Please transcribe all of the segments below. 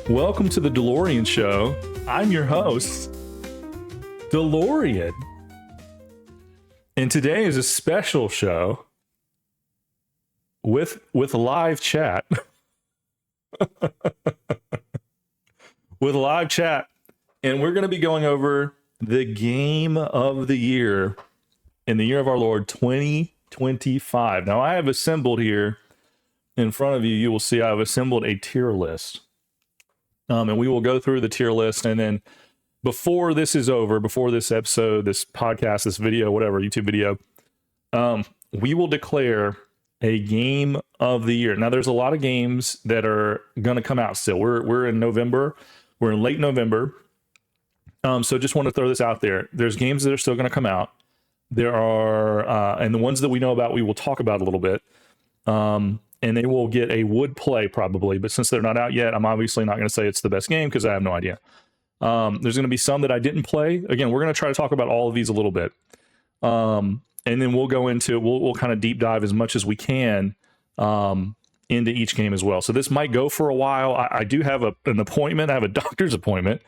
Welcome to the Dalorrian Show. I'm your host, Dalorrian. And today is a special show with live chat. With live chat. And we're going to be going over the game of the year in the year of our Lord 2025. Now, I have assembled here in front of you, you will see I've assembled a tier list. And we will go through the tier list, and then before this is over, before this episode, this podcast, this video, whatever, YouTube video, we will declare a game of the year. Now, there's a lot of games that are going to come out still. We're in November. We're in late November. So just want to throw this out there. There's games that are still going to come out. There are, and the ones that we know about, we will talk about a little bit. And they will get a would play probably, but since they're not out yet, I'm obviously not going to say it's the best game because I have no idea. There's going to be some that I didn't play. Again, we're going to try to talk about all of these a little bit. And then we'll go into, we'll kind of deep dive as much as we can into each game as well. So this might go for a while. I do have an appointment. I have a doctor's appointment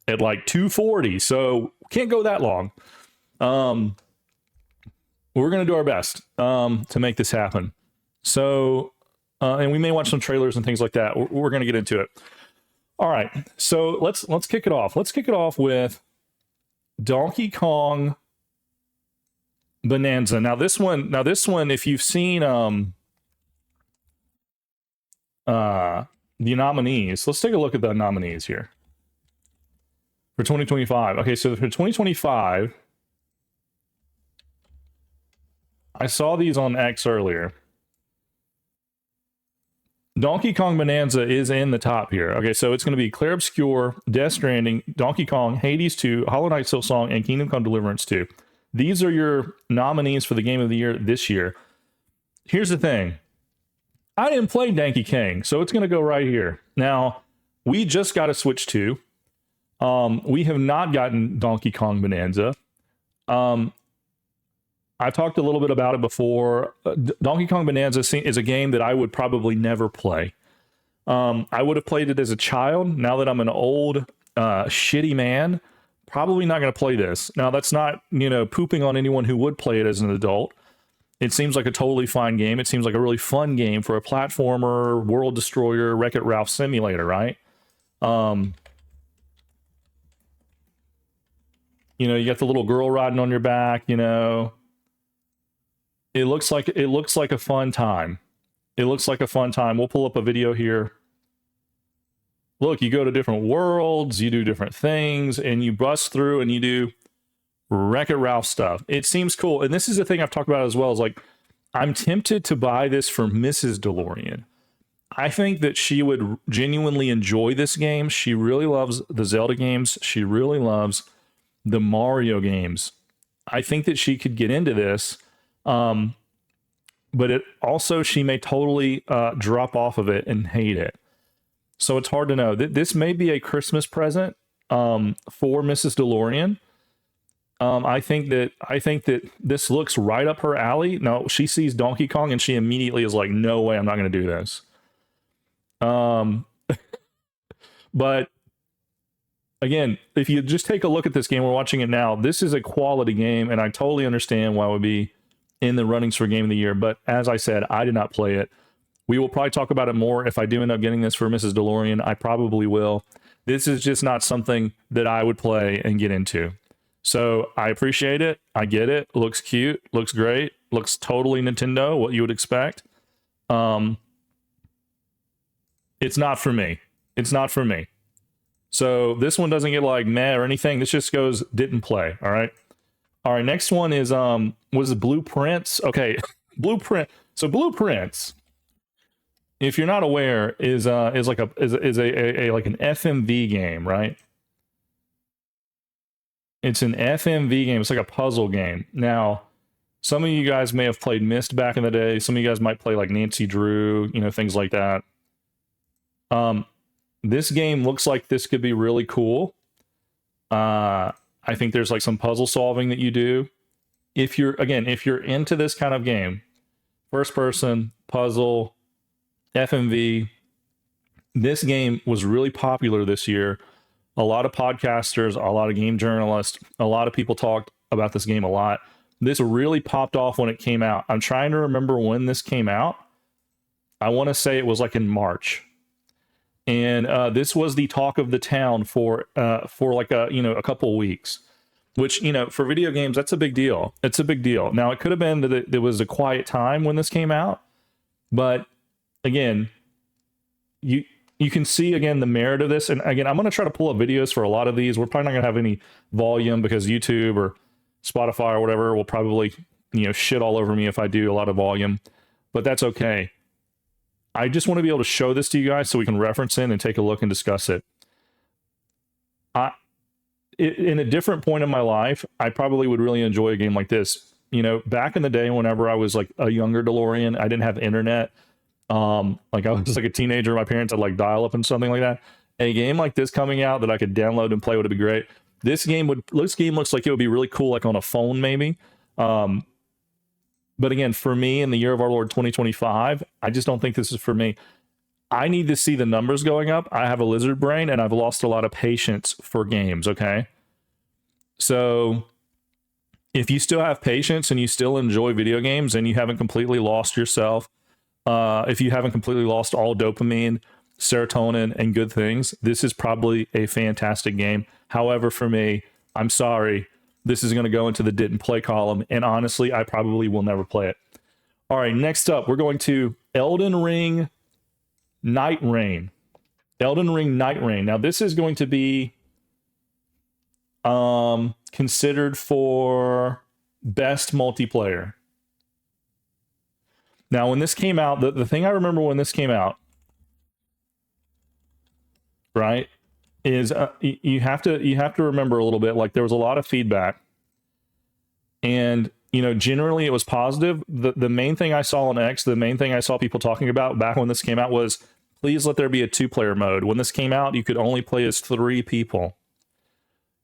at like 2:40, so can't go that long. We're going to do our best to make this happen. So, and we may watch some trailers and things like that. We're going to get into it. All right. So let's kick it off. Let's kick it off with Donkey Kong Bonanza. Now this one, if you've seen, the nominees, let's take a look at the nominees here for 2025. Okay. So for 2025, I saw these on X earlier. Donkey Kong Bonanza is in the top here. Okay, so it's going to be Clair Obscur, Death Stranding, Donkey Kong, Hades 2, Hollow Knight Silksong, and Kingdom Come Deliverance 2. These are your nominees for the Game of the Year this year. Here's the thing. I didn't play Donkey Kong, so it's going to go right here. Now, we just got a Switch 2. We have not gotten Donkey Kong Bonanza. I've talked a little bit about it before. Donkey Kong Bonanza is a game that I would probably never play. I would have played it as a child. Now that I'm an old, shitty man, probably not going to play this. Now, that's not, pooping on anyone who would play it as an adult. It seems like a totally fine game. It seems like a really fun game for a platformer, world destroyer, Wreck-It Ralph simulator, right? You got the little girl riding on your back, It looks like a fun time. It looks like a fun time. We'll pull up a video here. Look, you go to different worlds, you do different things, and you bust through and you do Wreck-It Ralph stuff. It seems cool. And this is the thing I've talked about as well, is like, I'm tempted to buy this for Mrs. Dalorrian. I think that she would genuinely enjoy this game. She really loves the Zelda games. She really loves the Mario games. I think that she could get into this. But it also, she may totally drop off of it and hate it. So it's hard to know. This may be a Christmas present for Mrs. Dalorrian. I think that this looks right up her alley. Now, she sees Donkey Kong and she immediately is like, no way, I'm not going to do this. But again, if you just take a look at this game, we're watching it now, this is a quality game, and I totally understand why it would be in the runnings for Game of the Year. But as I said, I did not play it. We will probably talk about it more if I do end up getting this for Mrs. Dalorrian. I probably will. This is just not something that I would play and get into. So I appreciate it. I get it. Looks cute. Looks great. Looks totally Nintendo, what you would expect. It's not for me. It's not for me. So this one doesn't get like meh or anything. This just goes didn't play. All right. All right, next one is was it Blueprints? Okay, Blueprint. So Blueprints, if you're not aware, is like a like an FMV game, right? It's an FMV game. It's like a puzzle game. Now, some of you guys may have played Myst back in the day. Some of you guys might play like Nancy Drew, things like that. This game looks like this could be really cool. I think there's like some puzzle solving that you do. If you're into this kind of game, first person, puzzle, FMV, This game was really popular this year. A lot of podcasters, a lot of game journalists, a lot of people talked about this game a lot. This really popped off when it came out. I'm trying to remember when this came out. I want to say it was like in March. And this was the talk of the town for like a couple of weeks, which, for video games, that's a big deal. It's a big deal. Now, it could have been that there was a quiet time when this came out, but again, you can see again the merit of this. And again, I'm going to try to pull up videos for a lot of these. We're probably not going to have any volume because YouTube or Spotify or whatever will probably shit all over me if I do a lot of volume, but that's okay. I just want to be able to show this to you guys so we can reference in and take a look and discuss it. In a different point in my life, I probably would really enjoy a game like this. Back in the day, whenever I was like a younger Dalorrian, I didn't have internet. Like I was like a teenager, my parents had like dial up and something like that. A game like this coming out that I could download and play would be great. This game looks like it would be really cool, like on a phone maybe. But again, for me, in the year of our Lord 2025, I just don't think this is for me. I need to see the numbers going up. I have a lizard brain and I've lost a lot of patience for games, okay? So if you still have patience and you still enjoy video games and you haven't completely lost yourself, if you haven't completely lost all dopamine, serotonin, and good things, this is probably a fantastic game. However, for me, I'm sorry, this is going to go into the didn't play column, and honestly, I probably will never play it. All right, next up, we're going to Elden Ring Night Rain. Elden Ring Night Rain. Now, this is going to be considered for best multiplayer. Now, when this came out, the thing I remember when this came out, right, is you have to remember a little bit, like there was a lot of feedback, and generally it was positive. The main thing I saw on X, the main thing I saw people talking about back when this came out was, please let there be a 2-player mode. When this came out, you could only play as 3 people.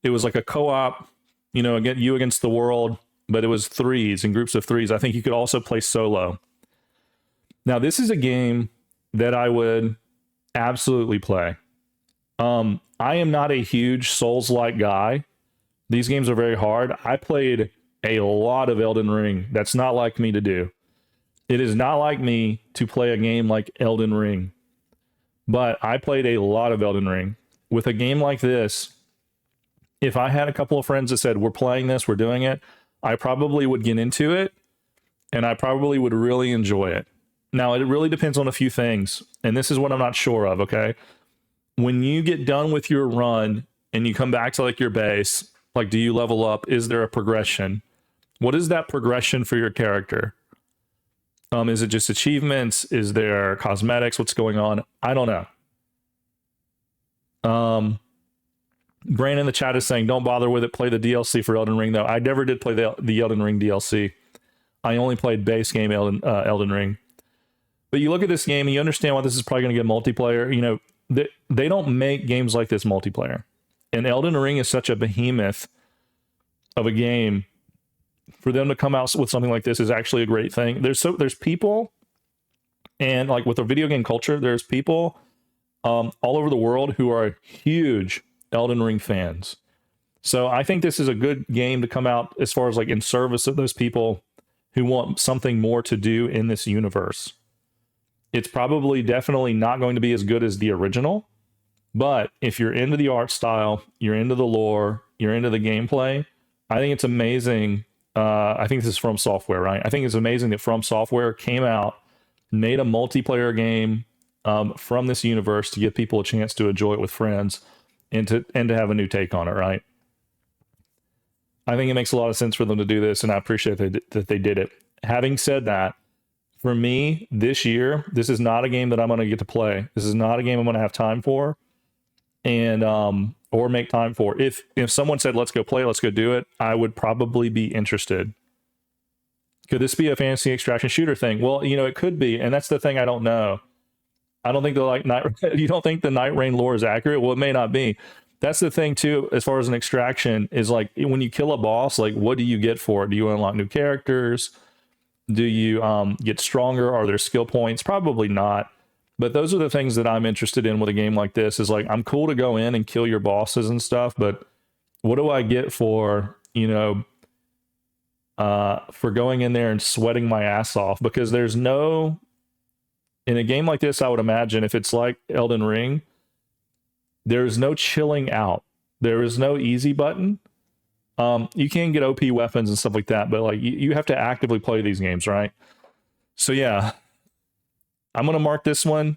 It was like a co-op, again, you against the world, but it was 3s in groups of 3s. I think you could also play solo. Now, this is a game that I would absolutely play. I am not a huge Souls-like guy. These games are very hard. I played a lot of Elden Ring. That's not like me to do. It is not like me to play a game like Elden Ring. But I played a lot of Elden Ring. With a game like this, if I had a couple of friends that said, we're playing this, we're doing it, I probably would get into it, and I probably would really enjoy it. Now, it really depends on a few things, and this is what I'm not sure of, okay? When you get done with your run and you come back to like your base, like, do you level up? Is there a progression? What is that progression for your character? Is it just achievements? Is there cosmetics? What's going on? I don't know. Brandon in the chat is saying, don't bother with it. Play the DLC for Elden Ring, though. I never did play the Elden Ring DLC. I only played base game Elden Ring. But you look at this game and you understand why this is probably going to get multiplayer. They don't make games like this multiplayer. And Elden Ring is such a behemoth of a game. For them to come out with something like this is actually a great thing. There's people, and like with the video game culture, there's people all over the world who are huge Elden Ring fans. So I think this is a good game to come out as far as like in service of those people who want something more to do in this universe. It's probably definitely not going to be as good as the original, but if you're into the art style, you're into the lore, you're into the gameplay, I think it's amazing. I think this is From Software, right? I think it's amazing that From Software came out, made a multiplayer game from this universe to give people a chance to enjoy it with friends and to have a new take on it, right? I think it makes a lot of sense for them to do this, and I appreciate that they did it. Having said that, for me, this year, this is not a game that I'm going to get to play. This is not a game I'm going to have time for, and or make time for. If someone said, let's go play, let's go do it, I would probably be interested. Could this be a fantasy extraction shooter thing? Well, it could be, and that's the thing I don't know. I don't think you don't think the Night Rain lore is accurate? Well, it may not be. That's the thing too, as far as an extraction, is like when you kill a boss, like what do you get for it? Do you unlock new characters? Do you get stronger? Are there skill points? Probably not. But those are the things that I'm interested in with a game like this. Is like, I'm cool to go in and kill your bosses and stuff, but what do I get for, for going in there and sweating my ass off? Because there's no, in a game like this, I would imagine if it's like Elden Ring, there's no chilling out. There is no easy button. You can get OP weapons and stuff like that, but like you have to actively play these games, right? So yeah, I'm gonna mark this one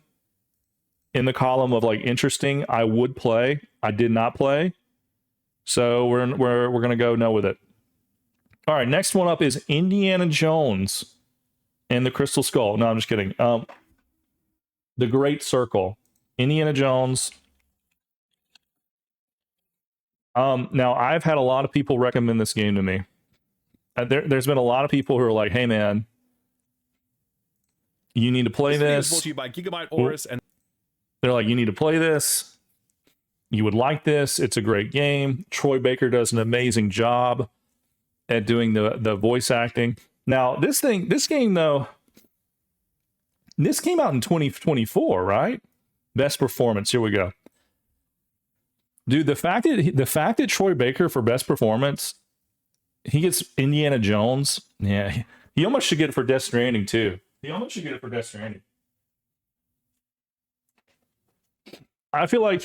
in the column of like interesting. I would play. I did not play. So we're gonna go no with it. All right, next one up is Indiana Jones and the Crystal Skull. No, I'm just kidding. The Great Circle. Indiana Jones. Now I've had a lot of people recommend this game to me. There's been a lot of people who are like, "Hey man, you need to play this." Brought to you by Gigabyte Aorus, and they're like, "You need to play this. You would like this. It's a great game. Troy Baker does an amazing job at doing the voice acting." Now, this game though, this came out in 2024, right? Best performance. Here we go. Dude, the fact that Troy Baker for best performance, he gets Indiana Jones. Yeah, he almost should get it for Death Stranding too. He almost should get it for Death Stranding. I feel like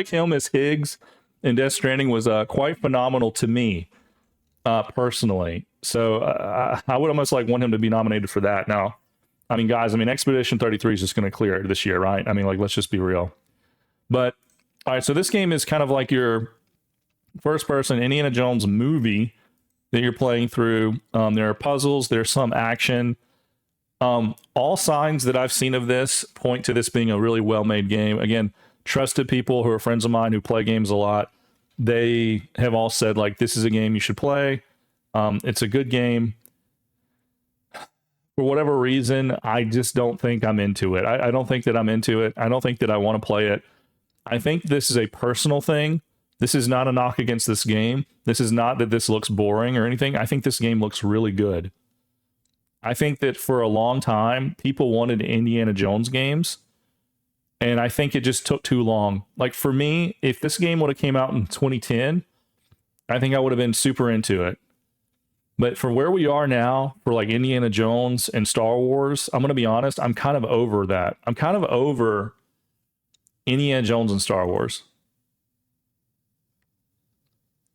him as Higgs in Death Stranding was quite phenomenal to me, personally. So I would almost like want him to be nominated for that. Now, I mean, guys, Expedition 33 is just going to clear it this year, right? I mean, like, let's just be real. But all right, so this game is kind of like your first-person Indiana Jones movie that you're playing through. There are puzzles, there's some action. All signs that I've seen of this point to this being a really well-made game. Again, trusted people who are friends of mine who play games a lot, they have all said, like, this is a game you should play. It's a good game. For whatever reason, I just don't think I'm into it. I don't think that I'm into it. I don't think that I want to play it. I think this is a personal thing. This is not a knock against this game. This is not that this looks boring or anything. I think this game looks really good. I think that for a long time, people wanted Indiana Jones games, and I think it just took too long. Like, for me, if this game would have came out in 2010, I think I would have been super into it. But for where we are now, for like Indiana Jones and Star Wars, I'm going to be honest, I'm kind of over that. I'm kind of over Indiana Jones and Star Wars.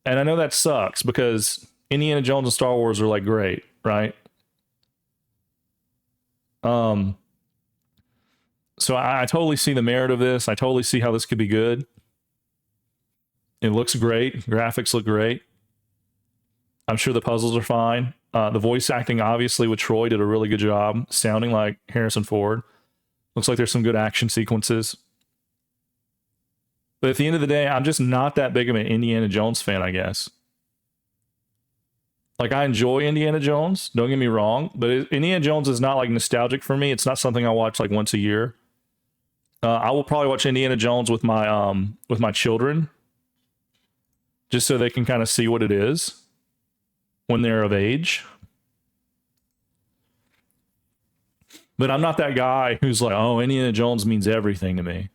And I know that sucks because Indiana Jones and Star Wars are like great, right? So I totally see the merit of this. I totally see how this could be good. It looks great. Graphics look great. I'm sure the puzzles are fine. The voice acting, obviously, with Troy did a really good job, sounding like Harrison Ford. Looks like there's some good action sequences. But at the end of the day, I'm just not that big of an Indiana Jones fan, I guess. Like, I enjoy Indiana Jones, don't get me wrong, but Indiana Jones is not like nostalgic for me. It's not something I watch like once a year. I will probably watch Indiana Jones with my children, just so they can kind of see what it is when they're of age. But I'm not that guy who's like, oh, Indiana Jones means everything to me.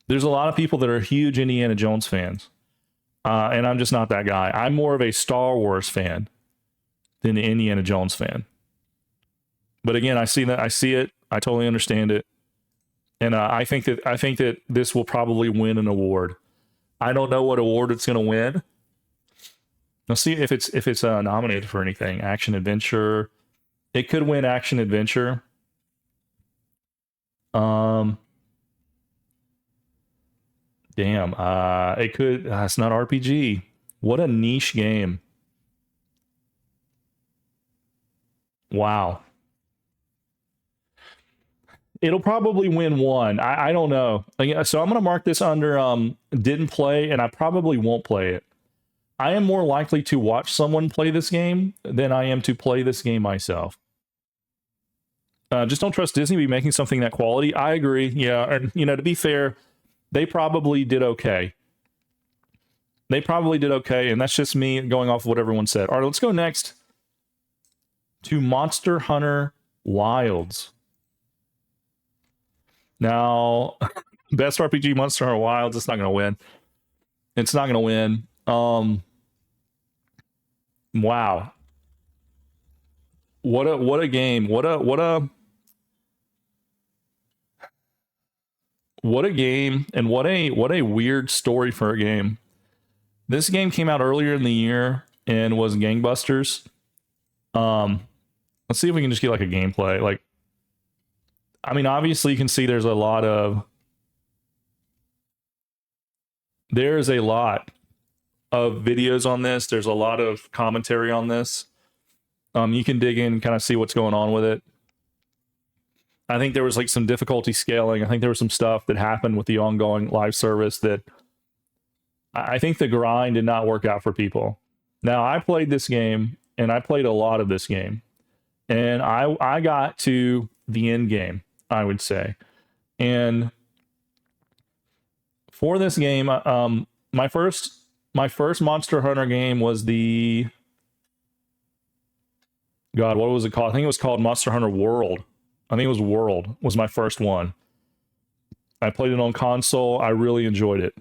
There's a lot of people that are huge Indiana Jones fans. And I'm just not that guy. I'm more of a Star Wars fan than an Indiana Jones fan. But again, I see it. I totally understand it. And I think that this will probably win an award. I don't know what award it's going to win. Let's see if it's nominated for anything. Action adventure. It could win action adventure. Damn. It could. It's not RPG. What a niche game. Wow. It'll probably win one. I don't know. So I'm going to mark this under didn't play, and I probably won't play it. I am more likely to watch someone play this game than I am to play this game myself. Just don't trust Disney to be making something that quality. I agree. Yeah, and to be fair, they probably did okay. And that's just me going off of what everyone said. All right, let's go next to Monster Hunter Wilds. Now, best RPG Monster Hunter Wilds, it's not going to win. It's not going to win. Wow. What a game. What a game, and what a weird story for a game. This game came out earlier in the year and was gangbusters. Let's see if we can just get like a gameplay. Like, I mean, obviously you can see there's a lot of videos on this. There's a lot of commentary on this. You can dig in and kind of see what's going on with it. I think there was like some difficulty scaling. I think there was some stuff that happened with the ongoing live service that I think the grind did not work out for people. Now, I played this game, and I played a lot of this game, and I got to the end game, I would say. And for this game, my first Monster Hunter game was the... God, what was it called? I think it was called Monster Hunter World. I think it was World was my first one. I played it on console. I really enjoyed it.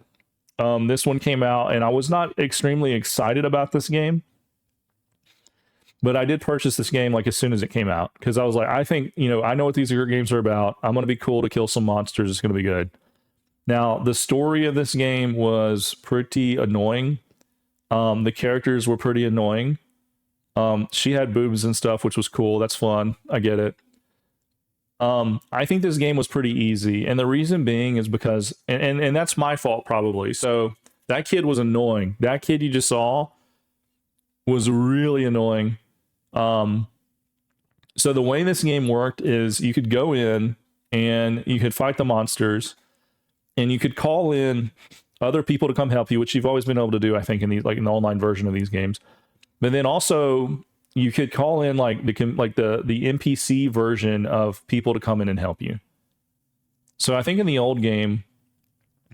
This one came out, and I was not extremely excited about this game, but I did purchase this game like as soon as it came out, because I was like, I think, I know what these games are about. I'm going to be cool to kill some monsters. It's going to be good. Now, the story of this game was pretty annoying. The characters were pretty annoying. She had boobs and stuff, which was cool. That's fun. I get it. I think this game was pretty easy, and the reason being is because, and that's my fault probably. So that kid was annoying. That kid you just saw was really annoying. So the way this game worked is you could go in and you could fight the monsters, and you could call in other people to come help you, which you've always been able to do, I think, in these, like in the online version of these games. But then also you could call in like the NPC version of people to come in and help you. So I think in the old game,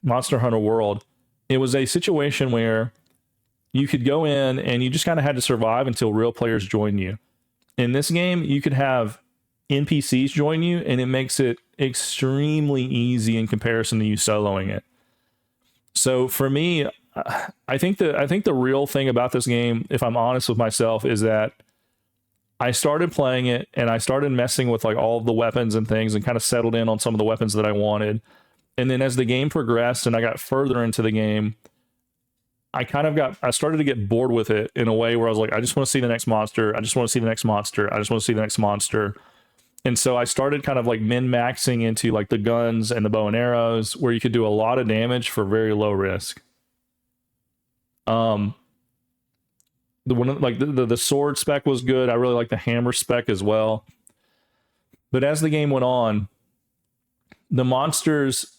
Monster Hunter World, it was a situation where you could go in and you just kind of had to survive until real players join you. In this game, you could have NPCs join you, and it makes it extremely easy in comparison to you soloing it. So for me, I think the real thing about this game, if I'm honest with myself, is that I started playing it and I started messing with like all of the weapons and things and kind of settled in on some of the weapons that I wanted. And then as the game progressed and I got further into the game, I started to get bored with it in a way where I was like, I just want to see the next monster. I just want to see the next monster. I just want to see the next monster. And so I started kind of like min-maxing into like the guns and the bow and arrows, where you could do a lot of damage for very low risk. The sword spec was good. I really like the hammer spec as well. But as the game went on, the monsters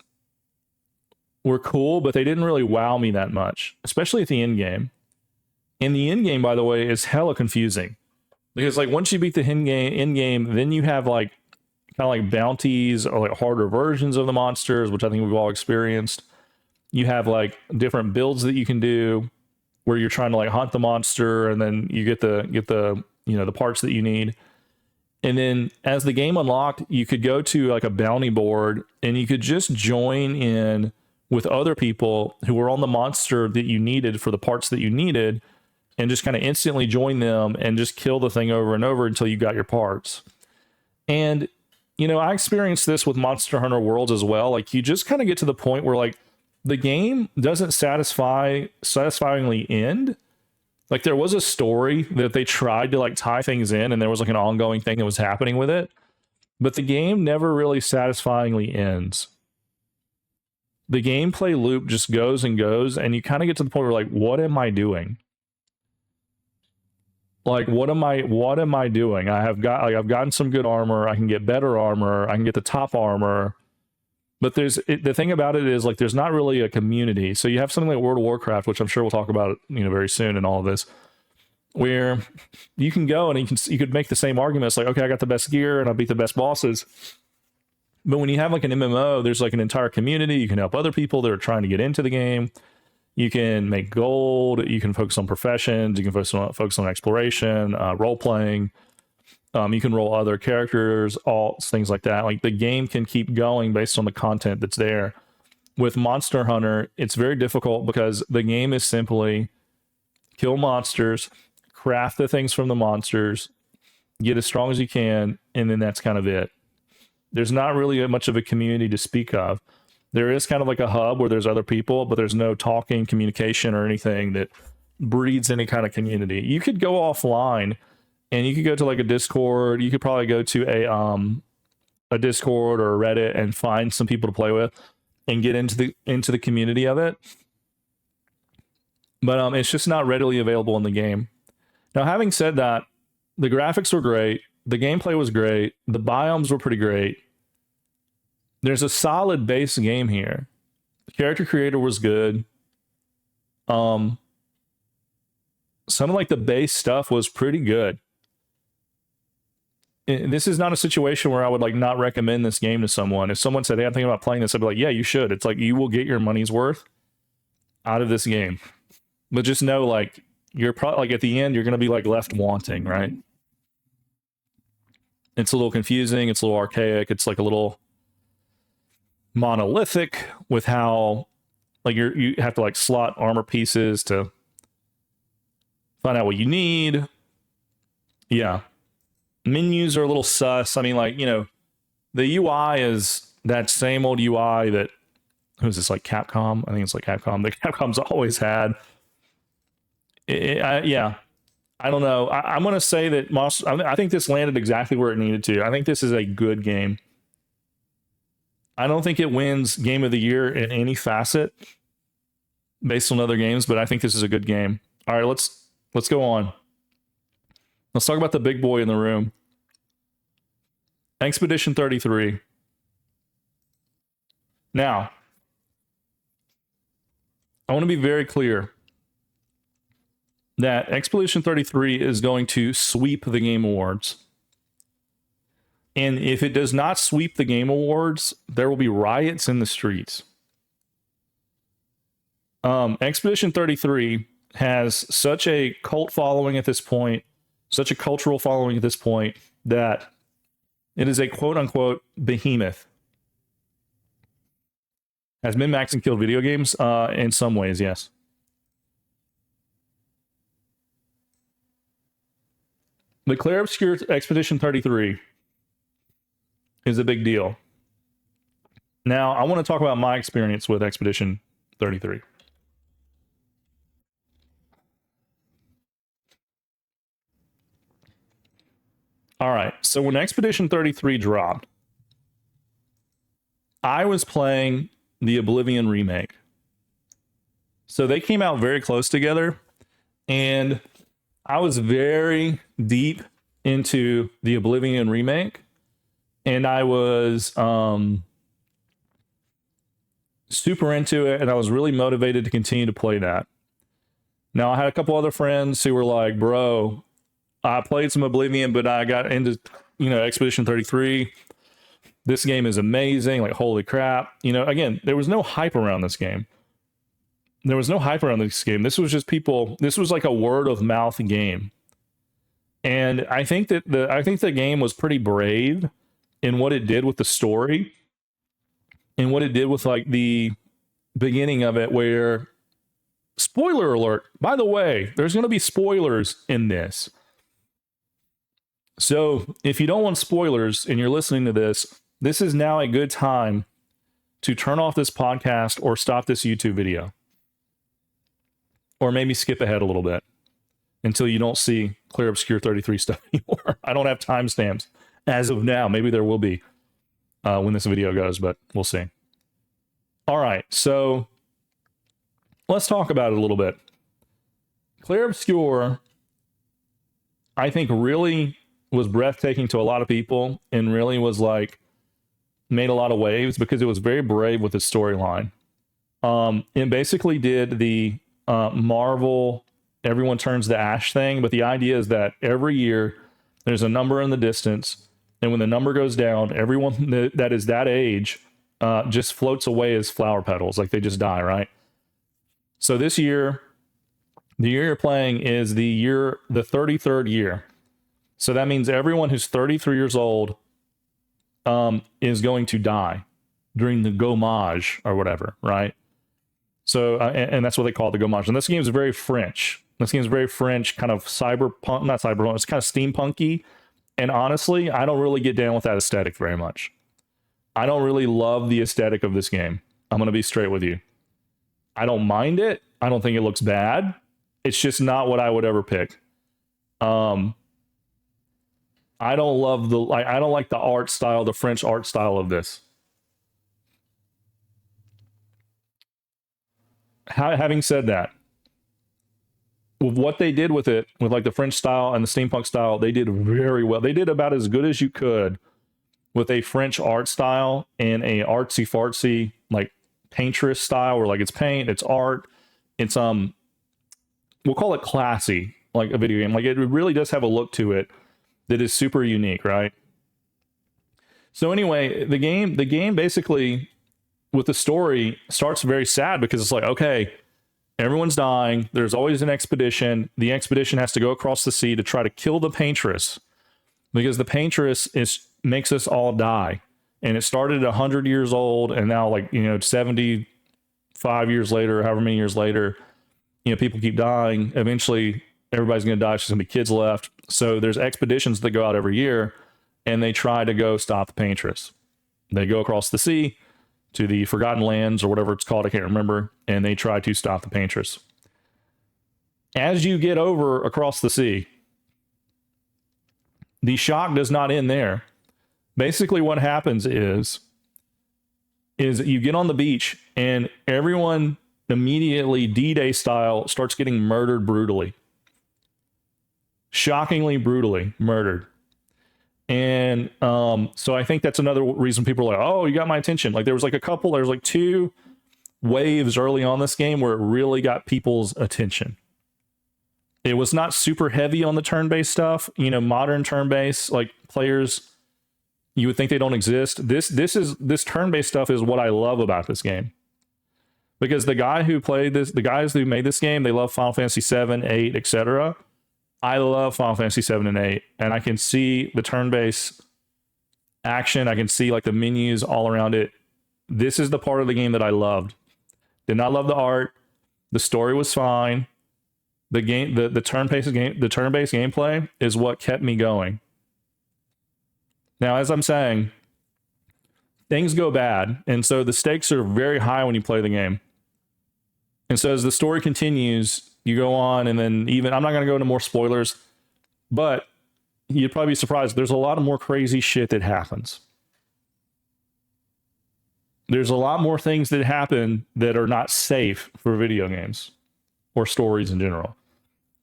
were cool, but they didn't really wow me that much, especially at the end game. And the end game, by the way, is hella confusing, because like once you beat the end game, then you have like kind of like bounties or like harder versions of the monsters, which I think we've all experienced. You have like different builds that you can do, where you're trying to like hunt the monster, and then you get the the parts that you need. And then as the game unlocked, you could go to like a bounty board, and you could just join in with other people who were on the monster that you needed for the parts that you needed, and just kind of instantly join them and just kill the thing over and over until you got your parts. And I experienced this with Monster Hunter Worlds as well. Like, you just kind of get to the point where like the game doesn't satisfyingly end. Like, there was a story that they tried to like tie things in, and there was like an ongoing thing that was happening with it, but the game never really satisfyingly ends. The gameplay loop just goes and goes, and you kind of get to the point where like, what am I doing? Like, what am I doing? I've gotten some good armor. I can get better armor. I can get the top armor. But the thing about it is, like, there's not really a community. So you have something like World of Warcraft, which I'm sure we'll talk about, very soon in all of this, where you can go and you could make the same arguments, like, okay, I got the best gear and I beat the best bosses. But when you have like an MMO, there's like an entire community. You can help other people that are trying to get into the game. You can make gold. You can focus on professions. You can focus on exploration, role playing. You can roll other characters, alts, things like that. Like the game can keep going based on the content that's there. With Monster Hunter, it's very difficult because the game is simply kill monsters, craft the things from the monsters, get as strong as you can, and then that's kind of it. There's not really much of a community to speak of. There is kind of like a hub where there's other people, but there's no talking, communication, or anything that breeds any kind of community. You could go offline and you could go to like a Discord. You could probably go to a Discord or a Reddit and find some people to play with and get into the community of it. But it's just not readily available in the game. Now, having said that, the graphics were great. The gameplay was great. The biomes were pretty great. There's a solid base game here. The character creator was good. Some of like the base stuff was pretty good. This is not a situation where I would like not recommend this game to someone. If someone said, hey, I'm thinking about playing this, I'd be like, yeah, you should. It's like you will get your money's worth out of this game. But just know, like, you're probably like at the end, you're going to be like left wanting, right? It's a little confusing. It's a little archaic. It's like a little monolithic with how like you have to like slot armor pieces to find out what you need. Yeah. Menus are a little sus. I mean, like, you know, the UI is that same old UI that who's this, like Capcom? I think it's like Capcom. The Capcom's always had. Yeah. I don't know. I'm going to say that I think this landed exactly where it needed to. I think this is a good game. I don't think it wins Game of the Year in any facet based on other games, but I think this is a good game. All right, let's go on. Let's talk about the big boy in the room. Expedition 33. Now, I want to be very clear that Expedition 33 is going to sweep the Game Awards. And if it does not sweep the Game Awards, there will be riots in the streets. Expedition 33 has such a cult following at this point, such a cultural following at this point, that it is a quote-unquote behemoth. Has min-maxed and killed video games? In some ways, yes. The Clair Obscure Expedition 33 is a big deal. Now, I want to talk about my experience with Expedition 33. All right, so when Expedition 33 dropped, I was playing the Oblivion remake. So they came out very close together, and I was very deep into the Oblivion remake, and I was super into it, and I was really motivated to continue to play that. Now, I had a couple other friends who were like, bro, I played some Oblivion, but I got into, Expedition 33. This game is amazing. Like, holy crap. Again, there was no hype around this game. This was just people. This was like a word of mouth game. And I think that the game was pretty brave in what it did with the story and what it did with like the beginning of it, where, spoiler alert, by the way, there's going to be spoilers in this. So if you don't want spoilers and you're listening to this, this is now a good time to turn off this podcast or stop this YouTube video. Or maybe skip ahead a little bit until you don't see Clair Obscure 33 stuff anymore. I don't have timestamps as of now. Maybe there will be when this video goes, but we'll see. All right, so let's talk about it a little bit. Clair Obscure, I think, really was breathtaking to a lot of people and really was like made a lot of waves because it was very brave with its storyline. It basically did the Marvel everyone turns to ash thing, but the idea is that every year there's a number in the distance, and when the number goes down, everyone that is that age just floats away as flower petals, like they just die, right? So this year, the year you're playing is the 33rd year. So that means everyone who's 33 years old is going to die during the gommage or whatever, right? So, and that's what they call it, the gommage. And this game is very French. This game is very French, kind of cyberpunk, not cyberpunk, it's kind of steampunky. And honestly, I don't really get down with that aesthetic very much. I don't really love the aesthetic of this game. I'm going to be straight with you. I don't mind it. I don't think it looks bad. It's just not what I would ever pick. I don't love I don't like the art style, the French art style of this. Having said that, with what they did with it, with like the French style and the steampunk style, they did very well. They did about as good as you could with a French art style and a artsy fartsy like painterest style, where like it's paint, it's art, it's we'll call it classy, like a video game. Like it really does have a look to it that is super unique, right? So anyway, the game basically with the story starts very sad because it's like, okay, everyone's dying. There's always an expedition. The expedition has to go across the sea to try to kill the paintress because the paintress makes us all die. And it started 100 years old, and now 75 years later, however many years later, people keep dying. Eventually, everybody's going to die. There's going to be kids left. So there's expeditions that go out every year, and they try to go stop the paintress. They go across the sea to the Forgotten Lands or whatever it's called, I can't remember, and they try to stop the paintress. As you get over across the sea, the shock does not end there. Basically what happens is you get on the beach and everyone immediately D-Day style starts getting murdered brutally. Shockingly brutally murdered. And so I think that's another reason people are like, oh, you got my attention. Like there was like two waves early on this game where it really got people's attention. It was not super heavy on the turn-based stuff. Modern turn-based, like players, you would think they don't exist. This turn-based stuff is what I love about this game. Because the guys who made this game, they love Final Fantasy 7, 8, etc. I love Final Fantasy 7 and 8, and I can see the turn-based action. I can see like the menus all around it. This is the part of the game that I loved. Did not love the art. The story was fine. The game, the turn-based gameplay is what kept me going. Now, as I'm saying, things go bad, and so the stakes are very high when you play the game. And so as the story continues, you go on, and then I'm not going to go into more spoilers, but you'd probably be surprised. There's a lot of more crazy shit that happens. There's a lot more things that happen that are not safe for video games or stories in general.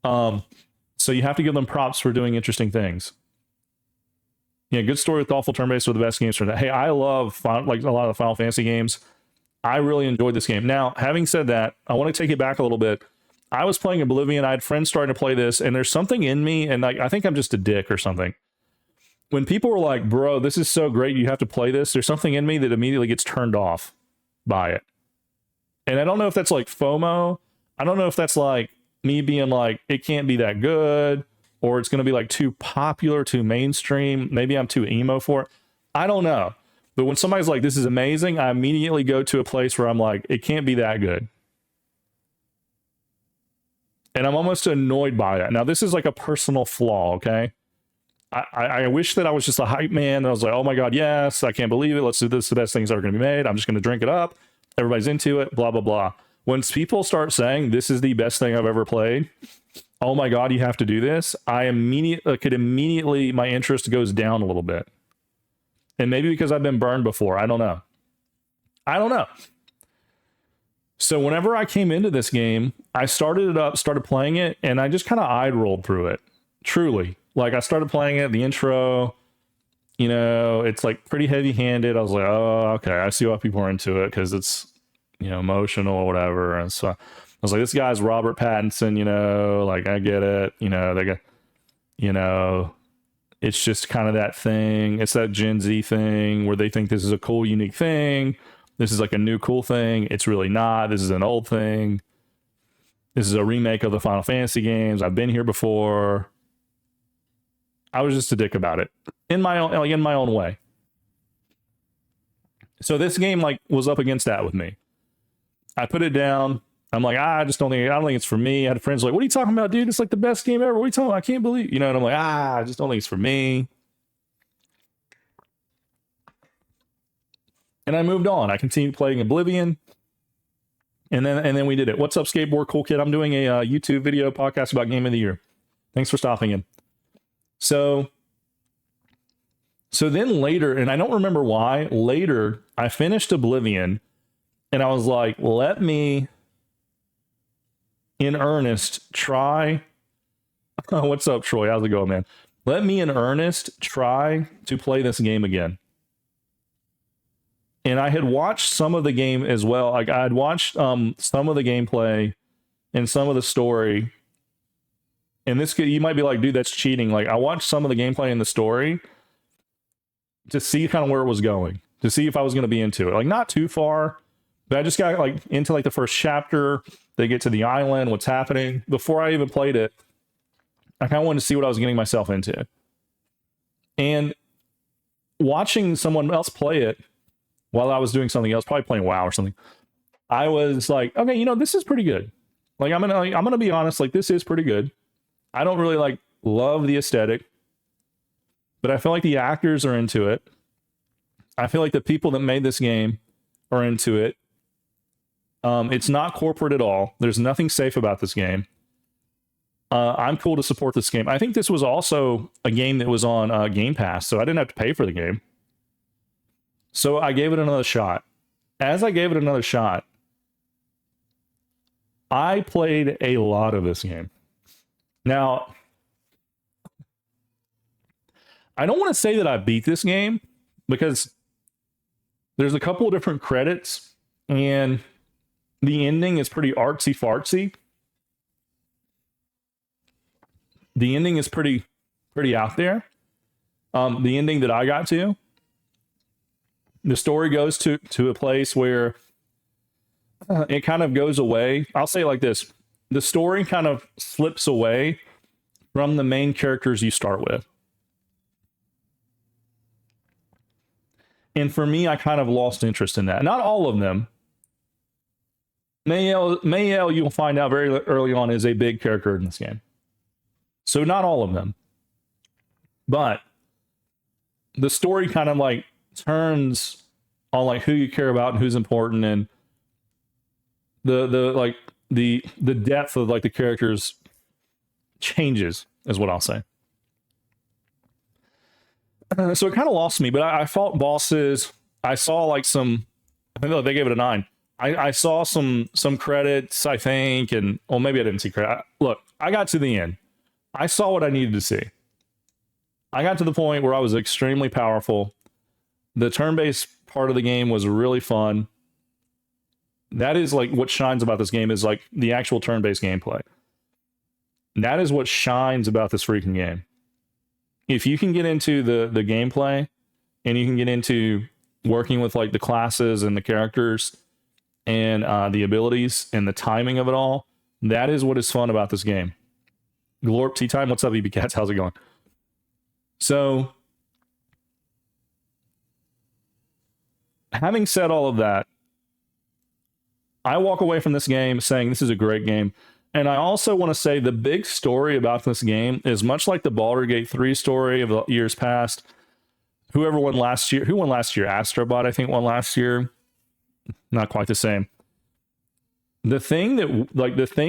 So you have to give them props for doing interesting things. Yeah, good story with awful turn-based are the best games for that. Hey, I love like a lot of the Final Fantasy games. I really enjoyed this game. Now, having said that, I want to take it back a little bit. I was playing Oblivion. I had friends starting to play this, and there's something in me, and I think I'm just a dick or something. When people were like, bro, this is so great, you have to play this, there's something in me that immediately gets turned off by it. And I don't know if that's like FOMO. I don't know if that's like me being like, it can't be that good, or it's going to be like too popular, too mainstream. Maybe I'm too emo for it. I don't know. But when somebody's like, this is amazing, I immediately go to a place where I'm like, it can't be that good. And I'm almost annoyed by that. Now, this is like a personal flaw, okay? I wish that I was just a hype man. And I was like, oh my God, yes, I can't believe it. Let's do this. The best things that are going to be made. I'm just going to drink it up. Everybody's into it, blah, blah, blah. When people start saying this is the best thing I've ever played, oh my God, you have to do this, my interest goes down a little bit. And maybe because I've been burned before. I don't know. So whenever I came into this game, I started it up, started playing it, and I just kind of eye rolled through it. Truly. Like I started playing it, the intro, it's like pretty heavy handed. I was like, oh, okay, I see why people are into it because it's, emotional or whatever. And so I was like, this guy's Robert Pattinson, like I get it. It's just kind of that thing. It's that Gen Z thing where they think this is a cool, unique thing. This is like a new cool thing. It's really not. This is an old thing. This is a remake of the Final Fantasy games. I've been here before. I was just a dick about it in my own way. So this game like was up against that with me. I put it down. I'm like, I don't think it's for me. I had friends like, what are you talking about, dude? It's like the best game ever. What are you talking about? I can't believe, and I'm like, I just don't think it's for me. And I moved on. I continued playing Oblivion. And then we did it. What's up, Skateboard Cool Kid? I'm doing a YouTube video podcast about Game of the Year. Thanks for stopping in. So then later, and I don't remember why, later I finished Oblivion and I was like, let me in earnest try. What's up, Troy? How's it going, man? Let me in earnest try to play this game again. And I had watched some of the game as well. Like I had watched some of the gameplay and some of the story. And you might be like, dude, that's cheating. Like I watched some of the gameplay and the story to see kind of where it was going, to see if I was going to be into it. Like not too far, but I just got like into like the first chapter. They get to the island, what's happening. Before I even played it, I kind of wanted to see what I was getting myself into. And watching someone else play it while I was doing something else, probably playing WoW or something, I was like, okay, this is pretty good. Like I'm gonna be honest, like this is pretty good. I don't really like love the aesthetic, but I feel like the actors are into it. I feel like the people that made this game are into it. It's not corporate at all. There's nothing safe about this game. I'm cool to support this game. I think this was also a game that was on Game Pass, so I didn't have to pay for the game. So I gave it another shot. As I gave it another shot, I played a lot of this game. Now, I don't want to say that I beat this game because there's a couple of different credits and the ending is pretty artsy fartsy. The ending is pretty out there. The ending that I got to, the story goes to a place where it kind of goes away. I'll say it like this. The story kind of slips away from the main characters you start with. And for me, I kind of lost interest in that. Not all of them. Mayel, you'll find out very early on, is a big character in this game. So not all of them. But the story kind of like turns on like who you care about and who's important, and the depth of like the characters changes, is what I'll say. So it kind of lost me, but I fought bosses. I saw like some, I think they gave it a 9. I saw some credits, I think, and well, maybe I didn't see credit. Look, I got to the end. I saw what I needed to see. I got to the point where I was extremely powerful. The turn-based part of the game was really fun. That is like what shines about this game, is like the actual turn-based gameplay. That is what shines about this freaking game. If you can get into the gameplay and you can get into working with like the classes and the characters and the abilities and the timing of it all, that is what is fun about this game. Glorp Tea Time, what's up, EB Cats? How's it going? So, having said all of that, I walk away from this game saying this is a great game. And I also want to say the big story about this game is much like the Baldur's Gate 3 story of the years past. Whoever won last year, who won last year? Astrobot, I think, won last year. Not quite the same. The thing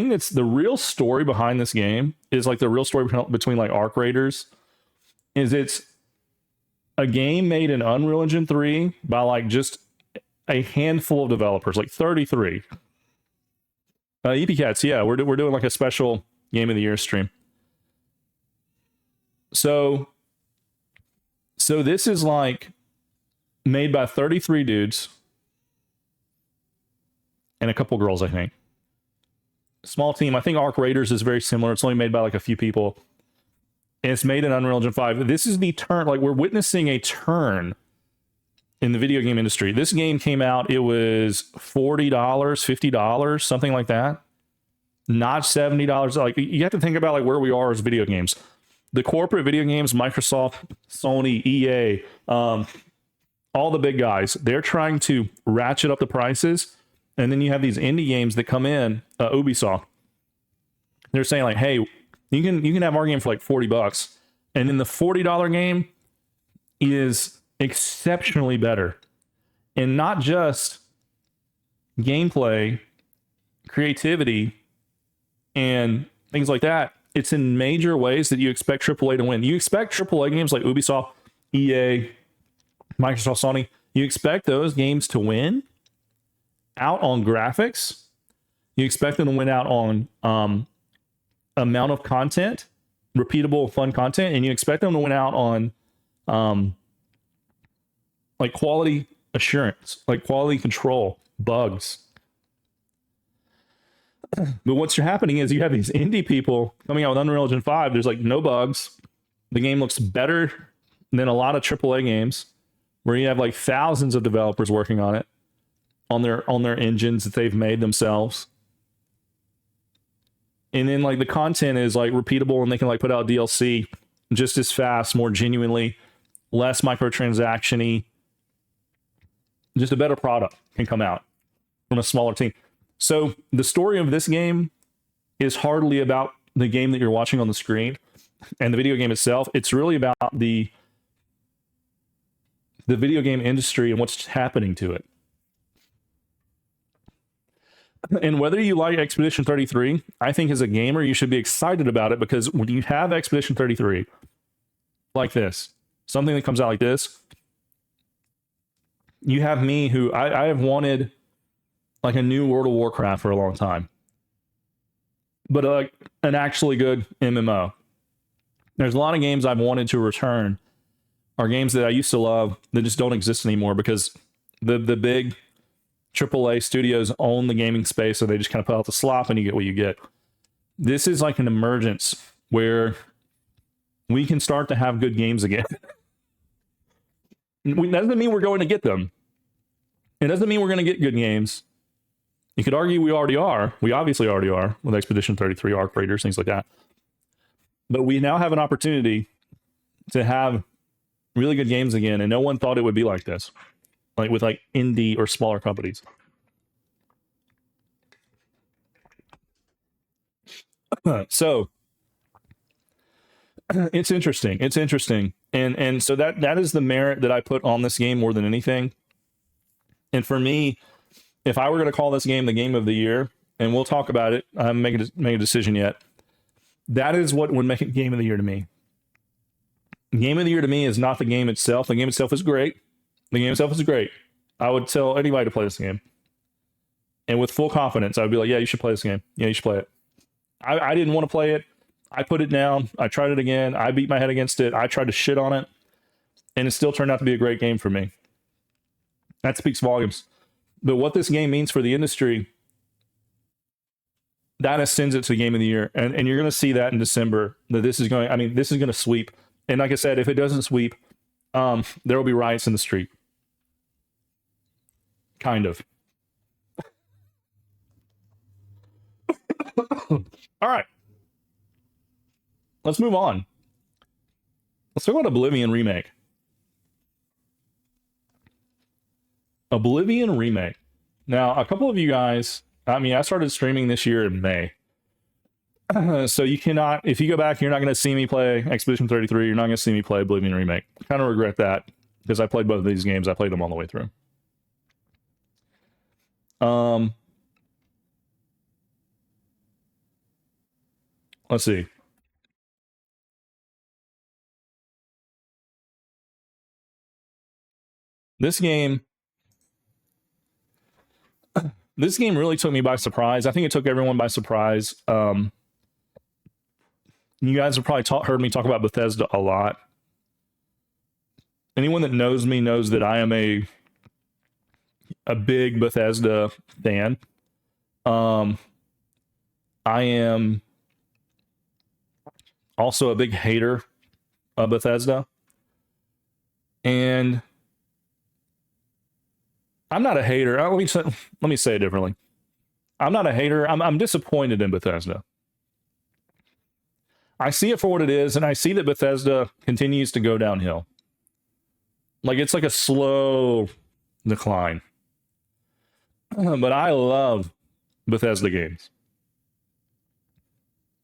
that's the real story behind this game is like the real story between like Arc Raiders, is it's a game made in Unreal Engine 3 by like just a handful of developers, like 33. EP Cats, yeah, we're doing like a special Game of the Year stream. So this is like made by 33 dudes and a couple girls, I think. Small team. I think Arc Raiders is very similar. It's only made by like a few people. And it's made in Unreal Engine 5. This is the turn, like we're witnessing a turn in the video game industry. This game came out, it was $40, $50, something like that. Not $70. Like you have to think about like where we are as video games. the corporate video games, Microsoft, Sony, EA, all the big guys, they're trying to ratchet up the prices. And then you have these indie games that come in, Ubisoft. They're saying like, hey, you can have our game for like $40. And then the $40 game is exceptionally better. And not just gameplay, creativity, and things like that. It's in major ways that you expect AAA to win. You expect AAA games like Ubisoft, EA, Microsoft, Sony, you expect those games to win out on graphics. You expect them to win out on amount of content, repeatable, fun content, and you expect them to win out on like quality assurance, like quality control, bugs. But what's happening is you have these indie people coming out with Unreal Engine 5. There's like no bugs. The game looks better than a lot of AAA games where you have like thousands of developers working on it on their engines that they've made themselves. And then like the content is like repeatable and they can like put out DLC just as fast, more genuinely, less microtransaction-y. Just a better product can come out from a smaller team. So the story of this game is hardly about the game that you're watching on the screen and the video game itself. It's really about the video game industry and what's happening to it. And whether you like Expedition 33, I think as a gamer, you should be excited about it, because when you have Expedition 33 like this, something that comes out like this, you have me who I have wanted like a new World of Warcraft for a long time, but like an actually good MMO. There's a lot of games I've wanted to return, are games that I used to love that just don't exist anymore because the big AAA studios own the gaming space, so they just kind of put out the slop and you get what you get. This is like an emergence where we can start to have good games again. That doesn't mean we're going to get them. It doesn't mean we're going to get good games. You could argue we already are. We obviously already are with Expedition 33, Arc Raiders, things like that. But we now have an opportunity to have really good games again, and no one thought it would be like this, like with like indie or smaller companies. So it's interesting. It's interesting. And so that is the merit that I put on this game more than anything. And for me, if I were going to call this game the game of the year, and we'll talk about it, I haven't made a decision yet, that is what would make it game of the year to me. Game of the year to me is not the game itself. The game itself is great. The game itself is great. I would tell anybody to play this game. And with full confidence, I would be like, yeah, you should play this game. Yeah, you should play it. I didn't want to play it. I put it down. I tried it again. I beat my head against it. I tried to shit on it. And it still turned out to be a great game for me. That speaks volumes. But what this game means for the industry, that ascends it to the game of the year. And you're going to see that in December, that this is going to sweep. And like I said, if it doesn't sweep, there will be riots in the street. Kind of. All right. Let's move on. Let's talk about Oblivion Remake. Oblivion Remake. Now, a couple of you guys, I started streaming this year in May. So you cannot, if you go back, you're not going to see me play Expedition 33. You're not going to see me play Oblivion Remake. I kind of regret that because I played both of these games. I played them all the way through. Let's see. This game really took me by surprise. I think it took everyone by surprise. You guys have probably heard me talk about Bethesda a lot. Anyone that knows me knows that I am a big Bethesda fan. I am also a big hater of Bethesda. And I'm not a hater. Let me say it differently. I'm not a hater. I'm disappointed in Bethesda. I see it for what it is, and I see that Bethesda continues to go downhill. Like, it's like a slow decline. But I love Bethesda games.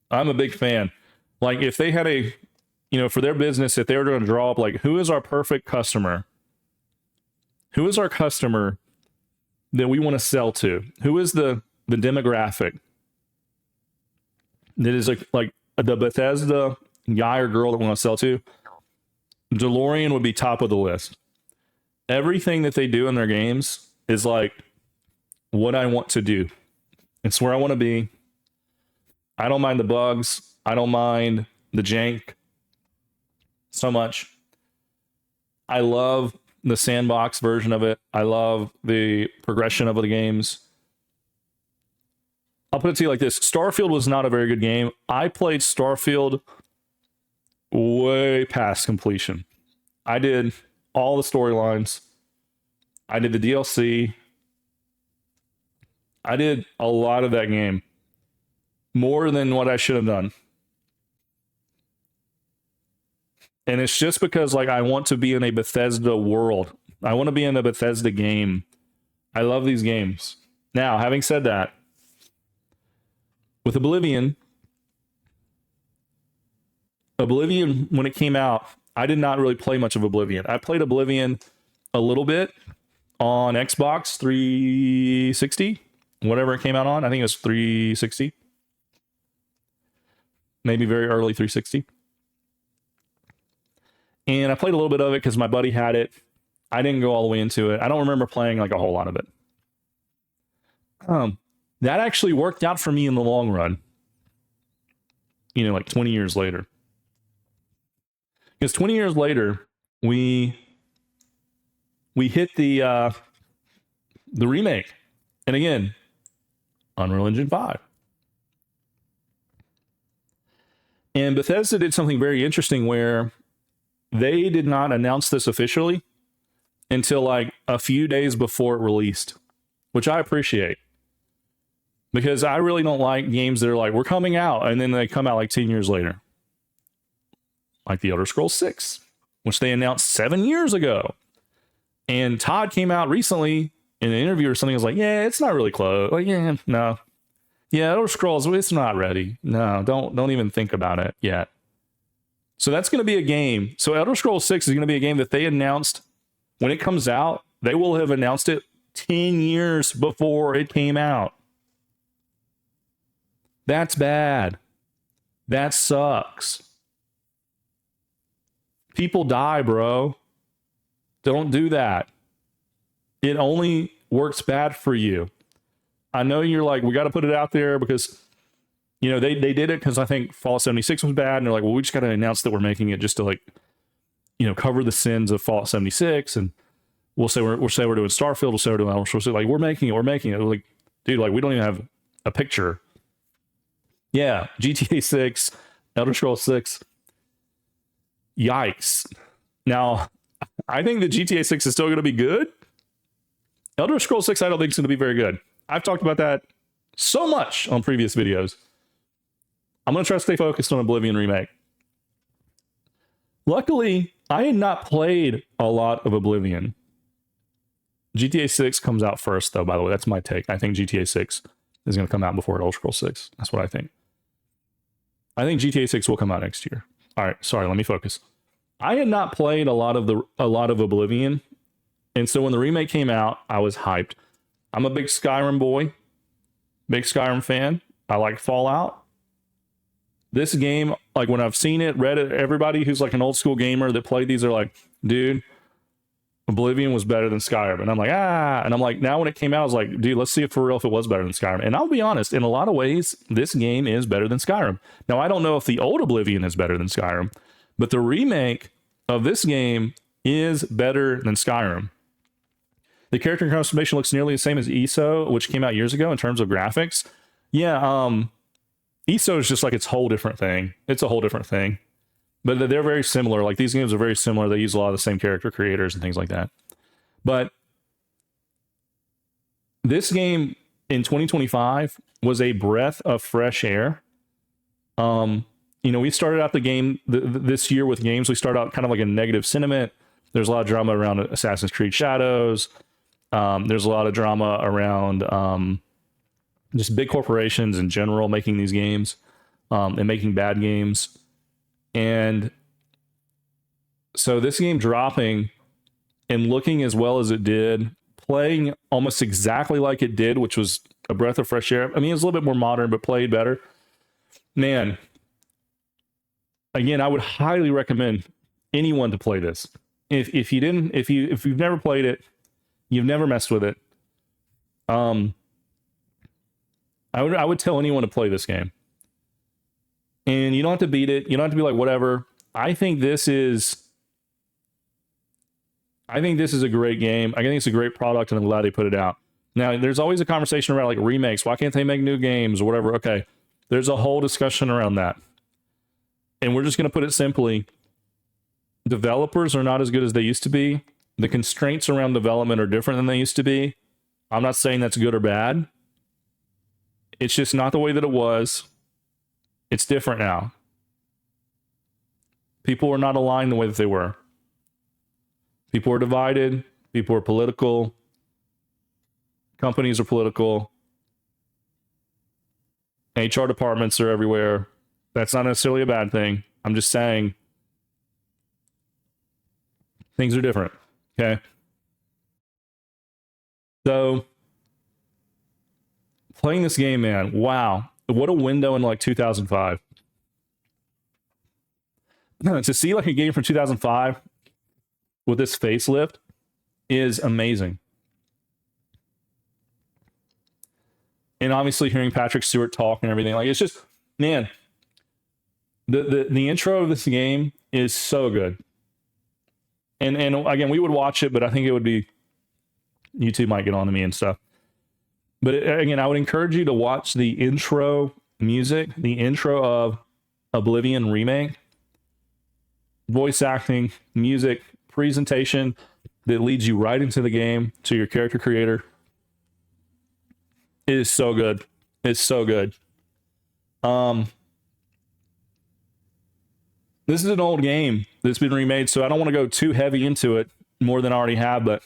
I'm a big fan. Like, if they had a, for their business, if they were going to draw up, like, who is our perfect customer? Who is our customer that we want to sell to? Who is the demographic that is like the Bethesda guy or girl that we want to sell to? Dalorrian would be top of the list. Everything that they do in their games is like what I want to do. It's where I want to be. I don't mind the bugs. I don't mind the jank so much. I love the sandbox version of it. I love the progression of the games. I'll put it to you like this. Starfield was not a very good game. I played Starfield way past completion. I did all the storylines. I did the DLC. I did a lot of that game. More than what I should have done. And it's just because, like, I want to be in a Bethesda world. I want to be in a Bethesda game. I love these games. Now, having said that, with Oblivion, when it came out, I did not really play much of Oblivion. I played Oblivion a little bit on Xbox 360, whatever it came out on. I think it was 360. Maybe very early 360. And I played a little bit of it because my buddy had it. I didn't go all the way into it. I don't remember playing like a whole lot of it. That actually worked out for me in the long run. Like 20 years later. Because 20 years later, we hit the remake. And again, Unreal Engine 5. And Bethesda did something very interesting where they did not announce this officially until like a few days before it released, which I appreciate. Because I really don't like games that are like, we're coming out, and then they come out like 10 years later. Like the Elder Scrolls 6, which they announced 7 years ago. And Todd came out recently in an interview or something, was like, yeah, it's not really close. Like, yeah, no. Yeah, Elder Scrolls, it's not ready. No, don't even think about it yet. So that's going to be a game. So Elder Scrolls 6 is going to be a game that they announced when it comes out. They will have announced it 10 years before it came out. That's bad. That sucks. People die, bro. Don't do that. It only works bad for you. I know you're like, we got to put it out there because, they did it because I think Fallout 76 was bad. And they're like, well, we just got to announce that we're making it just to like, cover the sins of Fallout 76. And we'll say we're doing Starfield. We'll say we're doing Elder Scrolls. Like, we're making it. Like, dude, like, we don't even have a picture. Yeah, GTA 6, Elder Scrolls 6. Yikes. Now, I think that GTA 6 is still going to be good. Elder Scrolls 6, I don't think it's going to be very good. I've talked about that so much on previous videos. I'm going to try to stay focused on Oblivion Remake. Luckily, I had not played a lot of Oblivion. GTA 6 comes out first, though, by the way. That's my take. I think GTA 6 is going to come out before Elder Scrolls 6. That's what I think. I think GTA 6 will come out next year. All right, sorry, let me focus. I had not played a lot of Oblivion, and so when the remake came out, I was hyped. I'm a big Skyrim boy, big Skyrim fan. I like Fallout. This game, like when I've seen it, read it, everybody who's like an old school gamer that played these are like, dude, Oblivion was better than Skyrim. And I'm like, and I'm like, now when it came out, I was like, dude, let's see if for real if it was better than Skyrim. And I'll be honest, in a lot of ways, this game is better than Skyrim. Now, I don't know if the old Oblivion is better than Skyrim, but the remake of this game is better than Skyrim. The character transformation looks nearly the same as ESO, which came out years ago in terms of graphics. Yeah, ESO is just like its whole different thing. It's a whole different thing. But they're very similar. Like, these games are very similar. They use a lot of the same character creators and things like that. But this game in 2025 was a breath of fresh air. we started out the game this year with games. We started out kind of like a negative sentiment. There's a lot of drama around Assassin's Creed Shadows. There's a lot of drama around just big corporations in general making these games and making bad games. And so this game dropping and looking as well as it did, playing almost exactly like it did, which was a breath of fresh air. I mean, it was a little bit more modern, but played better. Man, again, I would highly recommend anyone to play this. If you've never played it, you've never messed with it. I would tell anyone to play this game. And you don't have to beat it. You don't have to be like whatever. I think this is a great game. I think it's a great product, and I'm glad they put it out. Now, there's always a conversation around like remakes. Why can't they make new games or whatever? Okay, there's a whole discussion around that. And we're just going to put it simply. Developers are not as good as they used to be. The constraints around development are different than they used to be. I'm not saying that's good or bad. It's just not the way that it was. It's different now. People are not aligned the way that they were. People are divided. People are political. Companies are political. HR departments are everywhere. That's not necessarily a bad thing. I'm just saying things are different. Okay. So playing this game, man, wow. What a window in like 2005. To see like a game from 2005 with this facelift is amazing. And obviously hearing Patrick Stewart talk and everything, like it's just, man, the intro of this game is so good. And again, we would watch it, but I think it would be, YouTube might get on to me and stuff. But again, I would encourage you to watch the intro music, the intro of Oblivion Remake. Voice acting, music, presentation that leads you right into the game, to your character creator. It is so good. It's so good. This is an old game that's been remade, so I don't want to go too heavy into it more than I already have, but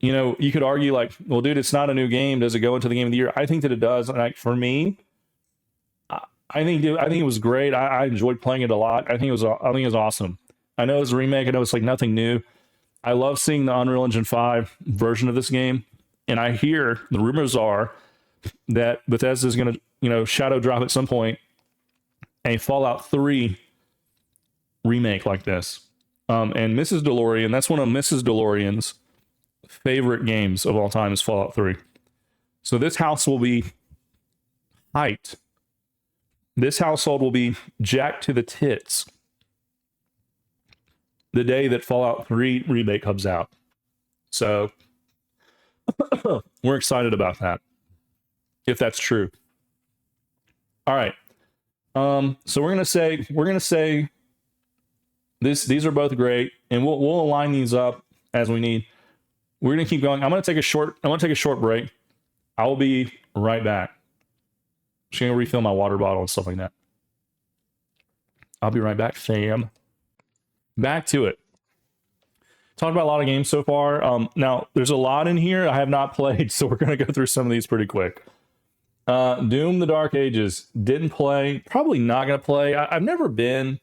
you could argue like, well, dude, it's not a new game. Does it go into the game of the year? I think that it does. Like for me, I think it was great. I enjoyed playing it a lot. I think it was awesome. I know it's a remake. I know it's like nothing new. I love seeing the Unreal Engine 5 version of this game, and I hear the rumors are that Bethesda is going to shadow drop at some point a Fallout 3 remake like this. And Mrs. Dalorrian, that's one of Mrs. Dalorrian's favorite games of all time is Fallout 3. So this house will be hyped. This household will be jacked to the tits the day that Fallout 3 remake comes out. So we're excited about that, if that's true. All right. So we're gonna say these are both great, and we'll align these up as we need. We're gonna keep going. I'm gonna take a short break. I will be right back. Just gonna refill my water bottle and stuff like that. I'll be right back, fam. Back to it. Talked about a lot of games so far. Now there's a lot in here I have not played, so we're gonna go through some of these pretty quick. Doom: The Dark Ages, didn't play. Probably not gonna play. I've never been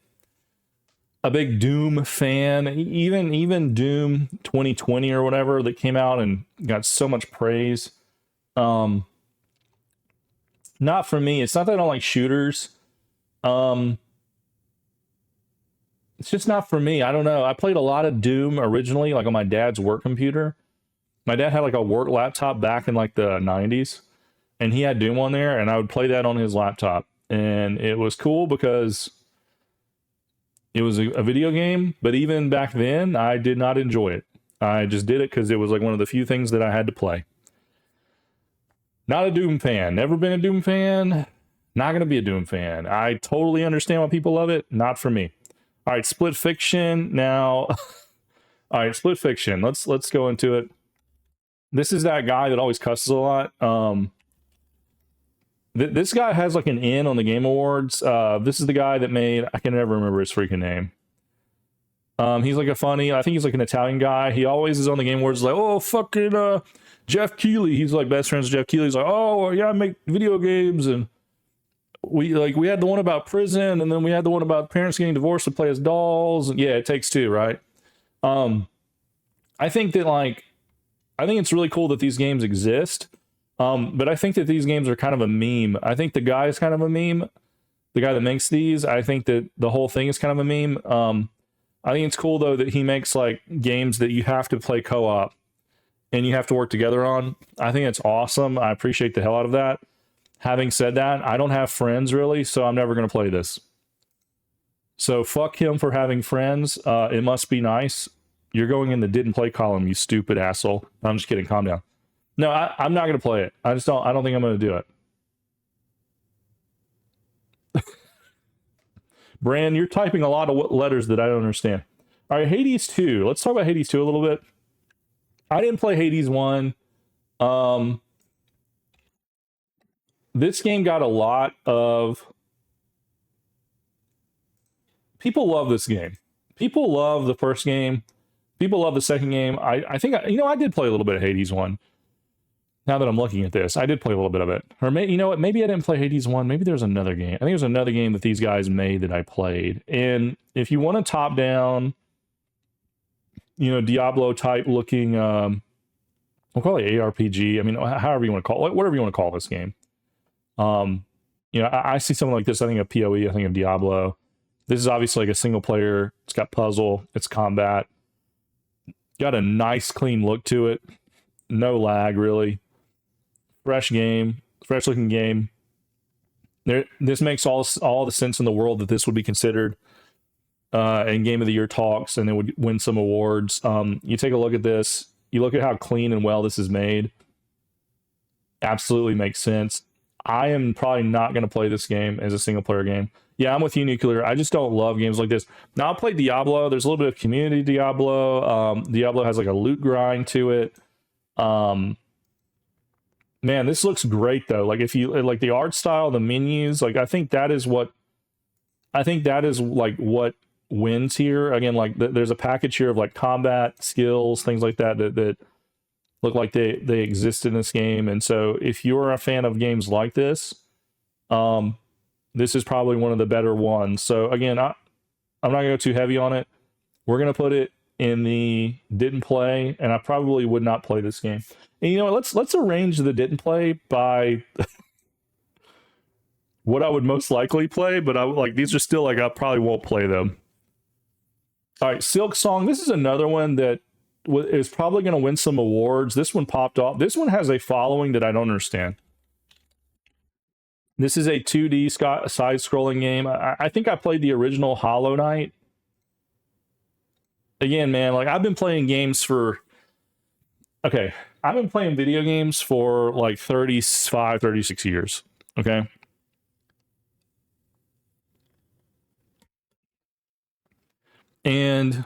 a big Doom fan. Even Doom 2020 or whatever that came out and got so much praise. Not for me. It's not that I don't like shooters. It's just not for me. I don't know. I played a lot of Doom originally, like on my dad's work computer. My dad had like a work laptop back in like the 90s, and he had Doom on there, and I would play that on his laptop. And it was cool because it was a video game, but even back then, I did not enjoy it. I just did it because it was like one of the few things that I had to play. Not a Doom fan. Never been a Doom fan. Not going to be a Doom fan. I totally understand why people love it. Not for me. All right, Split Fiction. Now, all right, Split Fiction. Let's go into it. This is that guy that always cusses a lot. This guy has like an N on the Game Awards. This is the guy that made, I can never remember his freaking name. He's like a funny, I think he's like an Italian guy. He always is on the Game Awards like, oh, fucking Jeff Keighley. He's like best friends with Jeff Keighley. He's like, oh, yeah, I make video games. And we had the one about prison, and then we had the one about parents getting divorced to play as dolls. And yeah, It Takes Two, right? I think that I think it's really cool that these games exist. But I think that these games are kind of a meme. I think the guy is kind of a meme. The guy that makes these, I think that the whole thing is kind of a meme. I think it's cool though that he makes like games that you have to play co-op and you have to work together on. I think it's awesome. I appreciate the hell out of that. Having said that, I don't have friends really, so I'm never going to play this. So fuck him for having friends. It must be nice. You're going in the didn't play column, you stupid asshole. I'm just kidding. Calm down. No, I'm not going to play it. I don't think I'm going to do it. Brand, you're typing a lot of letters that I don't understand. All right, Hades 2. Let's talk about Hades 2 a little bit. I didn't play Hades 1. This game got a lot of... People love this game. People love the first game. People love the second game. I think, I did play a little bit of Hades 1. Now that I'm looking at this, I did play a little bit of it. Or you know what? Maybe I didn't play Hades 1. Maybe there's another game. I think there's another game that these guys made that I played. And if you want a top-down, Diablo-type looking, we'll call it ARPG. I mean, however you want to call it, whatever you want to call this game. I see something like this. I think of PoE. I think of Diablo. This is obviously like a single player. It's got puzzle. It's combat. Got a nice, clean look to it. No lag, really. Fresh game, fresh looking game. This makes all the sense in the world that this would be considered in Game of the Year talks, and it would win some awards. You take a look at this. You look at how clean and well this is made. Absolutely makes sense. I am probably not going to play this game as a single player game. Yeah, I'm with you, Nuclear. I just don't love games like this. Now, I'll play Diablo. There's a little bit of community Diablo. Diablo has like a loot grind to it. Man, this looks great though. Like if you like the art style, the menus, like I think that is like what wins here. Again, like there's a package here of like combat skills, things like that look like they exist in this game. And so if you're a fan of games like this, this is probably one of the better ones. So again, I'm not gonna go too heavy on it. We're gonna put it in the didn't play, and I probably would not play this game. And you know what? Let's arrange the didn't play by what I would most likely play, but these are still like I probably won't play them. All right, Silk Song. This is another one that is probably going to win some awards. This one popped off. This one has a following that I don't understand. This is a 2D side-scrolling game. I think I played the original Hollow Knight. Again, man, like I've been playing games for... Okay, I've been playing video games for like 35, 36 years. Okay? And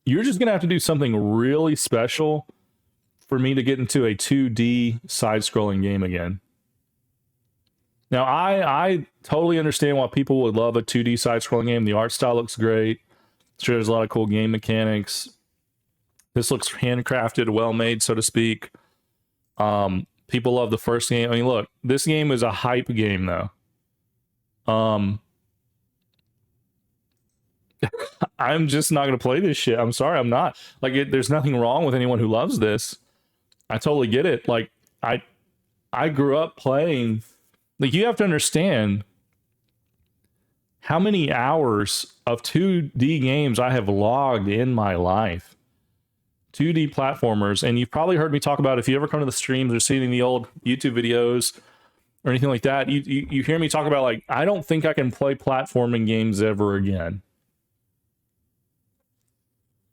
you're just going to have to do something really special for me to get into a 2D side-scrolling game again. Now, I totally understand why people would love a 2D side-scrolling game. The art style looks great. Sure, there's a lot of cool game mechanics. This looks handcrafted, well-made, so to speak. People love the first game. I mean, look, this game is a hype game, though. I'm just not going to play this shit. I'm sorry, I'm not. Like, there's nothing wrong with anyone who loves this. I totally get it. Like, I grew up playing... Like, you have to understand how many hours of 2D games I have logged in my life. 2D platformers. And you've probably heard me talk about, if you ever come to the streams or seen the old YouTube videos or anything like that, you hear me talk about, like, I don't think I can play platforming games ever again.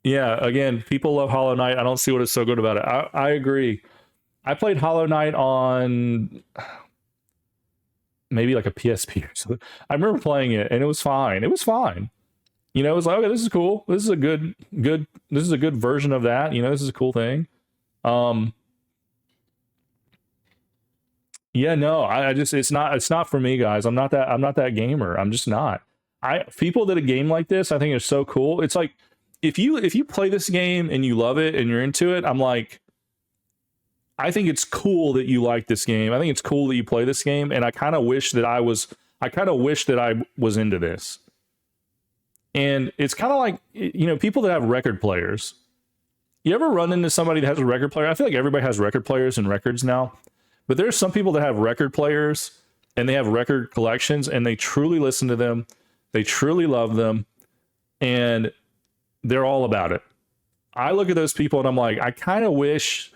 Yeah, again, people love Hollow Knight. I don't see what is so good about it. I agree. I played Hollow Knight on... maybe like a PSP or something. I remember playing it and it was fine. It was fine. You know, it was like, okay, this is cool. This is a good, this is a good version of that. You know, this is a cool thing. Yeah, no, I just it's not for me, guys. I'm not that gamer. I'm just not. I people that a game like this, I think is so cool. It's like if you play this game and you love it and you're into it, I'm like, I think it's cool that you like this game. I think it's cool that you play this game, and I kind of wish that I kind of wish that I was into this. And it's kind of like, you know, people that have record players. You ever run into somebody that has a record player? I feel like everybody has record players and records now. But there's some people that have record players and they have record collections and they truly listen to them. They truly love them and they're all about it. I look at those people and I'm like, I kind of wish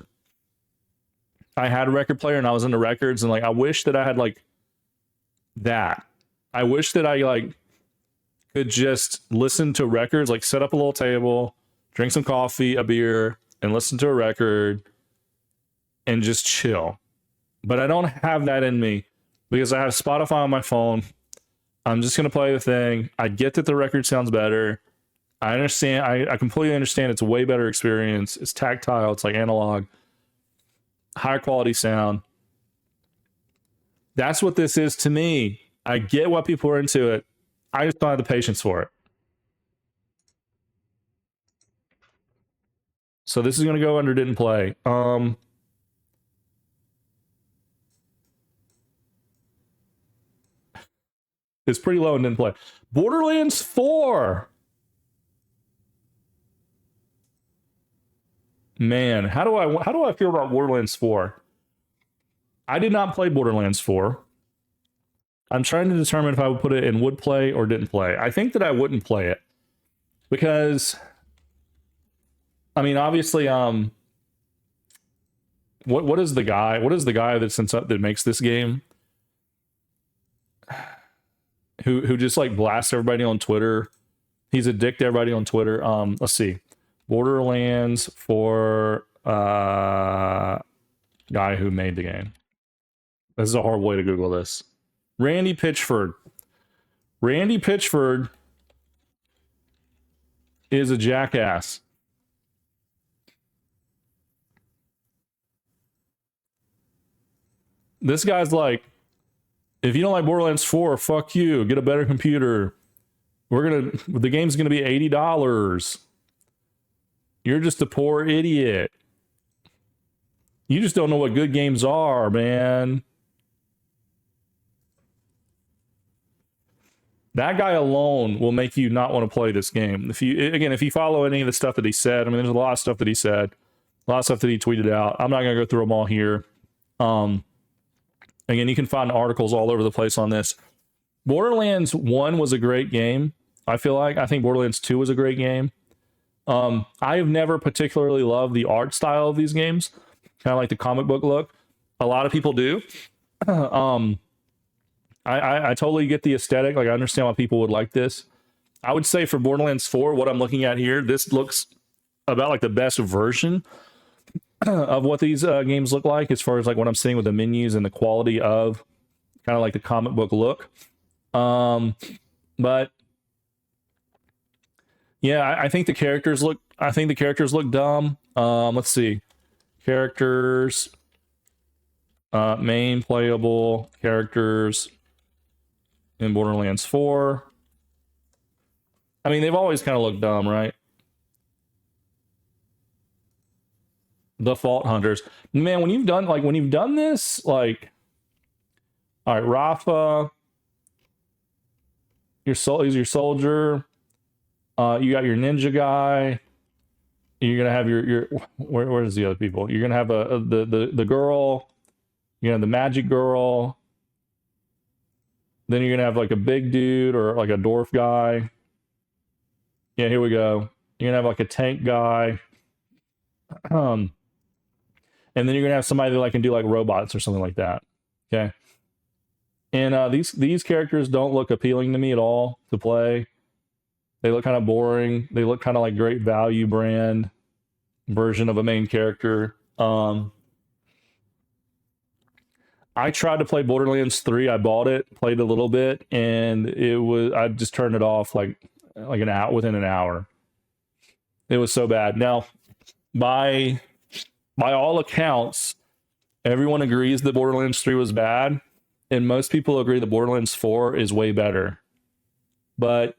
I had a record player and I was into records, and like I wish that I had like that. I wish that I like could just listen to records, like set up a little table, drink some coffee, a beer, and listen to a record and just chill. But I don't have that in me because I have Spotify on my phone. I'm just going to play the thing. I get that the record sounds better. I understand. I completely understand it's a way better experience. It's tactile. It's like analog, higher quality sound. That's what this is to me. I get why people are into it. I just don't have the patience for it. So this is going to go under didn't play. It's pretty low and didn't play. Borderlands 4. Man, how do I feel about Borderlands 4? I did not play Borderlands 4. I'm trying to determine if I would put it in would play or didn't play. I think that I wouldn't play it because I mean, obviously, what is the guy? What is the guy that makes this game? Who just like blasts everybody on Twitter? He's a dick to everybody on Twitter. Let's see, Borderlands for guy who made the game. This is a horrible way to Google this. Randy Pitchford. Randy Pitchford is a jackass. This guy's like, if you don't like Borderlands 4, fuck you. Get a better computer. The game's gonna be $80. You're just a poor idiot. You just don't know what good games are, man. That guy alone will make you not want to play this game. If you follow any of the stuff that he said, I mean, there's a lot of stuff that he said, a lot of stuff that he tweeted out. I'm not gonna go through them all here. Again, you can find articles all over the place on this. Borderlands 1 was a great game. I think Borderlands 2 was a great game. I have never particularly loved the art style of these games, kind of like the comic book look. A lot of people do. I totally get the aesthetic. Like, I understand why people would like this. I would say for Borderlands 4, what I'm looking at here, this looks about like the best version of what these games look like, as far as like what I'm seeing with the menus and the quality of kind of like the comic book look. But yeah, I think the characters look dumb. Let's see, characters, main playable characters in Borderlands 4. I mean, they've always kind of looked dumb, right? The Fault Hunters. Man, when you've done this, like, all right, Rafa, is your soldier. You got your ninja guy. You're gonna have your where's the other people? You're gonna have the girl. You're gonna have the magic girl. Then you're gonna have like a big dude or like a dwarf guy. Yeah, here we go. You're gonna have like a tank guy. And then you're gonna have somebody that like can do like robots or something like that. Okay. And these characters don't look appealing to me at all to play. They look kind of boring. They look kind of like Great Value brand version of a main character. I tried to play Borderlands 3. I bought it, played a little bit, and I just turned it off like an hour within an hour. It was so bad. Now, by all accounts, Everyone agrees that Borderlands 3 was bad, and most people agree that Borderlands 4 is way better. But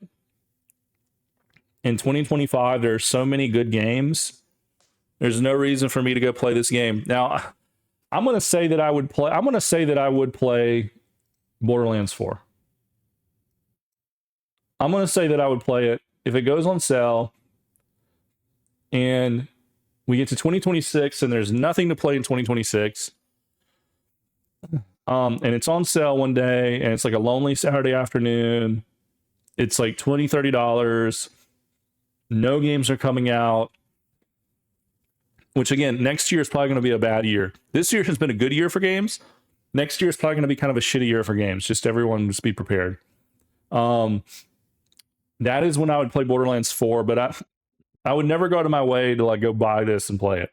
in 2025, there are so many good games. There's no reason for me to go play this game. Now, I'm going to say that I would play Borderlands 4. I'm going to say that I would play it if it goes on sale and we get to 2026 and there's nothing to play in 2026. And it's on sale one day and it's like a lonely Saturday afternoon. It's like $20, $30. No games are coming out. Which again, next year is probably going to be a bad year. This year has been a good year for games. Next year is probably going to be kind of a shitty year for games. Just everyone just be prepared. That is when I would play Borderlands 4, but I would never go out of my way to like go buy this and play it.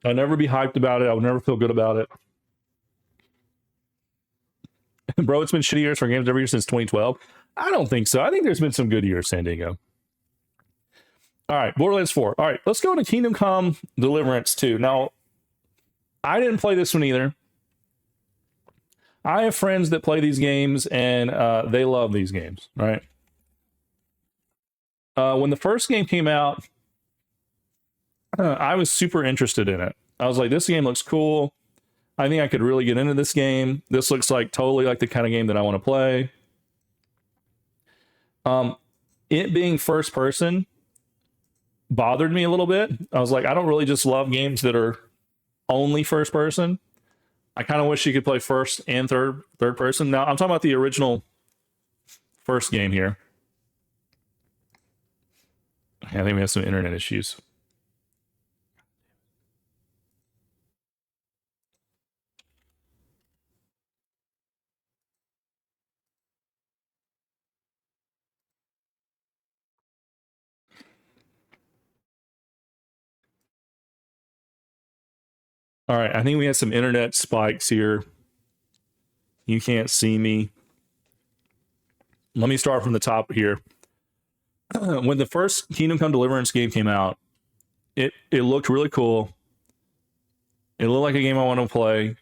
I'd never be hyped about it. I would never feel good about it. Bro, it's been shitty years for games every year since 2012. I don't think so. I think there's been some good years, San Diego. All right, Borderlands 4. All right, let's go into Kingdom Come Deliverance 2. Now, I didn't play this one either. I have friends that play these games, and they love these games, right? When the first game came out, I was super interested in it. I was like, this game looks cool. I think I could really get into this game. This looks like totally like the kind of game that I want to play. It being first person bothered me a little bit. I was like, I don't really just love games that are only first person. I kind of wish you could play first and third person. Now, I'm talking about the original first game here. I think we have some internet issues. All right, I think we have some internet spikes here. You can't see me. Let me start from the top here. When the first Kingdom Come Deliverance game came out, it looked really cool. It looked like a game I want to play.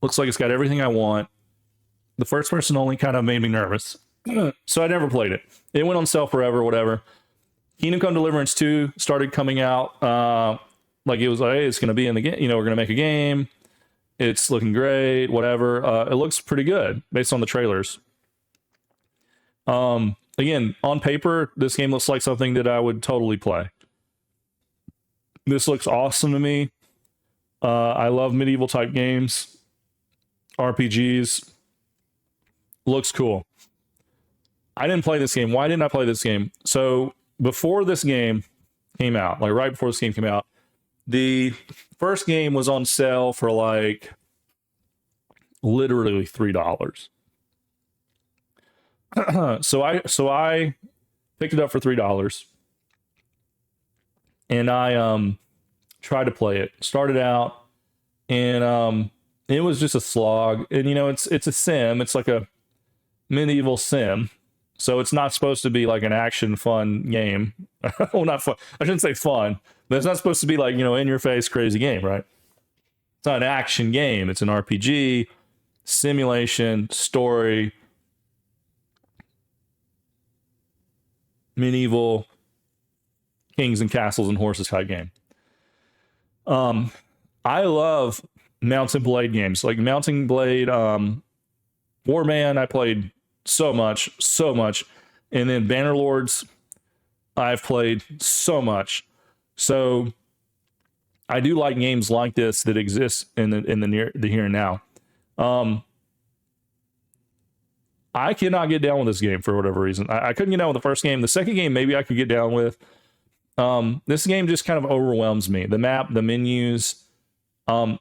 Looks like it's got everything I want. The first person only kind of made me nervous. So I never played it. It went on sale forever, whatever. Kingdom Come Deliverance 2 started coming out. Like it was like, hey, it's going to be in the game. You know, we're going to make a game. It's looking great, whatever. It looks pretty good based on the trailers. Again, on paper, this game looks like something that I would totally play. This looks awesome to me. I love medieval type games, RPGs. Looks cool. I didn't play this game. Why didn't I play this game? So before this game came out, like right before this game came out, the first game was on sale for like literally $3. So I picked it up for $3 and I tried to play it. Started out and it was just a slog. And you know, it's a sim. It's like a medieval sim. So it's not supposed to be like an action fun game. Well, not fun. I shouldn't say fun, but it's not supposed to be like, you know, in your face crazy game, right? It's not an action game. It's an RPG, simulation, story, medieval kings and castles and horses type game. I love Mount and Blade games, like Mountain Blade, Warman. I played so much, and then Bannerlords, I've played so much. So I do like games like this that exist in the here and now. I cannot get down with this game for whatever reason. I couldn't get down with the first game. The second game, maybe I could get down with. This game just kind of overwhelms me. The map, the menus,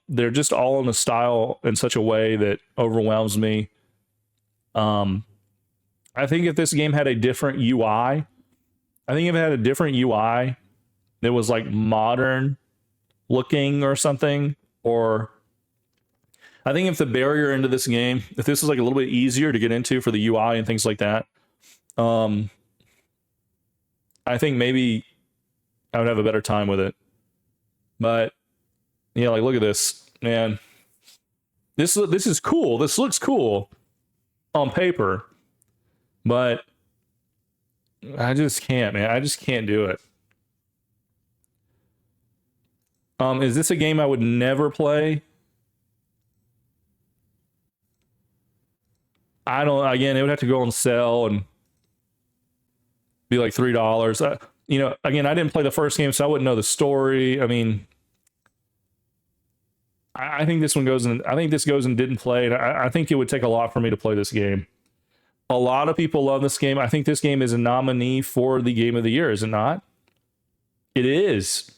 they're just all in a style in such a way that overwhelms me. I think if this game had a different UI, that was like modern looking or something, or I think if the barrier into this game, if this was like a little bit easier to get into for the UI and things like that, I think maybe I would have a better time with it. But yeah, like look at this, man. This is cool. This looks cool on paper, but I just can't, man. I just can't do it. Is this a game I would never play? I don't. Again, it would have to go on sale and be like $3. You know, again, I didn't play the first game, so I wouldn't know the story. I mean, I think this one goes in. I think this goes and didn't play. And I think it would take a lot for me to play this game. A lot of people love this game. I think this game is a nominee for the game of the year, is it not? It is.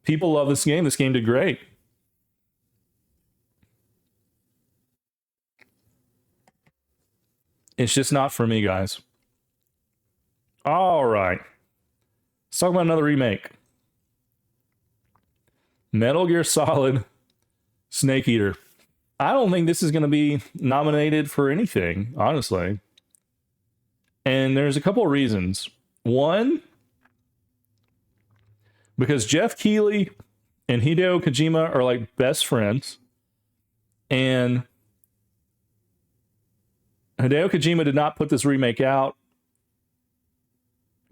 People love this game. This game did great. It's just not for me, guys. All right. Let's talk about another remake. Metal Gear Solid Snake Eater. I don't think this is going to be nominated for anything, honestly. And there's a couple of reasons. One, because Jeff Keighley and Hideo Kojima are like best friends. And Hideo Kojima did not put this remake out.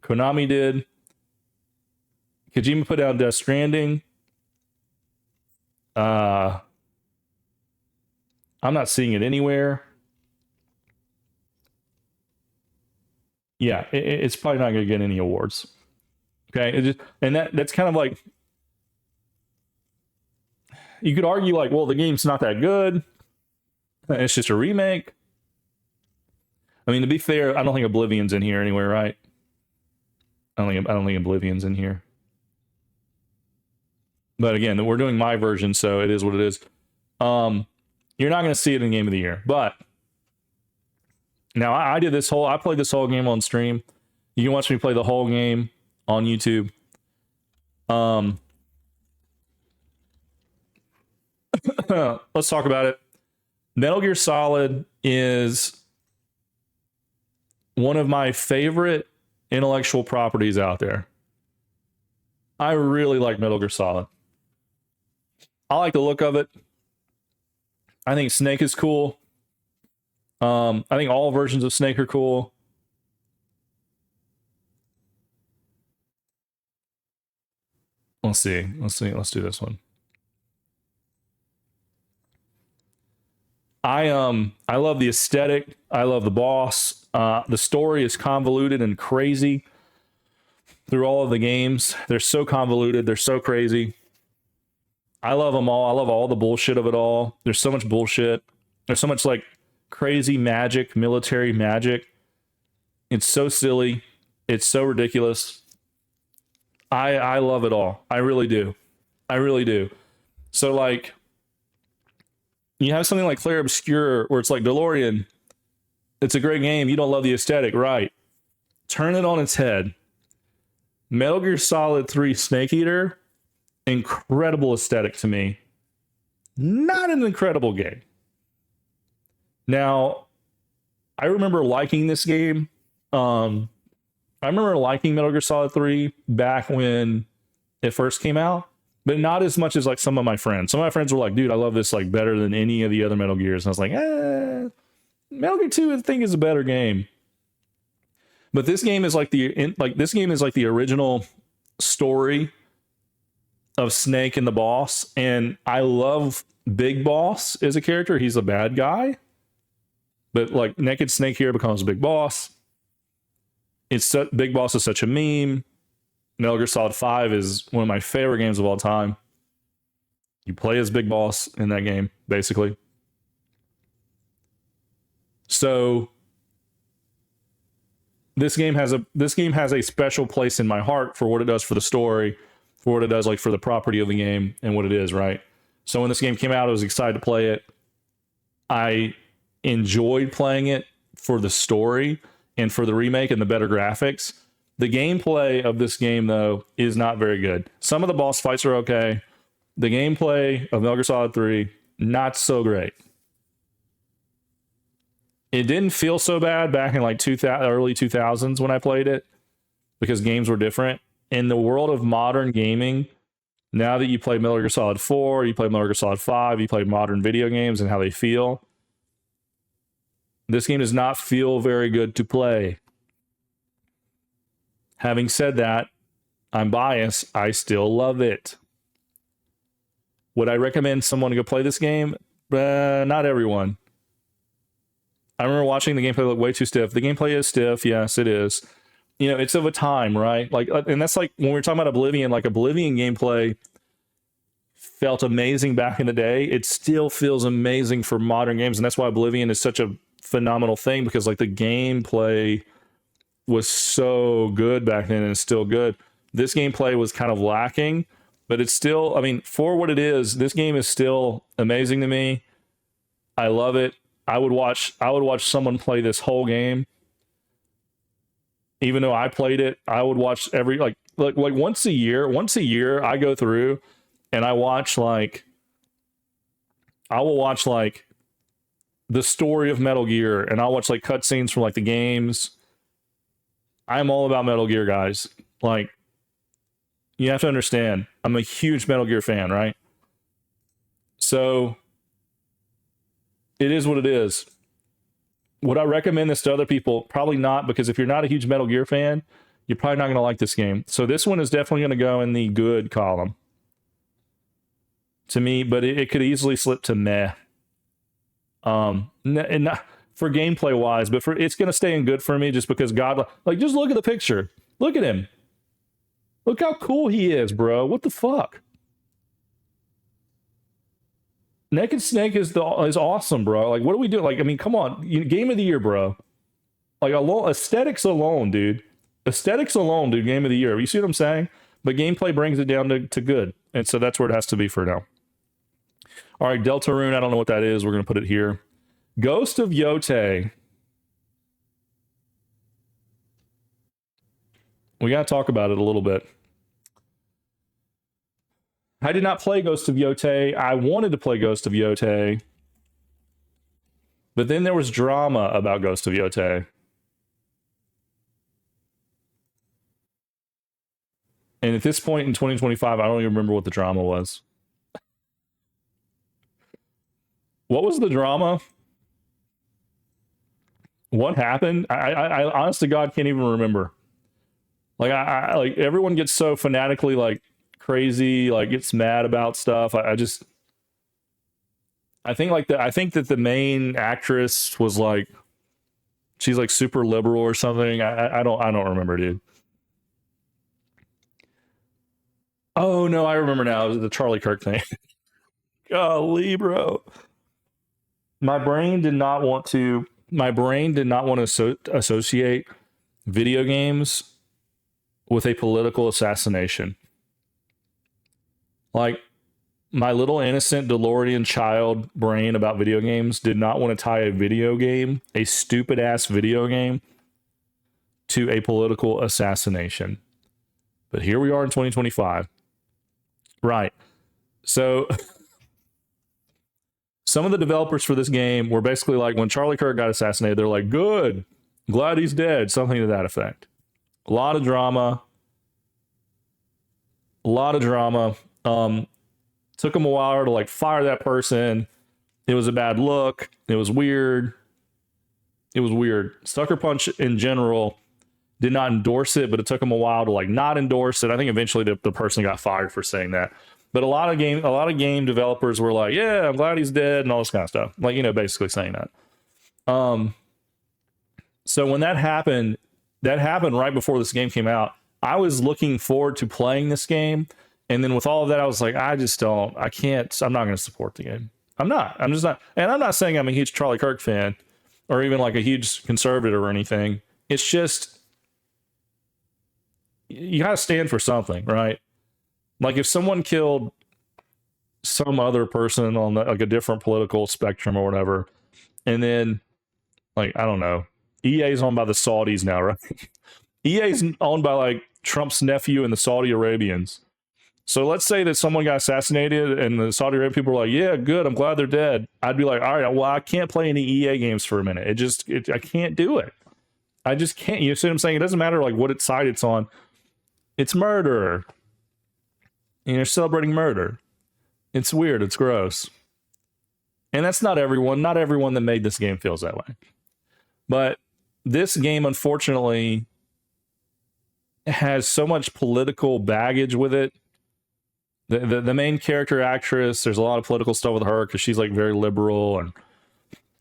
Konami did. Kojima put out Death Stranding. I'm not seeing it anywhere. Yeah, it's probably not going to get any awards. Okay, and that's kind of like, you could argue like, well, the game's not that good. It's just a remake. I mean, to be fair, I don't think Oblivion's in here anywhere, right? I don't think Oblivion's in here. But again, we're doing my version, so it is what it is. You're not going to see it in Game of the Year. But now I played this whole game on stream. You can watch me play the whole game on YouTube. Let's talk about it. Metal Gear Solid is one of my favorite intellectual properties out there. I really like Metal Gear Solid. I like the look of it. I think Snake is cool. I think all versions of Snake are cool. Let's see. Let's do this one. I love the aesthetic. I love the boss. The story is convoluted and crazy through all of the games. They're so convoluted. They're so crazy. I love them all. I love all the bullshit of it all. There's so much bullshit. There's so much like crazy magic, military magic. It's so silly. It's so ridiculous. I love it all. I really do. I really do. So like, you have something like Clair Obscur where it's like Dalorrian. It's a great game. You don't love the aesthetic, right? Turn it on its head. Metal Gear Solid 3 Snake Eater, incredible aesthetic to me. Not an incredible game. Now, I remember liking this game. I remember liking Metal Gear Solid 3 back when it first came out, but not as much as like some of my friends. Some of my friends were like, dude, I love this like better than any of the other Metal Gears. And I was like, Metal Gear 2 I think is a better game. But this game is like the original story of Snake and the boss. And I love Big Boss as a character. He's a bad guy. But like Naked Snake here becomes Big Boss. Big Boss is such a meme. Metal Gear Solid 5 is one of my favorite games of all time. You play as Big Boss in that game, basically. So this game has a special place in my heart for what it does for the story, for what it does like for the property of the game and what it is, right? So when this game came out, I was excited to play it. I enjoyed playing it for the story and for the remake and the better graphics. The gameplay of this game, though, is not very good. Some of the boss fights are okay. The gameplay of Metal Gear Solid 3, not so great. It didn't feel so bad back in like early 2000s when I played it, because games were different. in the world of modern gaming, now that you play Metal Gear Solid 4, you play Metal Gear Solid 5, you play modern video games and how they feel, this game does not feel very good to play. Having said that, I'm biased. I still love it. Would I recommend someone to go play this game? Not everyone. I remember watching the gameplay look way too stiff. The gameplay is stiff. Yes, it is. You know, it's of a time, right? Like, and that's like when we were talking about Oblivion, like Oblivion gameplay felt amazing back in the day. It still feels amazing for modern games. And that's why Oblivion is such a phenomenal thing, because like the gameplay was so good back then and it's still good. This gameplay was kind of lacking, but it's still, I mean, for what it is, this game is still amazing to me. I love it. I would watch someone play this whole game. Even though I played it, I would watch every like once a year I go through and I will watch like the story of Metal Gear, and I'll watch like cutscenes from like the games. I'm all about Metal Gear, guys. Like, you have to understand, I'm a huge Metal Gear fan, right? So it is what it is. Would I recommend this to other people? Probably not, because if you're not a huge Metal Gear fan, you're probably not going to like this game. So this one is definitely going to go in the good column to me, but it could easily slip to meh. And not for gameplay wise, but it's going to stay in good for me just because God, like, just look at the picture. Look at him. Look how cool he is, bro. What the fuck? Naked Snake is awesome, bro. Like, what are we doing? Like, I mean, come on, game of the year, bro. Like, aesthetics alone, dude. Aesthetics alone, dude. Game of the year. You see what I'm saying? But gameplay brings it down to good, and so that's where it has to be for now. All right, Deltarune. I don't know what that is. We're gonna put it here. Ghost of Yotei. We gotta talk about it a little bit. I did not play Ghost of Yotei. I wanted to play Ghost of Yotei. But then there was drama about Ghost of Yotei. And at this point in 2025, I don't even remember what the drama was. What was the drama? What happened? I honest to God can't even remember. Like, I like, everyone gets so fanatically like crazy, like gets mad about stuff. I think that the main actress was like, she's like super liberal or something. I don't remember, dude. Oh no, I remember now. It was the Charlie Kirk thing. Golly, bro. My brain did not want to associate video games with a political assassination. Like, my little innocent Dalorrian child brain about video games did not want to tie a video game, a stupid ass video game, to a political assassination. But here we are in 2025. Right. So some of the developers for this game were basically like, when Charlie Kirk got assassinated, they're like, good, glad he's dead, something to that effect. A lot of drama. Took them a while to like fire that person. It was a bad look. It was weird. Sucker Punch in general did not endorse it, but it took them a while to like not endorse it. I think eventually the person got fired for saying that. But a lot of game developers were like, yeah, I'm glad he's dead and all this kind of stuff. Like, basically saying that. So when that happened right before this game came out. I was looking forward to playing this game. And then with all of that, I was like, I'm not going to support the game. I'm just not. And I'm not saying I'm a huge Charlie Kirk fan or even like a huge conservative or anything. It's just, you got to stand for something, right? Like, if someone killed some other person on like a different political spectrum or whatever, and then, like, I don't know, EA is owned by the Saudis now, right? EA is owned by like Trump's nephew and the Saudi Arabians. So let's say that someone got assassinated and the Saudi Arabian people were like, yeah, good, I'm glad they're dead. I'd be like, all right, well, I can't play any EA games for a minute. I can't do it. I just can't. You see what I'm saying? It doesn't matter like what side it's on. It's murder. And you're celebrating murder. It's weird. It's gross. And that's not everyone. Not everyone that made this game feels that way. But this game, unfortunately, has so much political baggage with it. The main character actress, there's a lot of political stuff with her because she's like very liberal and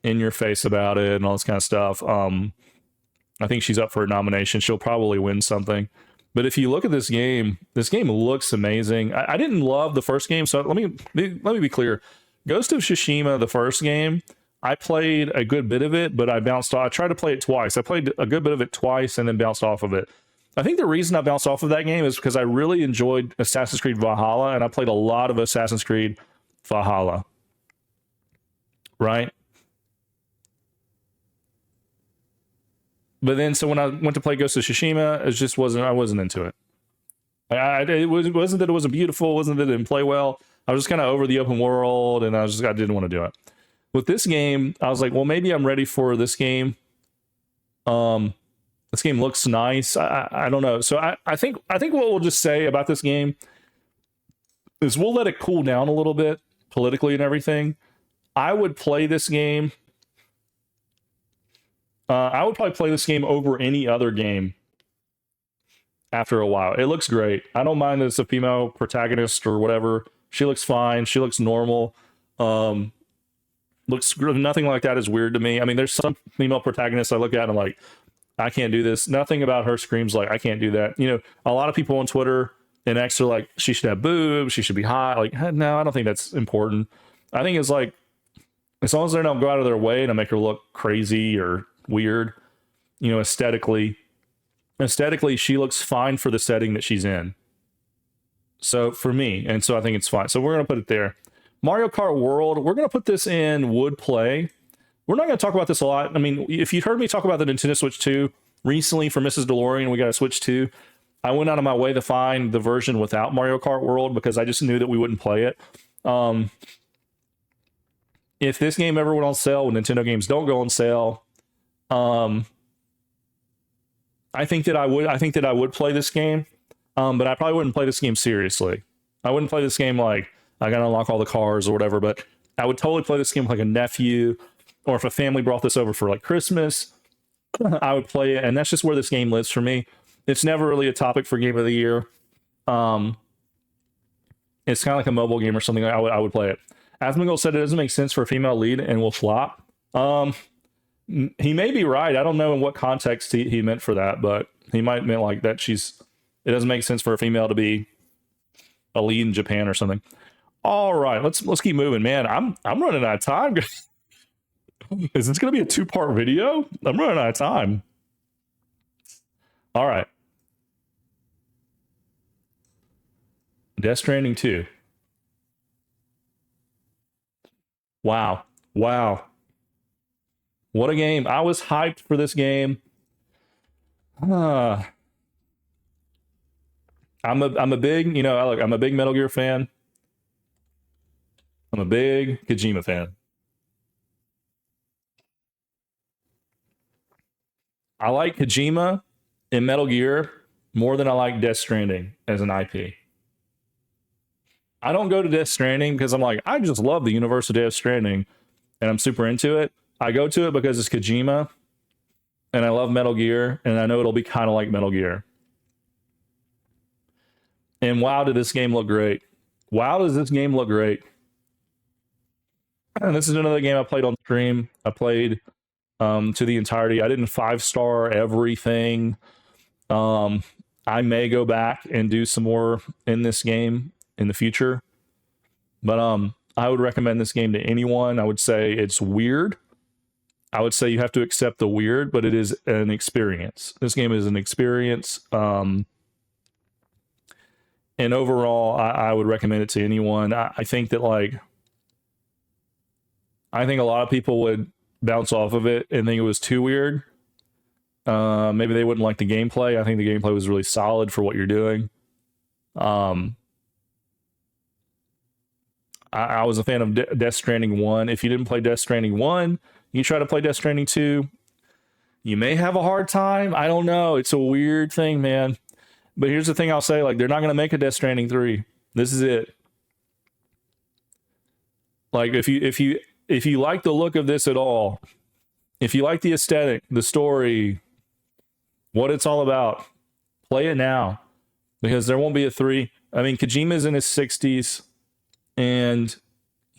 in your face about it and all this kind of stuff. I think she's up for a nomination. She'll probably win something. But if you look at this game looks amazing. I didn't love the first game, so let me be clear. Ghost of Tsushima, the first game, I played a good bit of it, but I bounced off. I tried to play it twice. I played a good bit of it twice and then bounced off of it. I think the reason I bounced off of that game is because I really enjoyed Assassin's Creed Valhalla, and I played a lot of Assassin's Creed Valhalla. Right? But then, so when I went to play Ghost of Tsushima, I wasn't into it. It wasn't that it wasn't beautiful, it wasn't that it didn't play well. I was just kind of over the open world, and I didn't want to do it. With this game, I was like, well, maybe I'm ready for this game. This game looks nice. I don't know. So I think what we'll just say about this game is we'll let it cool down a little bit politically and everything. I would play this game. I would probably play this game over any other game after a while. It looks great. I don't mind that it's a female protagonist or whatever. She looks fine. She looks normal. Nothing like that is weird to me. I mean, there's some female protagonists I look at and I'm like, I can't do this. Nothing about her screams like, I can't do that. You know, a lot of people on Twitter and X are like, she should have boobs, she should be hot. Like, no, I don't think that's important. I think it's like, as long as they don't go out of their way to make her look crazy or weird, you know, aesthetically, she looks fine for the setting that she's in. So for me, and so I think it's fine. So we're going to put it there. Mario Kart World, we're going to put this in would play. We're not going to talk about this a lot. I mean, if you've heard me talk about the Nintendo Switch 2 recently for Mrs. DeLorean, we got a Switch 2. I went out of my way to find the version without Mario Kart World because I just knew that we wouldn't play it. If this game ever went on sale, when Nintendo games don't go on sale, I think that I would play this game, but I probably wouldn't play this game seriously. I wouldn't play this game like I gotta unlock all the cars or whatever, but I would totally play this game like a nephew, or if a family brought this over for like Christmas, I would play it, and that's just where this game lives for me. It's never really a topic for Game of the Year. It's kind of like a mobile game or something. I would play it. Asmongold said it doesn't make sense for a female lead and will flop. He may be right. I don't know in what context he meant for that, but he might mean like that it doesn't make sense for a female to be a lead in Japan or something. All right, let's keep moving, man. I'm running out of time. Is this going to be a 2-part video? I'm running out of time. All right. Death Stranding 2. Wow. What a game. I was hyped for this game. I'm a big, I'm a big Metal Gear fan. I'm a big Kojima fan. I like Kojima in Metal Gear more than I like Death Stranding as an IP. I don't go to Death Stranding because I'm like, I just love the universe of Death Stranding and I'm super into it. I go to it because it's Kojima and I love Metal Gear and I know it'll be kind of like Metal Gear. And wow, did this game look great. Wow, does this game look great. And this is another game I played on stream. I played to the entirety. I didn't 5-star everything. I may go back and do some more in this game in the future. But I would recommend this game to anyone. I would say it's weird. I would say you have to accept the weird, but it is an experience. This game is an experience. And overall, I would recommend it to anyone. I think that I think a lot of people would bounce off of it and think it was too weird. Maybe they wouldn't like the gameplay. I think the gameplay was really solid for what you're doing. I was a fan of Death Stranding 1. If you didn't play Death Stranding 1, you try to play Death Stranding 2, you may have a hard time. I don't know. It's a weird thing, man. But here's the thing I'll say, like, they're not going to make a Death Stranding 3. This is it. Like, if you like the look of this at all, if you like the aesthetic, the story, what it's all about, play it now, because there won't be a 3. I mean, Kojima's in his 60s, and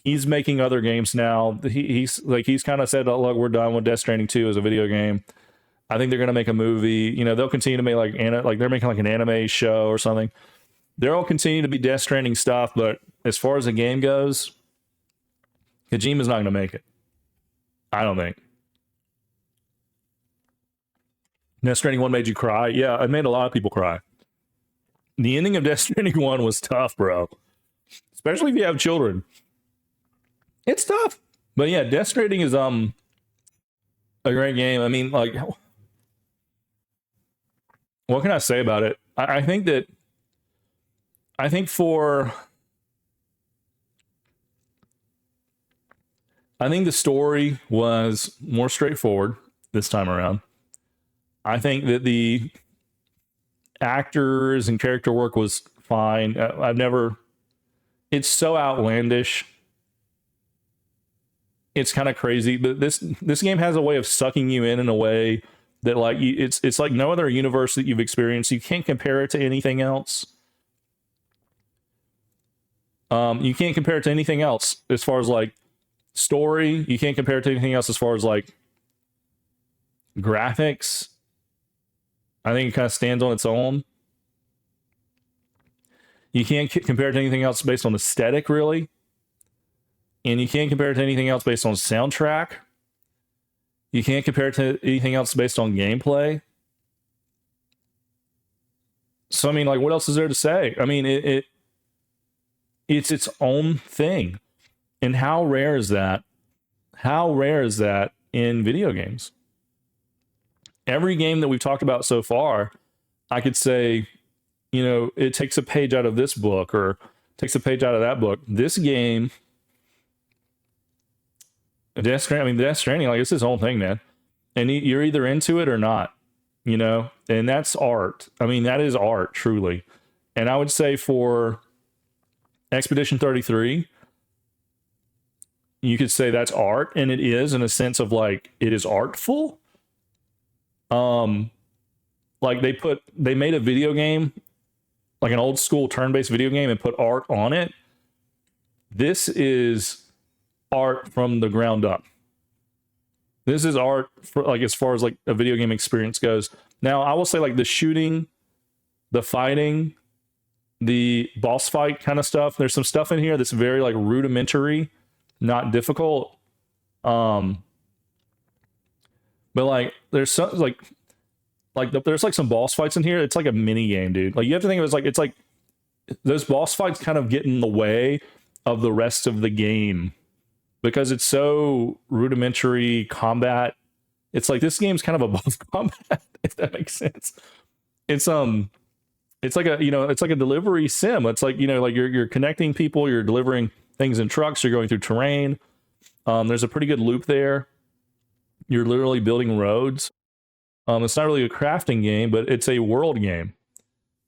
he's making other games now. He's kind of said, oh, look, we're done with Death Stranding 2 as a video game. I think they're going to make a movie. You know, they'll continue to make like they're making like an anime show or something. There'll continue to be Death Stranding stuff, but as far as the game goes, Kojima's not going to make it. I don't think. Death Stranding 1 made you cry? Yeah, it made a lot of people cry. The ending of Death Stranding 1 was tough, bro. Especially if you have children. It's tough. But yeah, Death Stranding is a great game. I mean, like, what can I say about it? I think the story was more straightforward this time around. I think that the actors and character work was fine. It's so outlandish. It's kind of crazy, but this game has a way of sucking you in a way that, like, it's like no other universe that you've experienced. You can't compare it to anything else. You can't compare it to anything else as far as like story. You can't compare it to anything else as far as like graphics. I think it kind of stands on its own. You can't compare it to anything else based on aesthetic, really. And you can't compare it to anything else based on soundtrack. You can't compare it to anything else based on gameplay. So, I mean, like, what else is there to say? I mean, it's its own thing. And how rare is that? How rare is that in video games? Every game that we've talked about so far, I could say, you know, it takes a page out of this book or takes a page out of that book. This game, Death Stranding, like, it's his own thing, man. And you're either into it or not, you know? And that's art. I mean, that is art, truly. And I would say for Expedition 33, you could say that's art, and it is, in a sense of, like, it is artful. Like, they made a video game, like an old school turn-based video game, and put art on it. This is art from the ground up. This is art for, like, as far as like a video game experience goes. Now, I will say, like, the shooting, the fighting, the boss fight kind of stuff, there's some stuff in here that's very, like, rudimentary, not difficult. But, like, there's some there's like some boss fights in here. It's like a mini game, dude. Like, you have to think of it as like those boss fights kind of get in the way of the rest of the game because it's so rudimentary combat. It's like this game's kind of above combat, if that makes sense. It's like a, you know, it's like a delivery sim. It's like, you know, like you're connecting people, you're delivering things in trucks, you're going through terrain. There's a pretty good loop there. You're literally building roads. It's not really a crafting game, but it's a world game,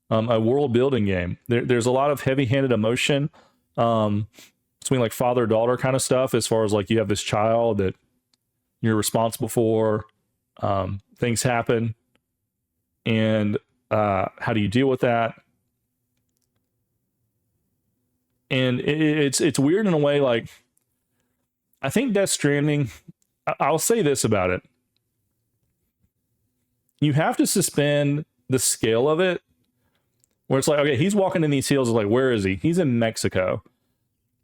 a world building game. There's a lot of heavy-handed emotion between like father-daughter kind of stuff, as far as like you have this child that you're responsible for. Things happen, and how do you deal with that? And it's weird in a way. Like, I think Death Stranding, I'll say this about it. You have to suspend the scale of it, where it's like, okay, he's walking in these hills. It's like, where is he? He's in Mexico.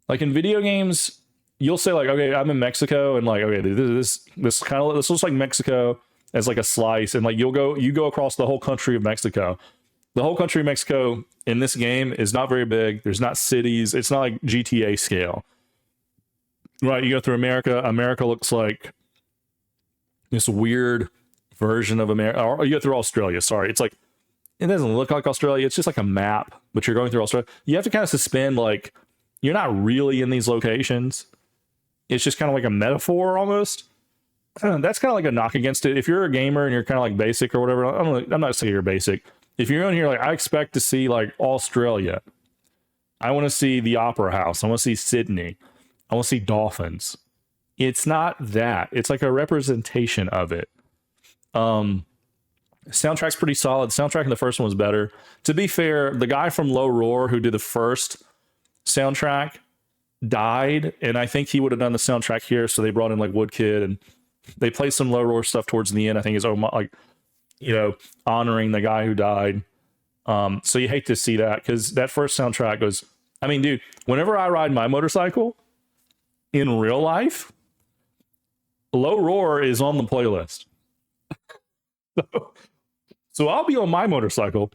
Like, in video games, you'll say like, okay, I'm in Mexico, and like, okay, this looks like Mexico as like a slice, and like you go across the whole country of Mexico. The whole country of Mexico in this game is not very big. There's not cities. It's not like GTA scale. Right, you go through America. America looks like this weird version of America. Or you go through Australia. Sorry, it's like, it doesn't look like Australia. It's just like a map, but you're going through Australia. You have to kind of suspend, like, you're not really in these locations. It's just kind of like a metaphor almost. That's kind of like a knock against it. If you're a gamer and you're kind of like basic or whatever, I'm not saying you're basic. If you're on here, like I expect to see like Australia. I want to see the Opera House. I want to see Sydney. I want to see dolphins. It's not that. It's like a representation of it. Soundtrack's pretty solid. Soundtrack in the first one was better. To be fair, the guy from Low Roar who did the first soundtrack died, and I think he would have done the soundtrack here. So they brought in like Woodkid, and they played some Low Roar stuff towards the end. I think is like, you know, honoring the guy who died. So you hate to see that because that first soundtrack goes. I mean, dude, whenever I ride my motorcycle in real life, Low Roar is on the playlist. So I'll be on my motorcycle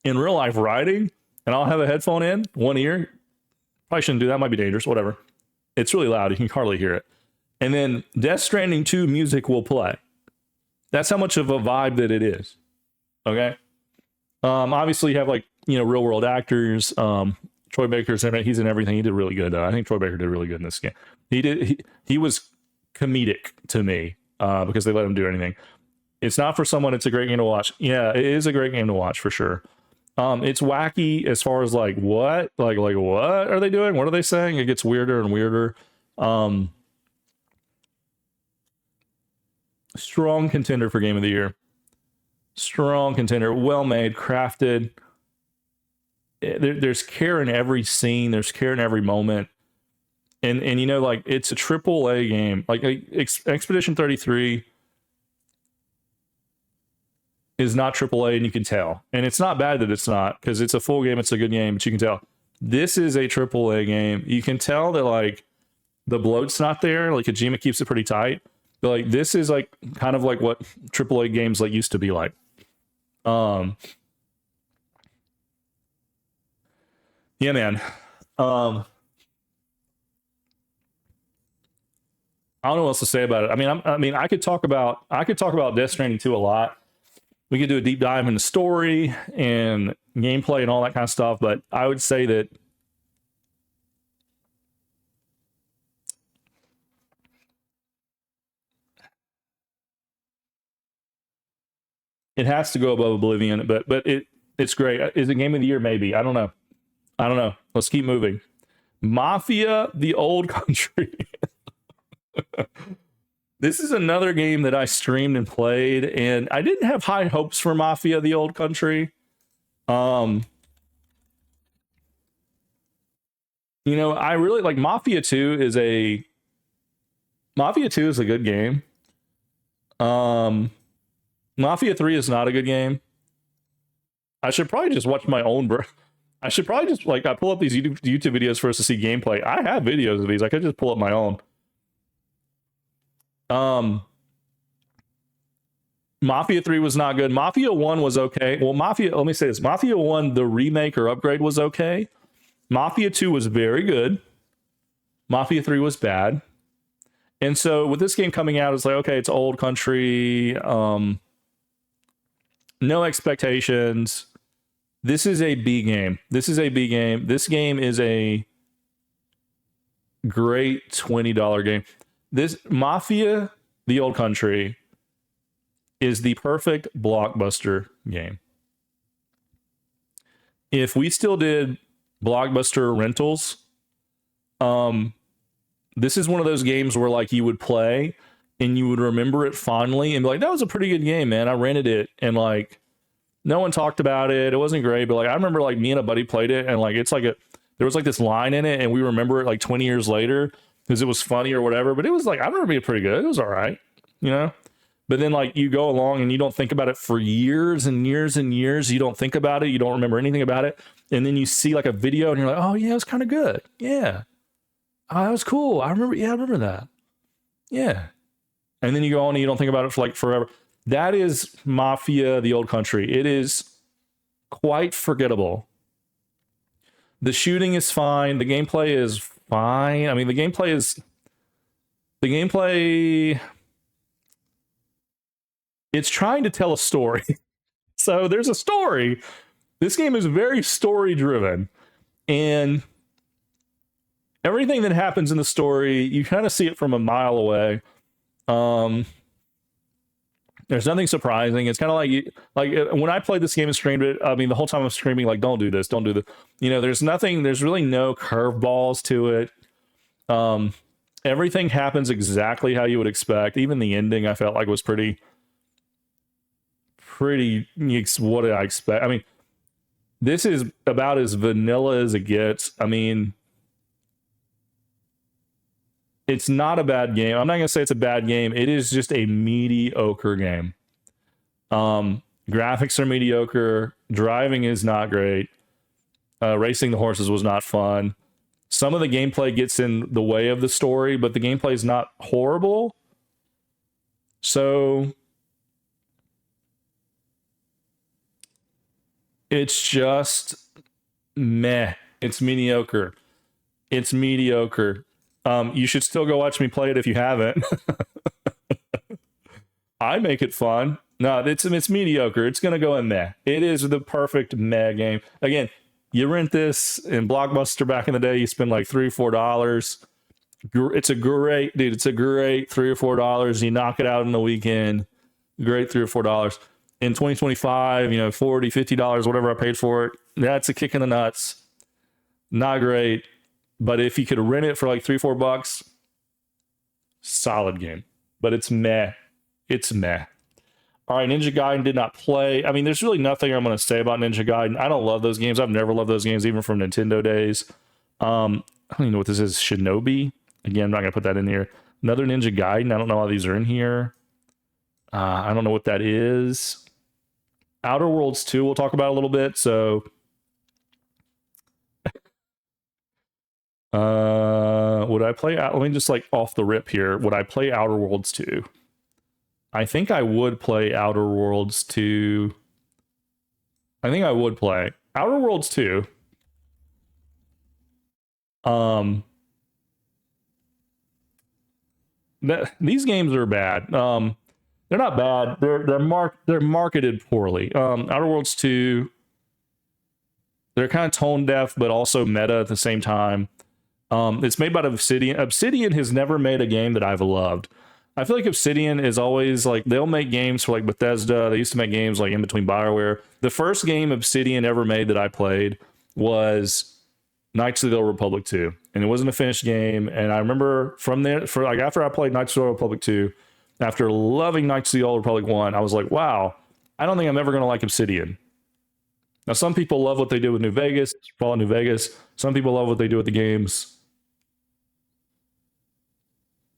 in real life riding, and I'll have a headphone in one ear. Probably shouldn't do that. Might be dangerous. Whatever. It's really loud. You can hardly hear it. And then Death Stranding 2 music will play. That's how much of a vibe that it is. Okay. Obviously you have like, you know, real world actors. Troy Baker's in it. He's in everything. He did really good. I think Troy Baker did really good in this game. He was comedic to me because they let him do anything. It's not for someone. It's a great game to watch. Yeah, it is a great game to watch for sure. It's wacky as far as like what are they doing? What are they saying? It gets weirder and weirder. Strong contender for game of the year. Strong contender. Well made, crafted. There's care in every scene. There's care in every moment. And you know, like it's a AAA game. Like Expedition 33 is not AAA, and you can tell. And it's not bad that it's not, because it's a full game. It's a good game, but you can tell this is a AAA game. You can tell that like the bloat's not there. Like Kojima keeps it pretty tight. But like this is like kind of like what AAA games like used to be like. Yeah, man. I don't know what else to say about it. I mean, I could talk about Death Stranding 2 a lot. We could do a deep dive into story and gameplay and all that kind of stuff, but I would say that it has to go above Oblivion, but it's great. Is it game of the year? Maybe. I don't know. Let's keep moving. Mafia: The Old Country. This is another game that I streamed and played, and I didn't have high hopes for Mafia: The Old Country. You know, I really like Mafia 2 is a good game. Mafia 3 is not a good game. I should probably just watch my own I should probably just like I pull up these YouTube videos for us to see gameplay. I have videos of these. I could just pull up my own. Mafia 3 was not good. Mafia 1 was okay. Well, let me say this. Mafia 1, the remake or upgrade was okay. Mafia 2 was very good. Mafia 3 was bad. And so with this game coming out, it's like, okay, it's old country. No expectations. This is a B game. This game is a great $20 game. This Mafia: The Old Country is the perfect blockbuster game. If we still did blockbuster rentals, this is one of those games where like you would play and you would remember it fondly and be like, that was a pretty good game, man. I rented it and like no one talked about it. It wasn't great, but like I remember like me and a buddy played it and like it's like there was like this line in it and we remember it like 20 years later because it was funny or whatever. But it was like I remember it pretty good. It was all right, you know. But then like you go along and you don't think about it for years and years and years. You don't think about it. You don't remember anything about it. And then you see like a video and you're like, oh yeah, it was kind of good. Yeah. Oh, that was cool. I remember that. Yeah. And then you go on and you don't think about it for like forever. That is Mafia: The Old Country. It is quite forgettable. The shooting is fine. The gameplay is fine. I mean, the gameplay it's trying to tell a story. So there's a story. This game is very story driven. And everything that happens in the story, you kind of see it from a mile away. There's nothing surprising. It's kind of like when I played this game and streamed it. I mean, the whole time I'm streaming, like, don't do this, don't do this. You know, there's nothing. There's really no curveballs to it. Everything happens exactly how you would expect. Even the ending, I felt like was pretty. What did I expect? I mean, this is about as vanilla as it gets. I mean, it's not a bad game. I'm not gonna say it's a bad game. It is just a mediocre game. Graphics are mediocre. Driving is not great. Racing the horses was not fun. Some of the gameplay gets in the way of the story, but the gameplay is not horrible. So it's just meh. It's mediocre. It's mediocre. You should still go watch me play it if you haven't. I make it fun. No, it's mediocre. It's gonna go in meh. It is the perfect meh game. Again, you rent this in Blockbuster back in the day. You spend like $3 or $4. It's a great, dude. It's a great $3 or $4. You knock it out in the weekend. Great $3 or $4. In 2025, you know, $40, $50, whatever I paid for it. That's a kick in the nuts. Not great. But if you could rent it for like $3, $4, solid game. But it's meh. It's meh. All right, Ninja Gaiden did not play. I mean, there's really nothing I'm going to say about Ninja Gaiden. I don't love those games. I've never loved those games, even from Nintendo days. I don't even know what this is. Shinobi. Again, I'm not going to put that in here. Another Ninja Gaiden. I don't know why these are in here. I don't know what that is. Outer Worlds 2 we'll talk about a little bit. So, would I play... Let me just, like, off the rip here. Would I play Outer Worlds 2? I think I would play Outer Worlds 2. I think I would play Outer Worlds 2. These games are bad. They're not bad. They're marketed poorly. Outer Worlds 2. They're kind of tone deaf, but also meta at the same time. It's made by Obsidian. Obsidian has never made a game that I've loved. I feel like Obsidian is always like, they'll make games for like Bethesda. They used to make games like in between BioWare. The first game Obsidian ever made that I played was Knights of the Old Republic 2. And it wasn't a finished game. And I remember from there, after I played Knights of the Old Republic 2, after loving Knights of the Old Republic 1, I was like, wow, I don't think I'm ever going to like Obsidian. Now, some people love what they do with New Vegas, Fallout New Vegas. Some people love what they do with the games.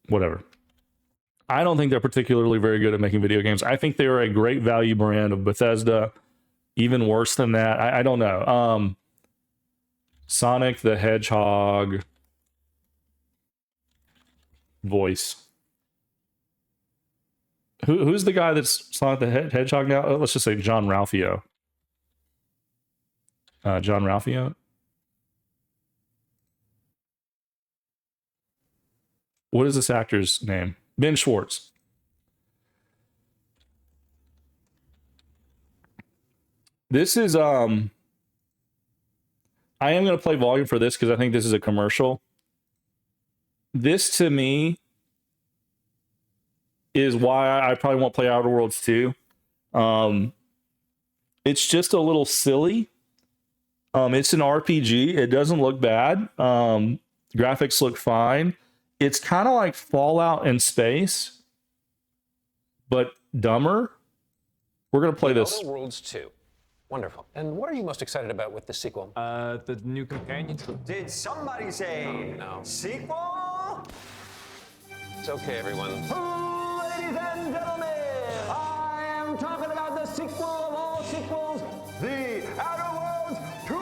Whatever. I don't think they're particularly very good at making video games. I think they're a great value brand of Bethesda. Even worse than that, I don't know. Sonic the Hedgehog voice. Who's the guy that's Sonic the Hedgehog now? Oh, let's just say John Ralphio. John Ralphio. What is this actor's name? Ben Schwartz. This is I am going to play volume for this because I think this is a commercial. This to me is why I probably won't play Outer Worlds 2. It's just a little silly. It's an RPG. It doesn't look bad. Graphics look fine. It's kind of like Fallout in space, but dumber. We're going to play this. Outer Worlds 2. Wonderful. And what are you most excited about with the sequel? The new companions. Did somebody say No. sequel? It's okay, everyone. Ladies and gentlemen, I am talking about the sequel of all sequels, The Outer Worlds 2!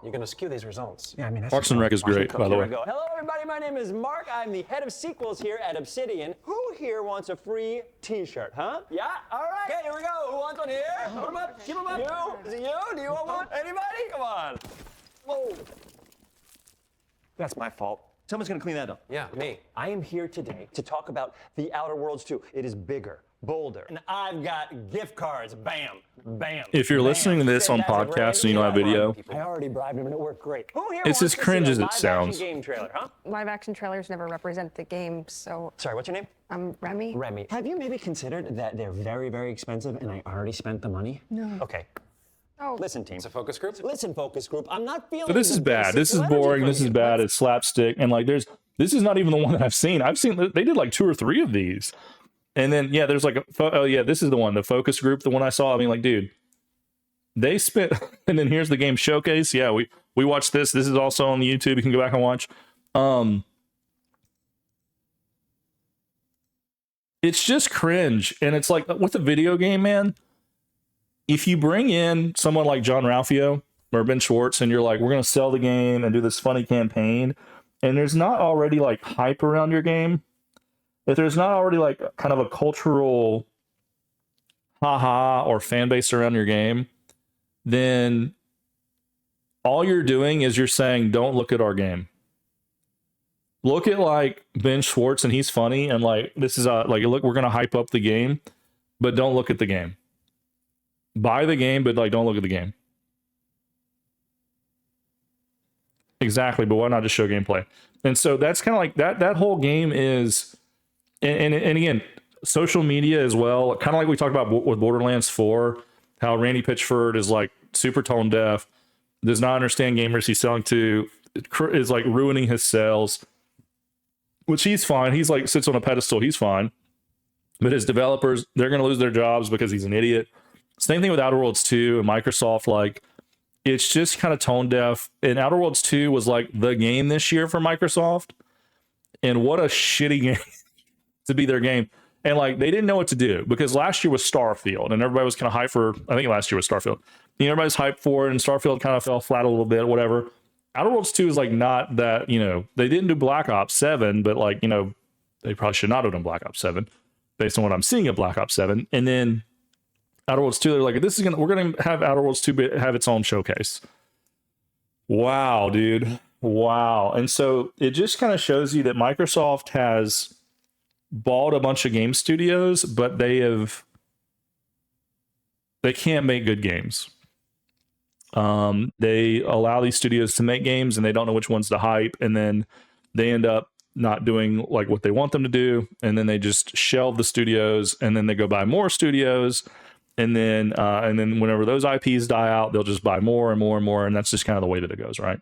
You're going to skew these results. Yeah, I mean, that's Parks and Rec is great, by the way. Hello, everybody. My name is Mark. I'm the head of sequels here at Obsidian. Who here wants a free T-shirt, huh? Yeah? All right. Okay, here we go. Who wants one here? Put them up. Keep them up. You? Is it you? Do you want one? Anybody? Come on. Whoa. That's my fault. Someone's gonna clean that up. Yeah, me. I am here today to talk about The Outer Worlds 2. It is bigger, bolder, and I've got gift cards. Bam, bam. If you're bam. listening to this on Fantastic, podcast right? and you don't have video, I already bribed him and it worked great. Who here It's wants as to cringe see a as it live-action sounds. game trailer, huh? Live action trailers never represent the game, so Sorry, what's your name? I'm Remy. Remy. Have you maybe considered that they're very, very expensive and I already spent the money? No. Okay. Oh, Listen, team. It's a focus group. Listen, focus group. I'm not feeling. but this is the bad. basic This is energy boring. from This is you. bad. It's slapstick. And like, this is not even the one that I've seen. They did like 2 or 3 of these. And then, yeah, there's like, oh yeah, this is the one, the focus group, the one I saw. I mean, like, dude, they spent, and then here's the game showcase. Yeah, we watched this. This is also on YouTube. You can go back and watch. It's just cringe. And it's like with a video game, man, if you bring in someone like John Ralphio or Ben Schwartz and you're like, we're going to sell the game and do this funny campaign, and there's not already like hype around your game, if there's not already like kind of a cultural haha or fan base around your game, then all you're doing is you're saying, don't look at our game. Look at like Ben Schwartz and he's funny and like this is like, look, we're gonna hype up the game, but don't look at the game. Buy the game, but like don't look at the game. Exactly, but why not just show gameplay? And so that's kind of like that whole game is, and again, social media as well, kind of like we talked about with Borderlands 4, how Randy Pitchford is like super tone deaf, does not understand gamers he's selling to, is like ruining his sales, which he's fine. He's like sits on a pedestal. He's fine. But his developers, they're going to lose their jobs because he's an idiot. Same thing with Outer Worlds 2 and Microsoft. Like, it's just kind of tone deaf. And Outer Worlds 2 was like the game this year for Microsoft. And what a shitty game to be their game. And like, they didn't know what to do because last year was Starfield and everybody was kind of hyped for, I think last year was Starfield. You know, everybody's hyped for it and Starfield kind of fell flat a little bit, whatever. Outer Worlds 2 is like not that, you know, they didn't do Black Ops 7, but like, you know, they probably should not have done Black Ops 7 based on what I'm seeing at Black Ops 7. And then Outer Worlds 2, they're like, we're going to have Outer Worlds 2 have its own showcase. Wow, dude. Wow. And so it just kind of shows you that Microsoft has bought a bunch of game studios, but they can't make good games. They allow these studios to make games and they don't know which ones to hype. And then they end up not doing like what they want them to do. And then they just shelve the studios and then they go buy more studios. And then whenever those IPs die out, they'll just buy more and more and more. And that's just kind of the way that it goes, right?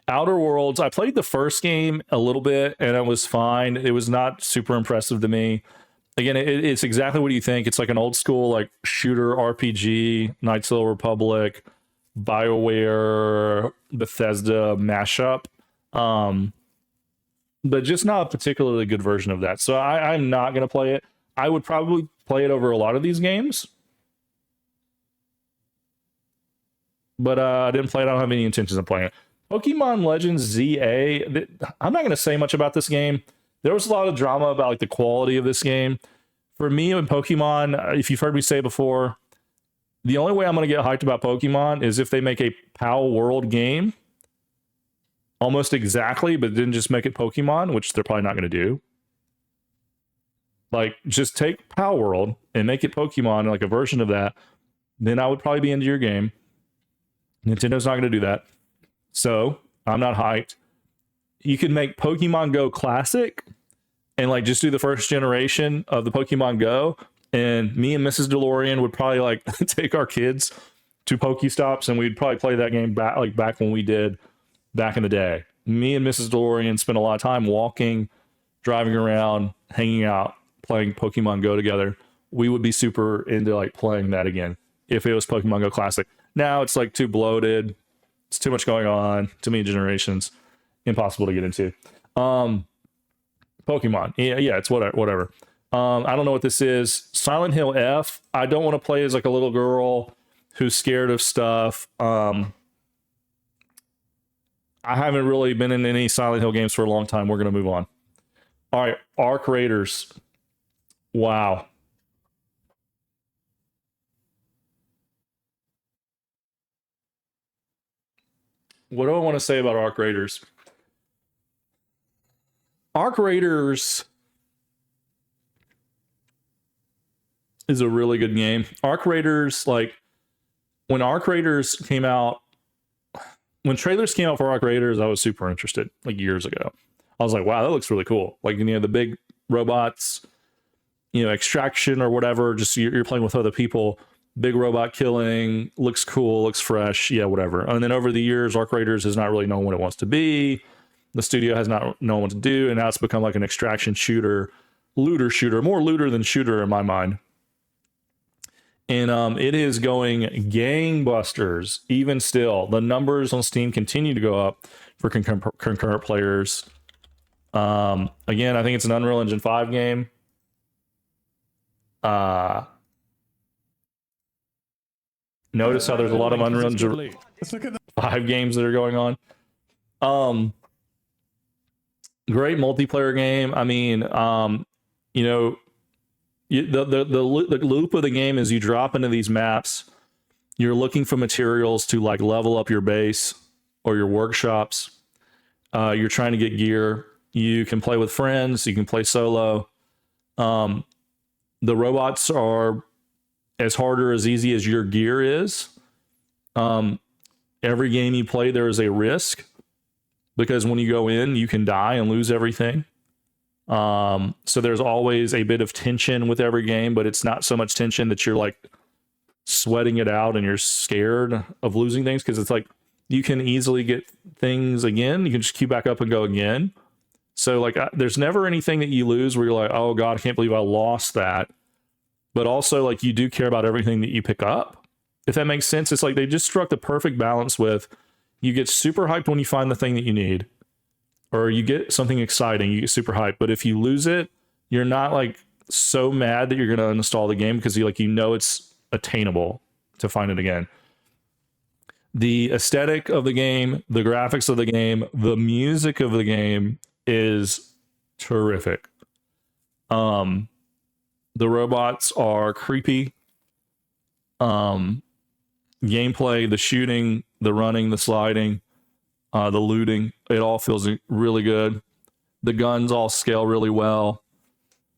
Outer Worlds, I played the first game a little bit and it was fine. It was not super impressive to me. Again, it's exactly what you think. It's like an old school like shooter RPG, Knights of the Republic, BioWare, Bethesda mashup. But just not a particularly good version of that. So I'm not going to play it. I would probably play it over a lot of these games. But I didn't play it. I don't have any intentions of playing it. Pokemon Legends ZA. I'm not going to say much about this game. There was a lot of drama about like the quality of this game. For me and Pokemon, if you've heard me say before, the only way I'm going to get hyped about Pokemon is if they make a PAL World game almost exactly, but then just make it Pokemon, which they're probably not going to do. Like, just take PAL World and make it Pokemon, like a version of that. Then I would probably be into your game. Nintendo's not going to do that. So I'm not hyped. You could make Pokemon Go Classic and like just do the first generation of the Pokemon Go. And me and Mrs. Dalorrian would probably like take our kids to Pokestops and we'd probably play that game back when we did back in the day. Me and Mrs. Dalorrian spent a lot of time walking, driving around, hanging out, playing Pokemon Go together. We would be super into like playing that again if it was Pokemon Go Classic. Now it's like too bloated. It's too much going on. Too many generations. Impossible to get into. Pokemon. Yeah, it's whatever. I don't know what this is. Silent Hill F. I don't want to play as like a little girl who's scared of stuff. I haven't really been in any Silent Hill games for a long time. We're going to move on. All right. Arc Raiders. Wow. What do I want to say about Arc Raiders? Arc Raiders is a really good game. Arc Raiders, like when Arc Raiders came out, when trailers came out for Arc Raiders, I was super interested like years ago. I was like, wow, that looks really cool. Like, you know, the big robots, you know, extraction or whatever, just you're playing with other people, big robot killing, looks cool, looks fresh, yeah, whatever. And then over the years, Arc Raiders has not really known what it wants to be. The studio has not known what to do, and now it's become like an extraction shooter, looter shooter, more looter than shooter in my mind. And it is going gangbusters, even still. The numbers on Steam continue to go up for concurrent players. Again, I think it's an Unreal Engine 5 game. Notice how there's a lot of Unreal Engine 5 games that are going on. Great multiplayer game. I mean, you know, the loop of the game is you drop into these maps. You're looking for materials to like level up your base or your workshops. You're trying to get gear. You can play with friends. You can play solo. The robots are as hard or as easy as your gear is. Every game you play, there is a risk because when you go in, you can die and lose everything. So there's always a bit of tension with every game, but it's not so much tension that you're like sweating it out and you're scared of losing things, because it's like you can easily get things again. You can just queue back up and go again. So like there's never anything that you lose where you're like, oh God, I can't believe I lost that. But also like you do care about everything that you pick up. If that makes sense, it's like they just struck the perfect balance with you get super hyped when you find the thing that you need, or you get something exciting, you get super hyped. But if you lose it, you're not like so mad that you're going to uninstall the game because you know it's attainable to find it again. The aesthetic of the game, the graphics of the game, the music of the game is terrific. The robots are creepy. Gameplay, the shooting, the running, the sliding, the looting, it all feels really good. The guns all scale really well.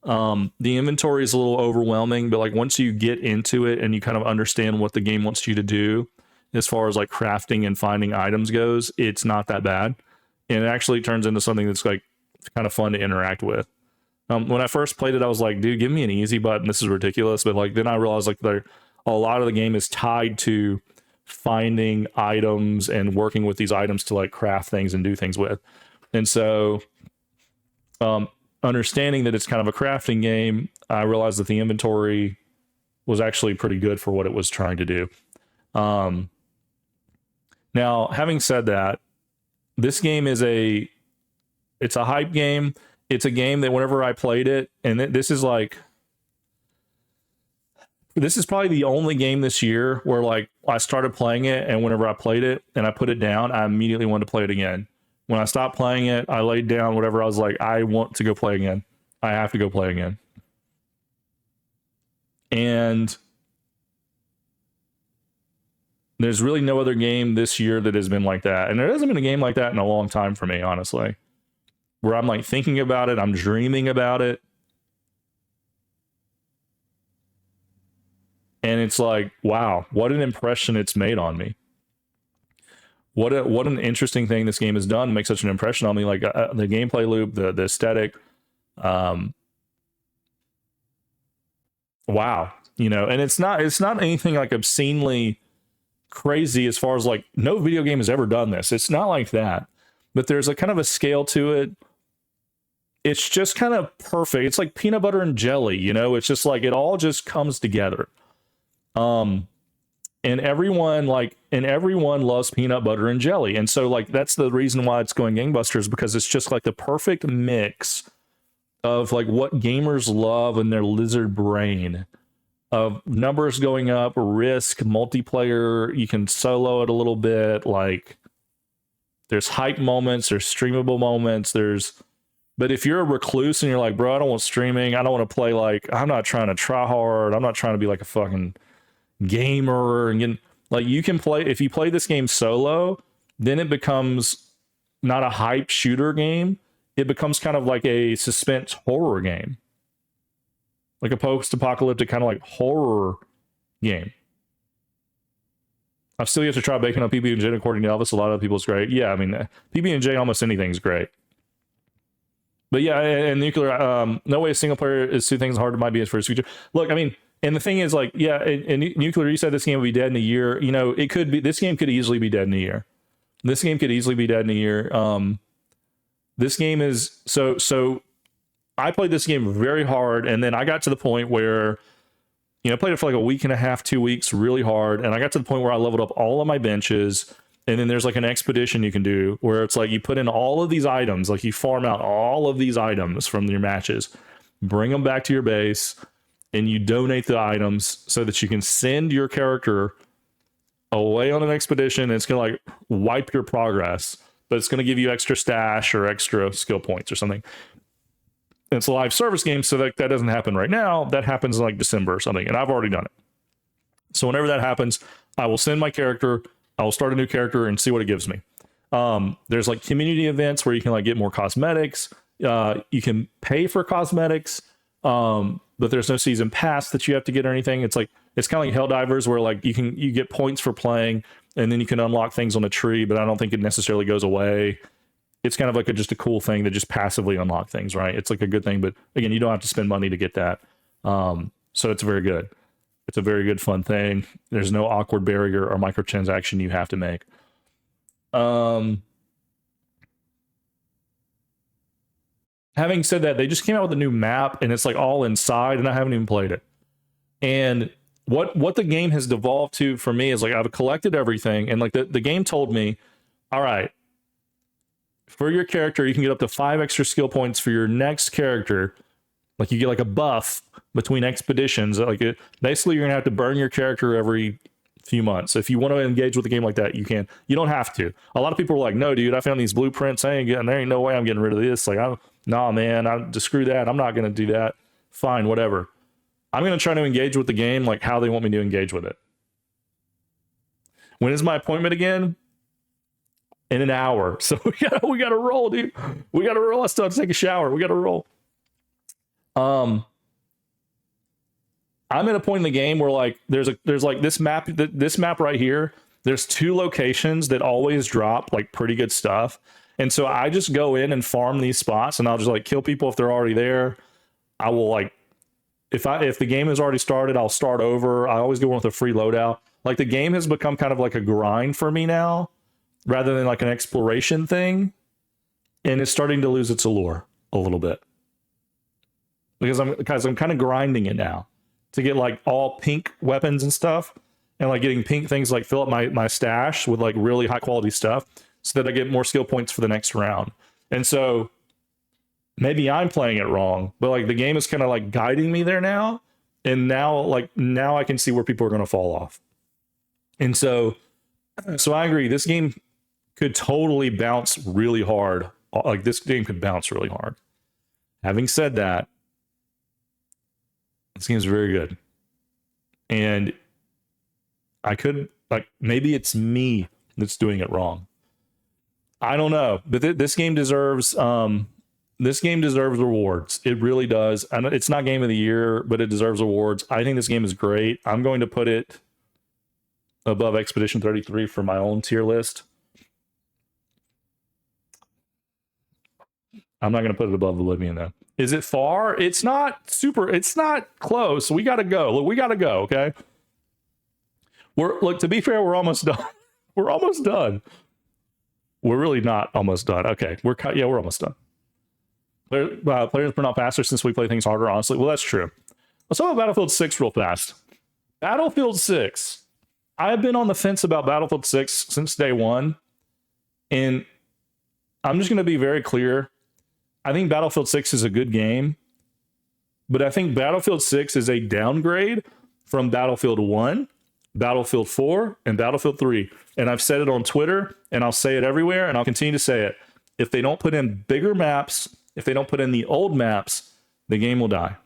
The inventory is a little overwhelming, but like once you get into it and you kind of understand what the game wants you to do as far as like crafting and finding items goes, it's not that bad. And it actually turns into something that's like kind of fun to interact with. When I first played it, I was like, dude, give me an easy button. This is ridiculous. But like then I realized like a lot of the game is tied to finding items and working with these items to like craft things and do things with. And so understanding that it's kind of a crafting game, I realized that the inventory was actually pretty good for what it was trying to do. Now, having said that, this game is it's a hype game. It's a game that whenever I played it, and this is probably the only game this year where like I started playing it, and whenever I played it and I put it down, I immediately wanted to play it again. When I stopped playing it, I laid down whatever. I was like, I want to go play again. I have to go play again. And there's really no other game this year that has been like that. And there hasn't been a game like that in a long time for me, honestly, where I'm like thinking about it. I'm dreaming about it. And it's like, wow, what an impression it's made on me. What an interesting thing this game has done to make such an impression on me. Like the gameplay loop, the aesthetic. Wow. You know, and it's not anything like obscenely crazy as far as like no video game has ever done this. It's not like that. But there's a kind of a scale to it. It's just kind of perfect. It's like peanut butter and jelly, you know? It's just like it all just comes together. And everyone loves peanut butter and jelly. And so like that's the reason why it's going gangbusters, because it's just like the perfect mix of like what gamers love in their lizard brain, of numbers going up, risk, multiplayer, you can solo it a little bit, like there's hype moments, there's streamable moments, but if you're a recluse and you're like, bro, I don't want streaming, I don't want to play, like I'm not trying to try hard, I'm not trying to be like a fucking gamer, and like you can play, if you play this game solo, then it becomes not a hype shooter game, it becomes kind of like a suspense horror game, like a post-apocalyptic kind of like horror game. I've still yet to try bacon on PB&J. According to Elvis, a lot of people it's great. Yeah, I mean, PB&J, almost anything's great. But yeah, and nuclear, no way a single player is two things hard it might be for its future. Look, I mean, and the thing is, like, yeah, in nuclear, you said this game would be dead in a year. You know, it could be. This game could easily be dead in a year. This game could easily be dead in a year. This game is so. I played this game very hard, and then I got to the point where, you know, I played it for like a week and a half, 2 weeks, really hard, and I got to the point where I leveled up all of my benches. And then there's like an expedition you can do where it's like you put in all of these items, like you farm out all of these items from your matches, bring them back to your base, and you donate the items so that you can send your character away on an expedition. And it's going to like wipe your progress, but it's going to give you extra stash or extra skill points or something. And it's a live service game, so that doesn't happen right now. That happens in like December or something, and I've already done it. So whenever that happens, I will send my character, I will start a new character and see what it gives me. There's like community events where you can like get more cosmetics. You can pay for cosmetics, but there's no season pass that you have to get or anything. It's like, it's kind of like Helldivers where like you get points for playing and then you can unlock things on a tree, but I don't think it necessarily goes away. It's kind of like just a cool thing to just passively unlock things, right? It's like a good thing, but again, you don't have to spend money to get that. So it's very good. It's a very good, fun thing. There's no awkward barrier or microtransaction you have to make. Having said that, they just came out with a new map and it's like all inside and I haven't even played it. And what the game has devolved to for me is like I've collected everything and like the game told me, all right, for your character, you can get up to 5 extra skill points for your next character. Like you get like a buff between expeditions. Like basically you're gonna have to burn your character every few months. If you want to engage with the game like that, you can. You don't have to. A lot of people are like, no, dude, I found these blueprints. There ain't no way I'm getting rid of this. Like, nah, man, just screw that. I'm not gonna do that. Fine, whatever. I'm gonna try to engage with the game like how they want me to engage with it. When is my appointment again? In an hour. So we gotta roll, dude. We gotta roll. I still have to take a shower. We gotta roll. I'm at a point in the game where like there's like this map right here. There's 2 locations that always drop like pretty good stuff. And so I just go in and farm these spots and I'll just like kill people if they're already there. I will like if the game has already started, I'll start over. I always go with a free loadout. Like the game has become kind of like a grind for me now rather than like an exploration thing. And it's starting to lose its allure a little bit. Because I'm kind of grinding it now to get like all pink weapons and stuff and like getting pink things like fill up my stash with like really high quality stuff so that I get more skill points for the next round. And so maybe I'm playing it wrong, but like the game is kind of like guiding me there now. And now I can see where people are going to fall off. And so I agree. This game could totally bounce really hard. Like this game could bounce really hard. Having said that, this game is very good. And I could, like, maybe it's me that's doing it wrong. I don't know. But this game deserves rewards. It really does. And it's not game of the year, but it deserves awards. I think this game is great. I'm going to put it above Expedition 33 for my own tier list. I'm not going to put it above Oblivion, though. Is it far? It's not close. We got to go. Look, we got to go, okay? Look, to be fair, we're almost done. We're almost done. We're really not almost done. Okay, we're almost done. Players burn out faster since we play things harder, honestly. Well, that's true. Let's talk about Battlefield 6 real fast. Battlefield 6. I've been on the fence about Battlefield 6 since day one. And I'm just going to be very clear. I think Battlefield 6 is a good game. But I think Battlefield 6 is a downgrade from Battlefield 1, Battlefield 4, and Battlefield 3. And I've said it on Twitter, and I'll say it everywhere, and I'll continue to say it. If they don't put in bigger maps, if they don't put in the old maps, the game will die.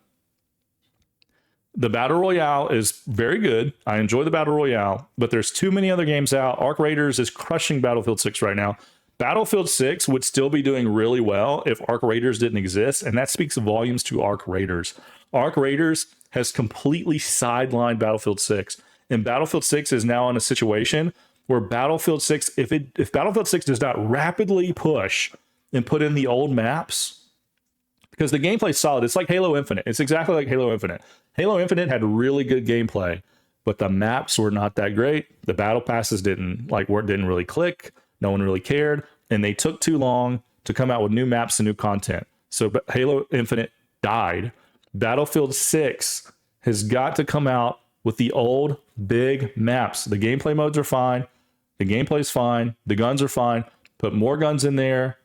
The Battle Royale is very good. I enjoy the Battle Royale, but there's too many other games out. Arc Raiders is crushing Battlefield 6 right now. Battlefield 6 would still be doing really well if Arc Raiders didn't exist, and that speaks volumes to Arc Raiders. Arc Raiders has completely sidelined Battlefield 6, and Battlefield 6 is now in a situation where Battlefield 6, if Battlefield 6 does not rapidly push and put in the old maps, because the gameplay is solid. It's like Halo Infinite. It's exactly like Halo Infinite. Halo Infinite had really good gameplay, but the maps were not that great. The battle passes didn't really click. No one really cared, and they took too long to come out with new maps and new content. So Halo Infinite died. Battlefield 6 has got to come out with the old big maps. The gameplay modes are fine. The gameplay's fine. The guns are fine. Put more guns in there.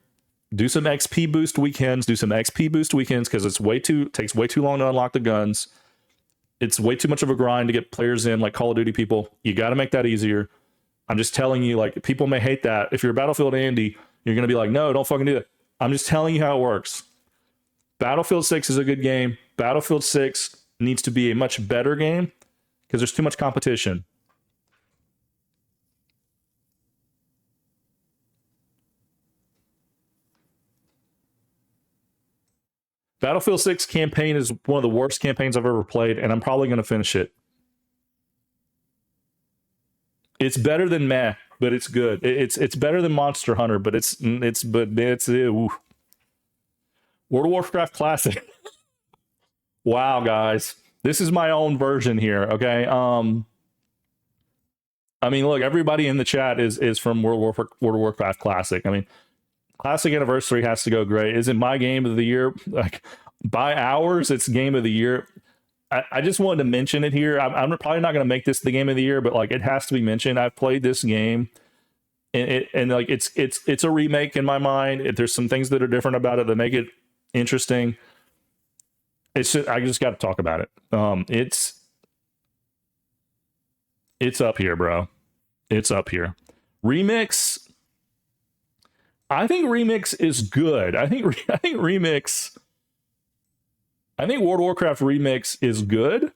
Do some XP boost weekends. Because it takes way too long to unlock the guns. It's way too much of a grind to get players in, like Call of Duty people. You got to make that easier. I'm just telling you, like, people may hate that. If you're a Battlefield Andy, you're going to be like, no, don't fucking do that. I'm just telling you how it works. Battlefield 6 is a good game. Battlefield 6 needs to be a much better game because there's too much competition. Battlefield 6 campaign is one of the worst campaigns I've ever played, and I'm probably going to finish it. It's better than meh, but it's good. It's better than Monster Hunter, but it's ooh. World of Warcraft Classic. Wow, guys, this is my own version here. Okay, I mean, look, everybody in the chat is from World of Warcraft Classic. I mean, Classic Anniversary has to go great. Is it my game of the year? Like, by hours, it's game of the year. I just wanted to mention it here. I'm probably not going to make this the game of the year, but like, it has to be mentioned. I've played this game, and like, it's a remake in my mind. There's some things that are different about it that make it interesting. It's just, I just got to talk about it. It's up here, bro. It's up here. Remix. I think Remix is good. I think Remix. I think World of Warcraft Remix is good.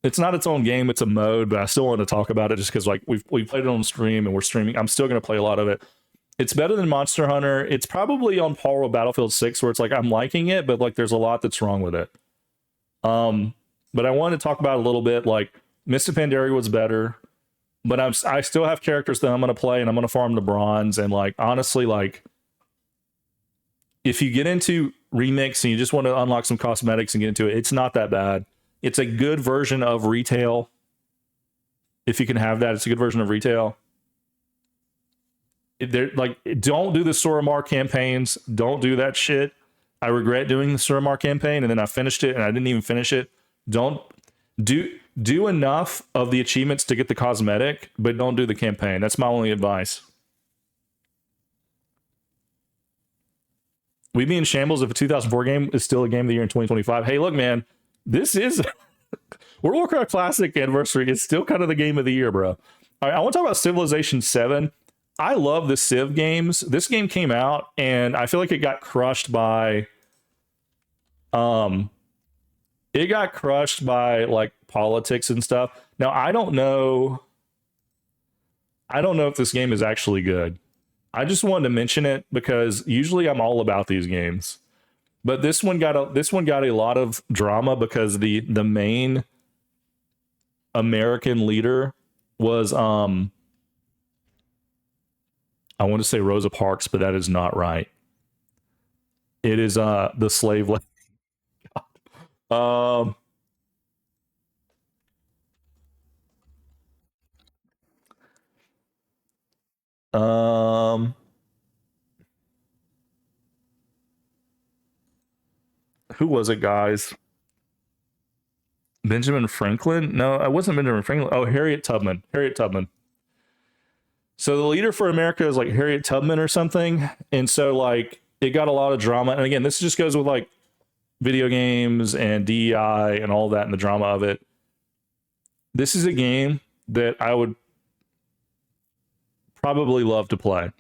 It's not its own game, it's a mode, but I still want to talk about it just because, like, we played it on stream and we're streaming. I'm still going to play a lot of it. It's better than Monster Hunter. It's probably on par with Battlefield 6, where it's like I'm liking it, but like there's a lot that's wrong with it. But I want to talk about it a little bit. Like, Mists of Pandaria was better, but I still have characters that I'm going to play and I'm going to farm the bronze. And like, honestly, like, if you get into Remix and you just want to unlock some cosmetics and get into it, it's not that bad. It's a good version of retail. If you can have that, it's a good version of retail. Like, don't do the Suramar campaigns. Don't do that shit. I regret doing the Suramar campaign, and then I finished it and I didn't even finish it. Don't do enough of the achievements to get the cosmetic, but don't do the campaign. That's my only advice. We'd be in shambles if a 2004 game is still a game of the year in 2025. Hey, look, man, this is World of Warcraft Classic Anniversary is still kind of the game of the year, bro. All right, I want to talk about Civilization 7. I love the Civ games. This game came out, and I feel like it got crushed by like politics and stuff. Now, I don't know if this game is actually good. I just wanted to mention it because usually I'm all about these games, but this one got a lot of drama because the main American leader was I want to say Rosa Parks, but that is not right. It is the slave lady. Who was it, guys? Benjamin Franklin? No, it wasn't Benjamin Franklin. Oh, Harriet Tubman. So the leader for America is like Harriet Tubman or something. And so like it got a lot of drama. And again, this just goes with like video games and DEI and all that and the drama of it. This is a game that I would probably love to play.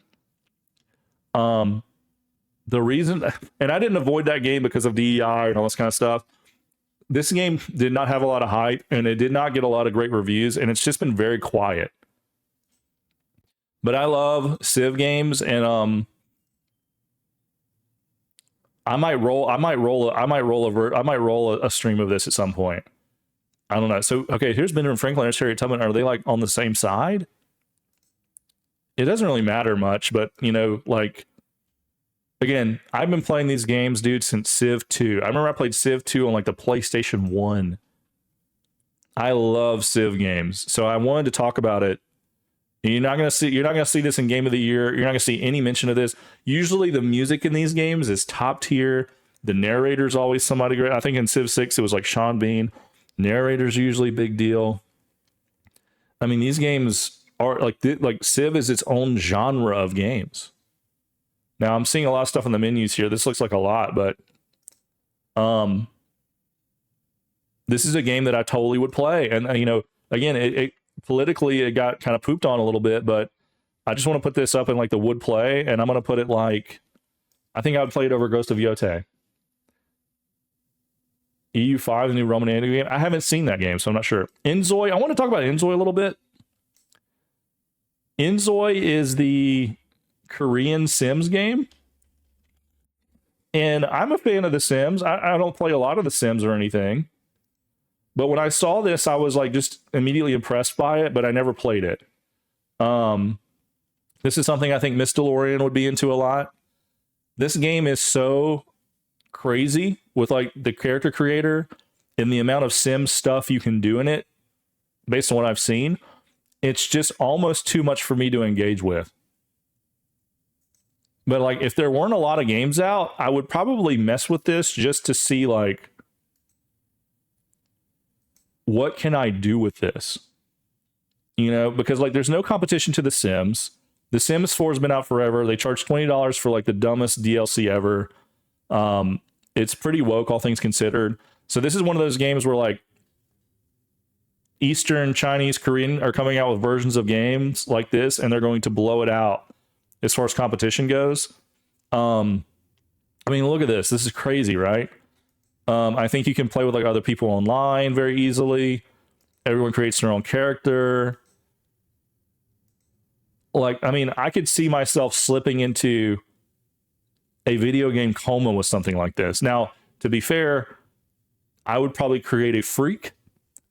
The reason, and I didn't avoid that game because of DEI and all this kind of stuff. This game did not have a lot of hype and it did not get a lot of great reviews, and it's just been very quiet. But I love Civ games, and I might roll a stream of this at some point. I don't know. So okay, here's Benjamin Franklin and Harriet Tubman. Are they like on the same side? It doesn't really matter much, but you know, like again, I've been playing these games, dude, since Civ 2. I remember I played Civ 2 on like the PlayStation 1. I love Civ games, so I wanted to talk about it. You're not gonna see this in Game of the Year. You're not gonna see any mention of this. Usually, the music in these games is top tier. The narrator's always somebody great. I think in Civ 6 it was like Sean Bean. Narrator's usually a big deal. I mean, these games are like Civ is its own genre of games. Now I'm seeing a lot of stuff in the menus here. This looks like a lot, but this is a game that I totally would play. And you know, again, it politically it got kind of pooped on a little bit, but I just want to put this up in like the would play, and I'm going to put it like, I think I would play it over Ghost of Yote. EU5, the new Roman Andy game. I haven't seen that game, so I'm not sure. Inzoi, I want to talk about Inzoi a little bit. Inzoi is the Korean Sims game. And I'm a fan of the Sims. I don't play a lot of the Sims or anything. But when I saw this, I was like just immediately impressed by it, but I never played it. This is something I think Miss Dalorrian would be into a lot. This game is so crazy with like the character creator and the amount of sim stuff you can do in it based on what I've seen. It's just almost too much for me to engage with. But like if there weren't a lot of games out, I would probably mess with this just to see like, what can I do with this? You know, because like there's no competition to The Sims. The Sims 4 has been out forever. They charge $20 for like the dumbest DLC ever. It's pretty woke, all things considered. So this is one of those games where like Eastern, Chinese, Korean are coming out with versions of games like this, and they're going to blow it out as far as competition goes. I mean, look at this. This is crazy, right? I think you can play with like other people online very easily. Everyone creates their own character. Like, I mean, I could see myself slipping into a video game coma with something like this. Now, to be fair, I would probably create a freak.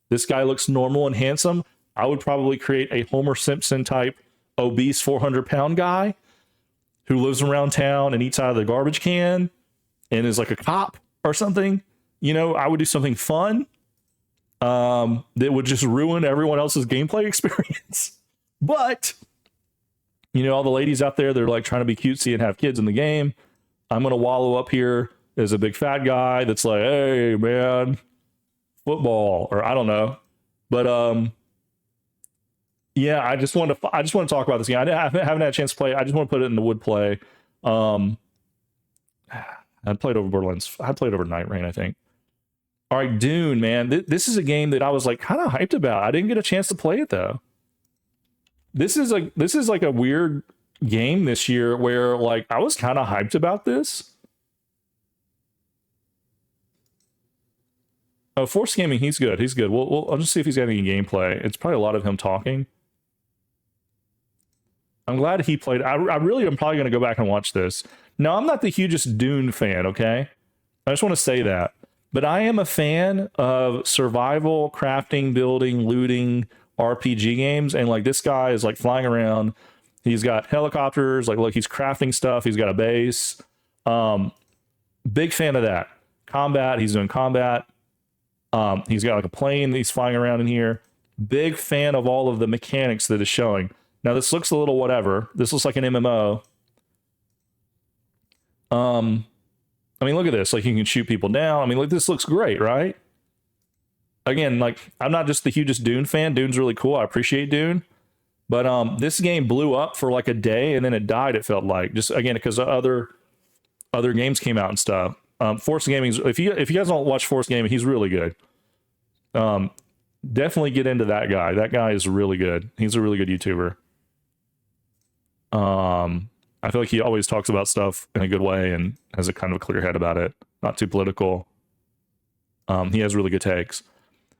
This guy looks normal and handsome. I would probably create a Homer Simpson type obese 400-pound guy who lives around town and eats out of the garbage can and is like a cop or something. You know, I would do something fun that would just ruin everyone else's gameplay experience. But, you know, all the ladies out there, they're like trying to be cutesy and have kids in the game. I'm going to wallow up here as a big fat guy that's like, hey, man, football, or I don't know. But, yeah, I just want to talk about this game. I haven't had a chance to play. I just want to put it in the would play. I played over Borderlands. I played over Night Rain, I think. All right, Dune, man. This is a game that I was like kind of hyped about. I didn't get a chance to play it though. This is like a weird game this year where like I was kind of hyped about this. Oh, Force Gaming, he's good. He's good. I'll just see if he's got any gameplay. It's probably a lot of him talking. I'm glad he played. I really am probably going to go back and watch this. Now, I'm not the hugest Dune fan, okay? I just want to say that. But I am a fan of survival, crafting, building, looting, RPG games. And like this guy is like flying around. He's got helicopters. Like, look, he's crafting stuff. He's got a base. Big fan of that. Combat. He's doing combat. He's got like a plane that he's flying around in here. Big fan of all of the mechanics that is showing. Now, this looks a little whatever. This looks like an MMO. I mean, look at this. Like, you can shoot people down. I mean, like, this looks great, right? Again, like, I'm not just the hugest Dune fan. Dune's really cool. I appreciate Dune. But this game blew up for like a day, and then it died, it felt like. Just, again, because other games came out and stuff. Force Gaming, if you guys don't watch Force Gaming, he's really good. Definitely get into that guy. That guy is really good. He's a really good YouTuber. I feel like he always talks about stuff in a good way and has a kind of a clear head about it. Not too political. He has really good takes.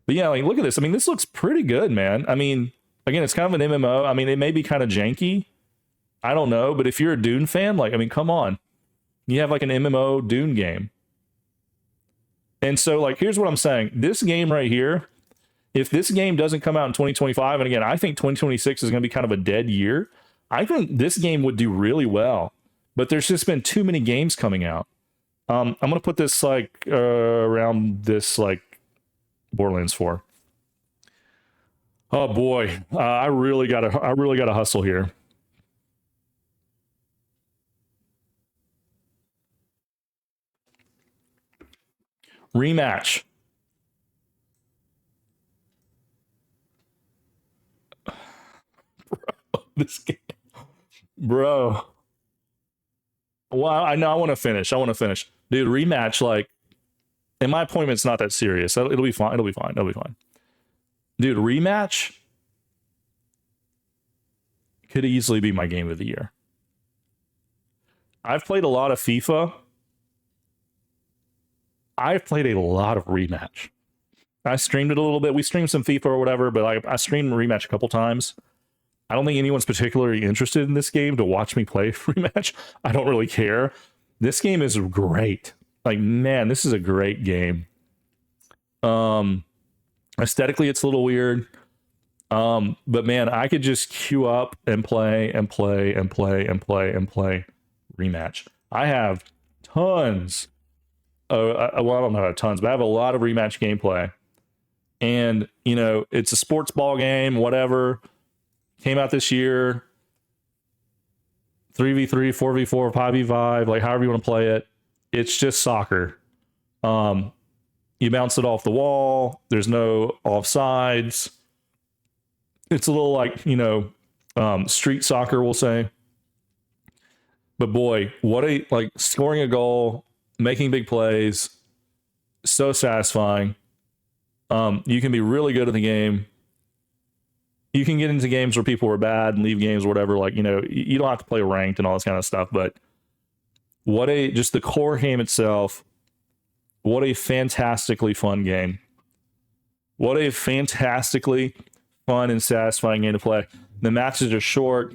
But yeah, like, look at this. I mean, this looks pretty good, man. I mean, again, it's kind of an MMO. I mean, it may be kind of janky, I don't know, but if you're a Dune fan, like, I mean, come on. You have like an MMO Dune game. And so, like, here's what I'm saying. This game right here, if this game doesn't come out in 2025, and again, I think 2026 is going to be kind of a dead year, I think this game would do really well. But there's just been too many games coming out. I'm going to put this like around this like Borderlands 4. Oh boy, I really gotta hustle here. Rematch. Bro, this game, bro. Well, I know I want to finish. Dude, rematch, like, and my appointment's not that serious. It'll be fine. It'll be fine. Dude, rematch could easily be my game of the year. I've played a lot of FIFA. I've played a lot of rematch. I streamed it a little bit. We streamed some FIFA or whatever, but I streamed rematch a couple times. I don't think anyone's particularly interested in this game to watch me play rematch. I don't really care. This game is great. Like, man, this is a great game. Aesthetically, it's a little weird. But man, I could just queue up and play rematch. I have tons. Well, I don't know tons, but I have a lot of rematch gameplay. And, you know, it's a sports ball game, whatever. Came out this year. 3v3, 4v4, 5v5, like however you want to play it. It's just soccer. You bounce it off the wall. There's no offsides. It's a little like, you know, street soccer, we'll say. But boy, what a, like, scoring a goal, making big plays, so satisfying. You can be really good at the game. You can get into games where people were bad and leave games or whatever. Like, you know, you don't have to play ranked and all this kind of stuff. But what a, just the core game itself, what a fantastically fun game. What a fantastically fun and satisfying game to play. The matches are short.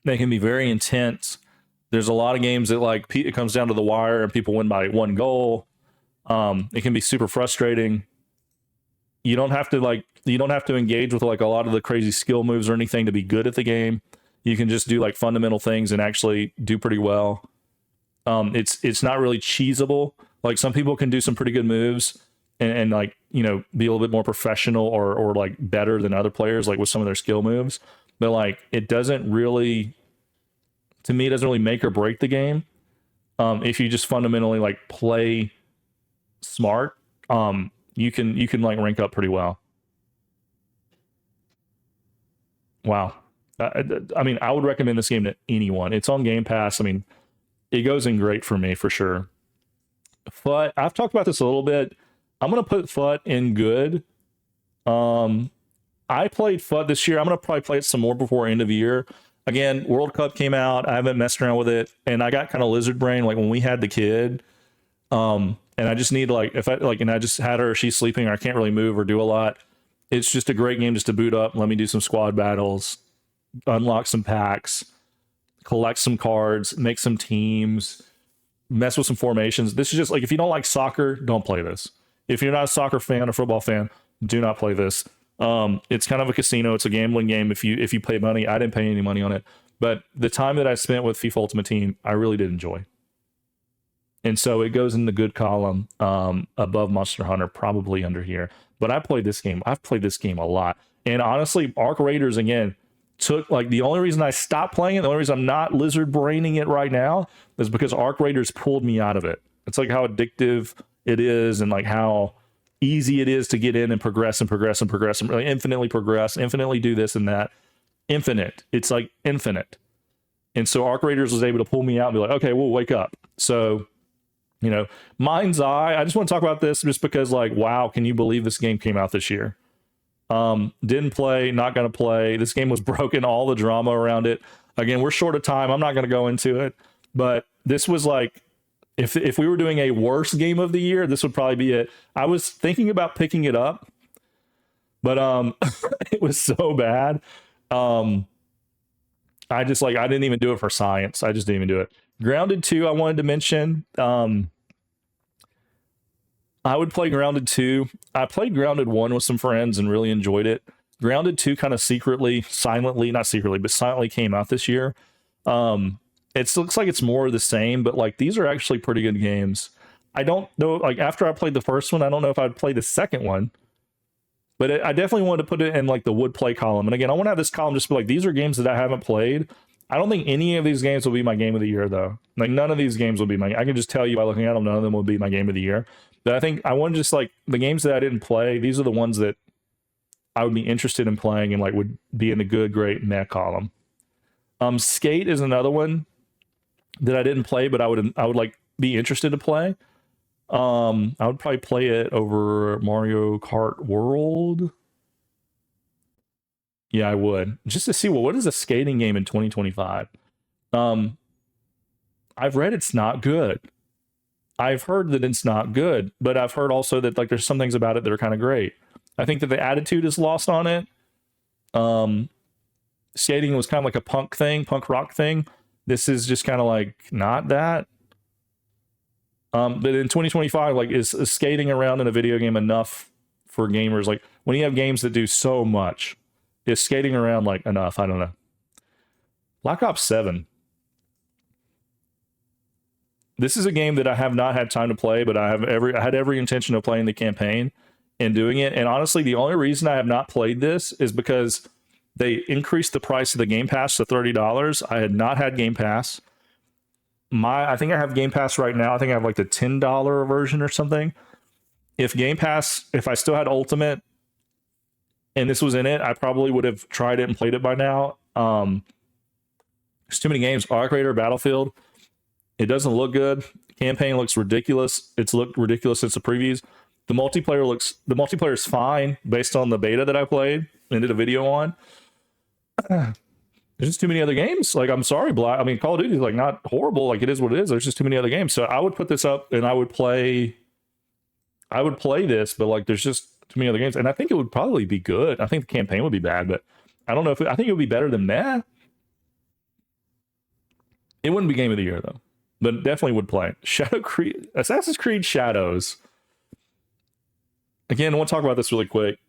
They can be very intense. There's a lot of games that, like, it comes down to the wire and people win by one goal. It can be super frustrating. You don't have to engage with like a lot of the crazy skill moves or anything to be good at the game. You can just do like fundamental things and actually do pretty well. It's not really cheesable. Like, some people can do some pretty good moves and like, you know, be a little bit more professional or like better than other players, like with some of their skill moves. But like, it doesn't really, to me, it doesn't really make or break the game. If you just fundamentally like play smart, you can like rank up pretty well. Wow. I mean, I would recommend this game to anyone. It's on Game Pass. I mean, it goes in great for me for sure. FUT, I've talked about this a little bit. I'm going to put FUT in good. I played FUT this year. I'm going to probably play it some more before end of year. Again, World Cup came out. I haven't messed around with it. And I got kind of lizard brain like when we had the kid. And I just need like, if I like, and I just had her, she's sleeping, or I can't really move or do a lot. It's just a great game just to boot up. Let me do some squad battles, unlock some packs, collect some cards, make some teams, mess with some formations. This is just like, if you don't like soccer, don't play this. If you're not a soccer fan or football fan, do not play this. It's kind of a casino. It's a gambling game. If you pay money, I didn't pay any money on it, but the time that I spent with FIFA Ultimate Team, I really did enjoy. And so it goes in the good column, above Monster Hunter, probably under here. But I played this game. I've played this game a lot. And honestly, Arc Raiders, again, took, like, the only reason I stopped playing it, the only reason I'm not lizard braining it right now is because Arc Raiders pulled me out of it. It's like how addictive it is, and like how easy it is to get in and progress and really infinitely progress, infinitely do this and that. Infinite. It's like infinite. And so Arc Raiders was able to pull me out and be like, okay, we'll wake up. So, you know, Mind's Eye, I just want to talk about this just because, like, wow, can you believe this game came out this year? Didn't play, not going to play. This game was broken, all the drama around it. Again, we're short of time. I'm not going to go into it, but this was like, if we were doing a worst game of the year, this would probably be it. I was thinking about picking it up, but it was so bad. I just like I didn't even do it for science. I just didn't even do it. Grounded 2, I wanted to mention. I would play Grounded 2. I played Grounded 1 with some friends and really enjoyed it. Grounded 2 kind of silently, not secretly, but silently came out this year. It looks like it's more of the same, but like these are actually pretty good games. I don't know, like after I played the first one, I don't know if I'd play the second one, but I definitely wanted to put it in like the would play column. And again, I want to have this column just be like, these are games that I haven't played. I don't think any of these games will be my game of the year though. Like none of these games will be I can just tell you by looking at them, none of them will be my game of the year. But I think I want to just like the games that I didn't play. These are the ones that I would be interested in playing and like would be in the good, great, meh column. Skate is another one that I didn't play, but I would like be interested to play. I would probably play it over Mario Kart World. Yeah, I would. Just to see what is a skating game in 2025. I've read it's not good. I've heard that it's not good, but I've heard also that like there's some things about it that are kind of great. I think that the attitude is lost on it. Skating was kind of like a punk rock thing. This is just kind of like not that. But in 2025, like is skating around in a video game enough for gamers? Like when you have games that do so much, is skating around like enough? I don't know. Black Ops 7. This is a game that I have not had time to play, but I had every intention of playing the campaign and doing it. And honestly, the only reason I have not played this is because they increased the price of the Game Pass to $30. I had not had Game Pass. I think I have Game Pass right now. I think I have like the $10 version or something. If I still had Ultimate and this was in it, I probably would have tried it and played it by now. There's too many games. Arc Raider, Battlefield. It doesn't look good. Campaign looks ridiculous. It's looked ridiculous since the previews. The multiplayer is fine based on the beta that I played and did a video on. There's just too many other games. Like, I'm sorry, Call of Duty is like not horrible. Like it is what it is. There's just too many other games. So I would put this up and I would play this, but like there's just too many other games. And I think it would probably be good. I think the campaign would be bad, but I don't know I think it would be better than meh. It wouldn't be game of the year though, but definitely would play. Assassin's Creed Shadows. Again, I want to talk about this really quick.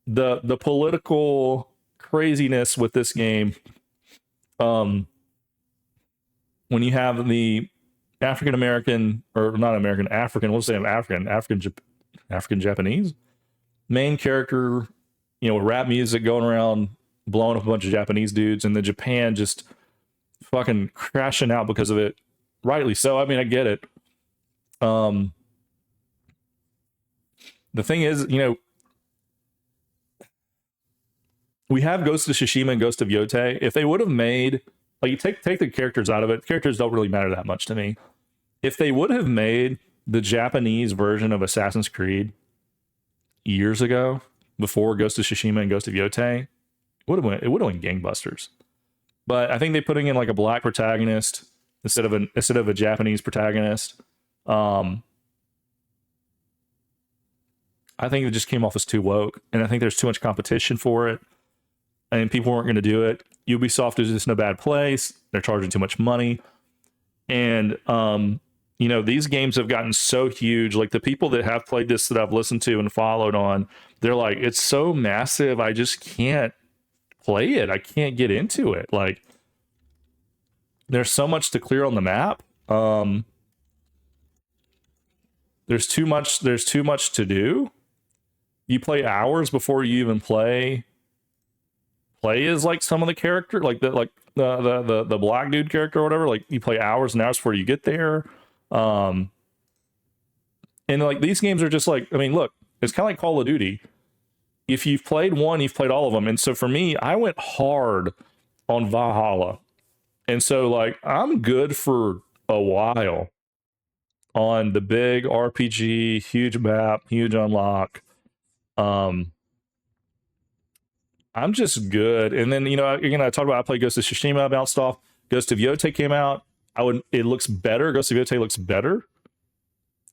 The political craziness with this game. When you have the African Japanese main character, with rap music going around, blowing up a bunch of Japanese dudes, and the Japan just fucking crashing out because of it. Rightly so. I mean, I get it. The thing is, we have Ghost of Tsushima and Ghost of Yotei. If they would have made, like, you take the characters out of it, characters don't really matter that much to me. If they would have made the Japanese version of Assassin's Creed years ago, before Ghost of Tsushima and Ghost of Yotei, it would have went gangbusters. But I think they're putting in like a black protagonist instead of a Japanese protagonist. I think it just came off as too woke, and I think there's too much competition for it, and people weren't going to do it. Ubisoft is just in a bad place. They're charging too much money, and these games have gotten so huge. Like the people that have played this that I've listened to and followed on, they're like, it's so massive, I just can't play it. I can't get into it. Like, there's so much to clear on the map. There's too much to do. You play hours before you even play as like some of the character, like the black dude character or whatever. Like you play hours and hours before you get there. And like these games are just like, I mean, look, it's kind of like Call of Duty. If you've played one, you've played all of them. And so for me, I went hard on Valhalla. And so like I'm good for a while on the big RPG, huge map, huge unlock. I'm just good. And then, again, I talked about, I played Ghost of Tsushima, bounced off. Ghost of Yotei came out. It looks better. Ghost of Yotei looks better.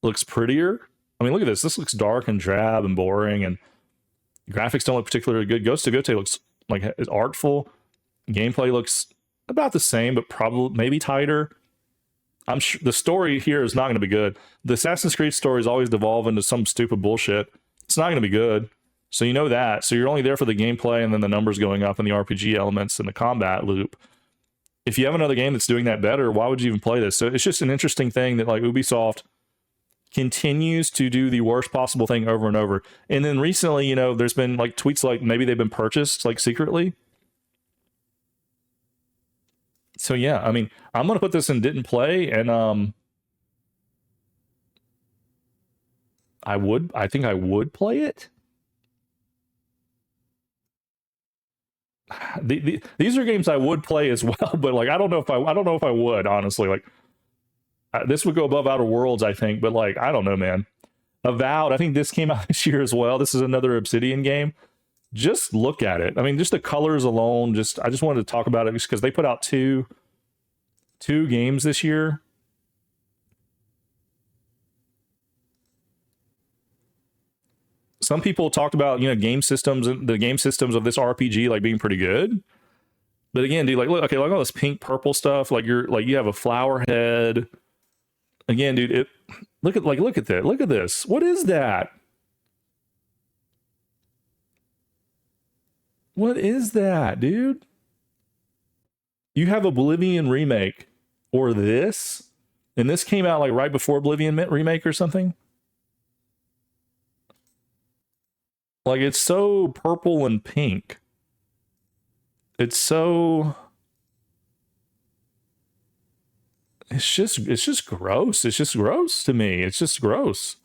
Looks prettier. I mean, look at this. This looks dark and drab and boring, and graphics don't look particularly good. Ghost of Yotei looks like it's artful. Gameplay looks about the same, but probably maybe tighter. I'm sure the story here is not going to be good. The Assassin's Creed stories always devolve into some stupid bullshit. It's not going to be good. So you know that. So you're only there for the gameplay and then the numbers going up and the RPG elements and the combat loop. If you have another game that's doing that better, why would you even play this? So it's just an interesting thing that like Ubisoft continues to do the worst possible thing over and over. And then recently, you know, there's been like tweets like maybe they've been purchased like secretly. So yeah, I mean, I'm gonna put this in didn't play, and I think I would play it. These are games I would play as well, but like I don't know if I would, honestly. Like this would go above Outer Worlds, I think, but like I don't know, man. Avowed, I think this came out this year as well. This is another Obsidian game. Just look at it. I mean, just the colors alone. I just wanted to talk about it because they put out two games this year. Some people talked about, you know, game systems and the game systems of this RPG like being pretty good. But again, dude, like look, okay, like all this pink purple stuff, like you have a flower head. Again, dude, look at that. Look at this. What is that? What is that, dude? You have Oblivion remake or this, and this came out like right before Oblivion remake or something. Like it's so purple and pink. It's just gross. It's just gross to me. It's just gross.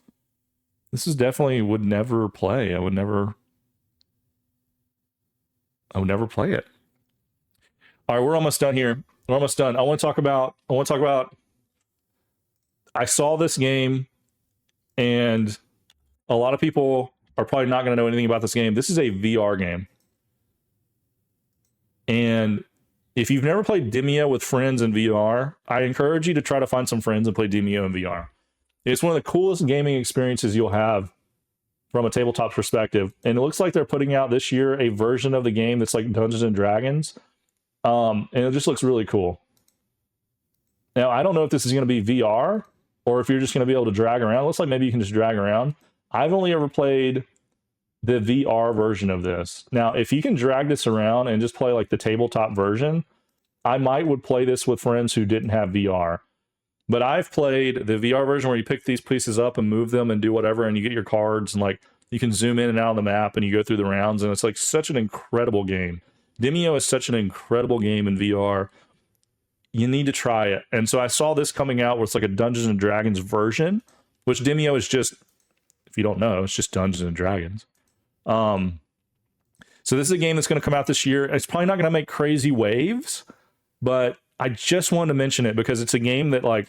This is definitely would never play. I would never play it. All right, we're almost done here. We're almost done. I want to talk about I saw this game and a lot of people are probably not going to know anything about this game. This is a VR game. And if you've never played Demio with friends in VR, I encourage you to try to find some friends and play Demio in VR. It's one of the coolest gaming experiences you'll have from a tabletop perspective. And it looks like they're putting out this year a version of the game that's like Dungeons and Dragons. And it just looks really cool. Now, I don't know if this is going to be VR or if you're just going to be able to drag around. It looks like maybe you can just drag around. I've only ever played the VR version of this. Now, if you can drag this around and just play like the tabletop version, I would play this with friends who didn't have VR. But I've played the VR version where you pick these pieces up and move them and do whatever, and you get your cards and like you can zoom in and out of the map and you go through the rounds, and it's like such an incredible game. Demio is such an incredible game in VR. You need to try it. And so I saw this coming out where it's like a Dungeons and Dragons version, which Demio is just, if you don't know, it's just Dungeons and Dragons. So this is a game that's going to come out this year. It's probably not going to make crazy waves, but I just wanted to mention it because it's a game that like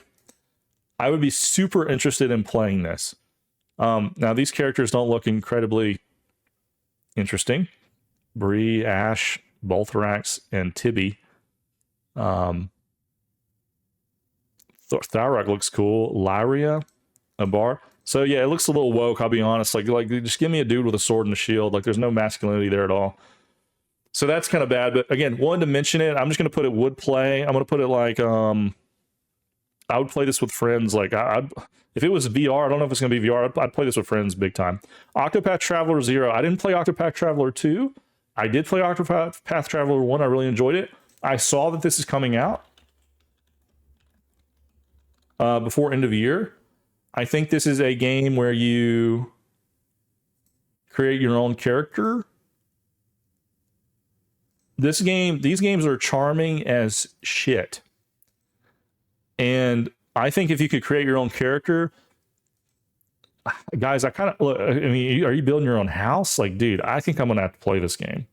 I would be super interested in playing this. Now these characters don't look incredibly interesting. Bree, Ash, Bolthrax, and Tibby. Tharok looks cool. Lyria, Abar. So yeah, it looks a little woke, I'll be honest. Like just give me a dude with a sword and a shield. Like there's no masculinity there at all. So that's kind of bad. But again, wanted to mention it. I'm just gonna put it would play. I'm gonna put it like I would play this with friends. Like if it was VR, I don't know if it's gonna be VR. I'd play this with friends big time. Octopath Traveler 0. I didn't play Octopath Traveler 2. I did play Octopath Traveler 1. I really enjoyed it. I saw that this is coming out before end of year. I think this is a game where you create your own character. These games are charming as shit. And I think if you could create your own character, guys, I mean, are you building your own house? Like, dude, I think I'm going to have to play this game.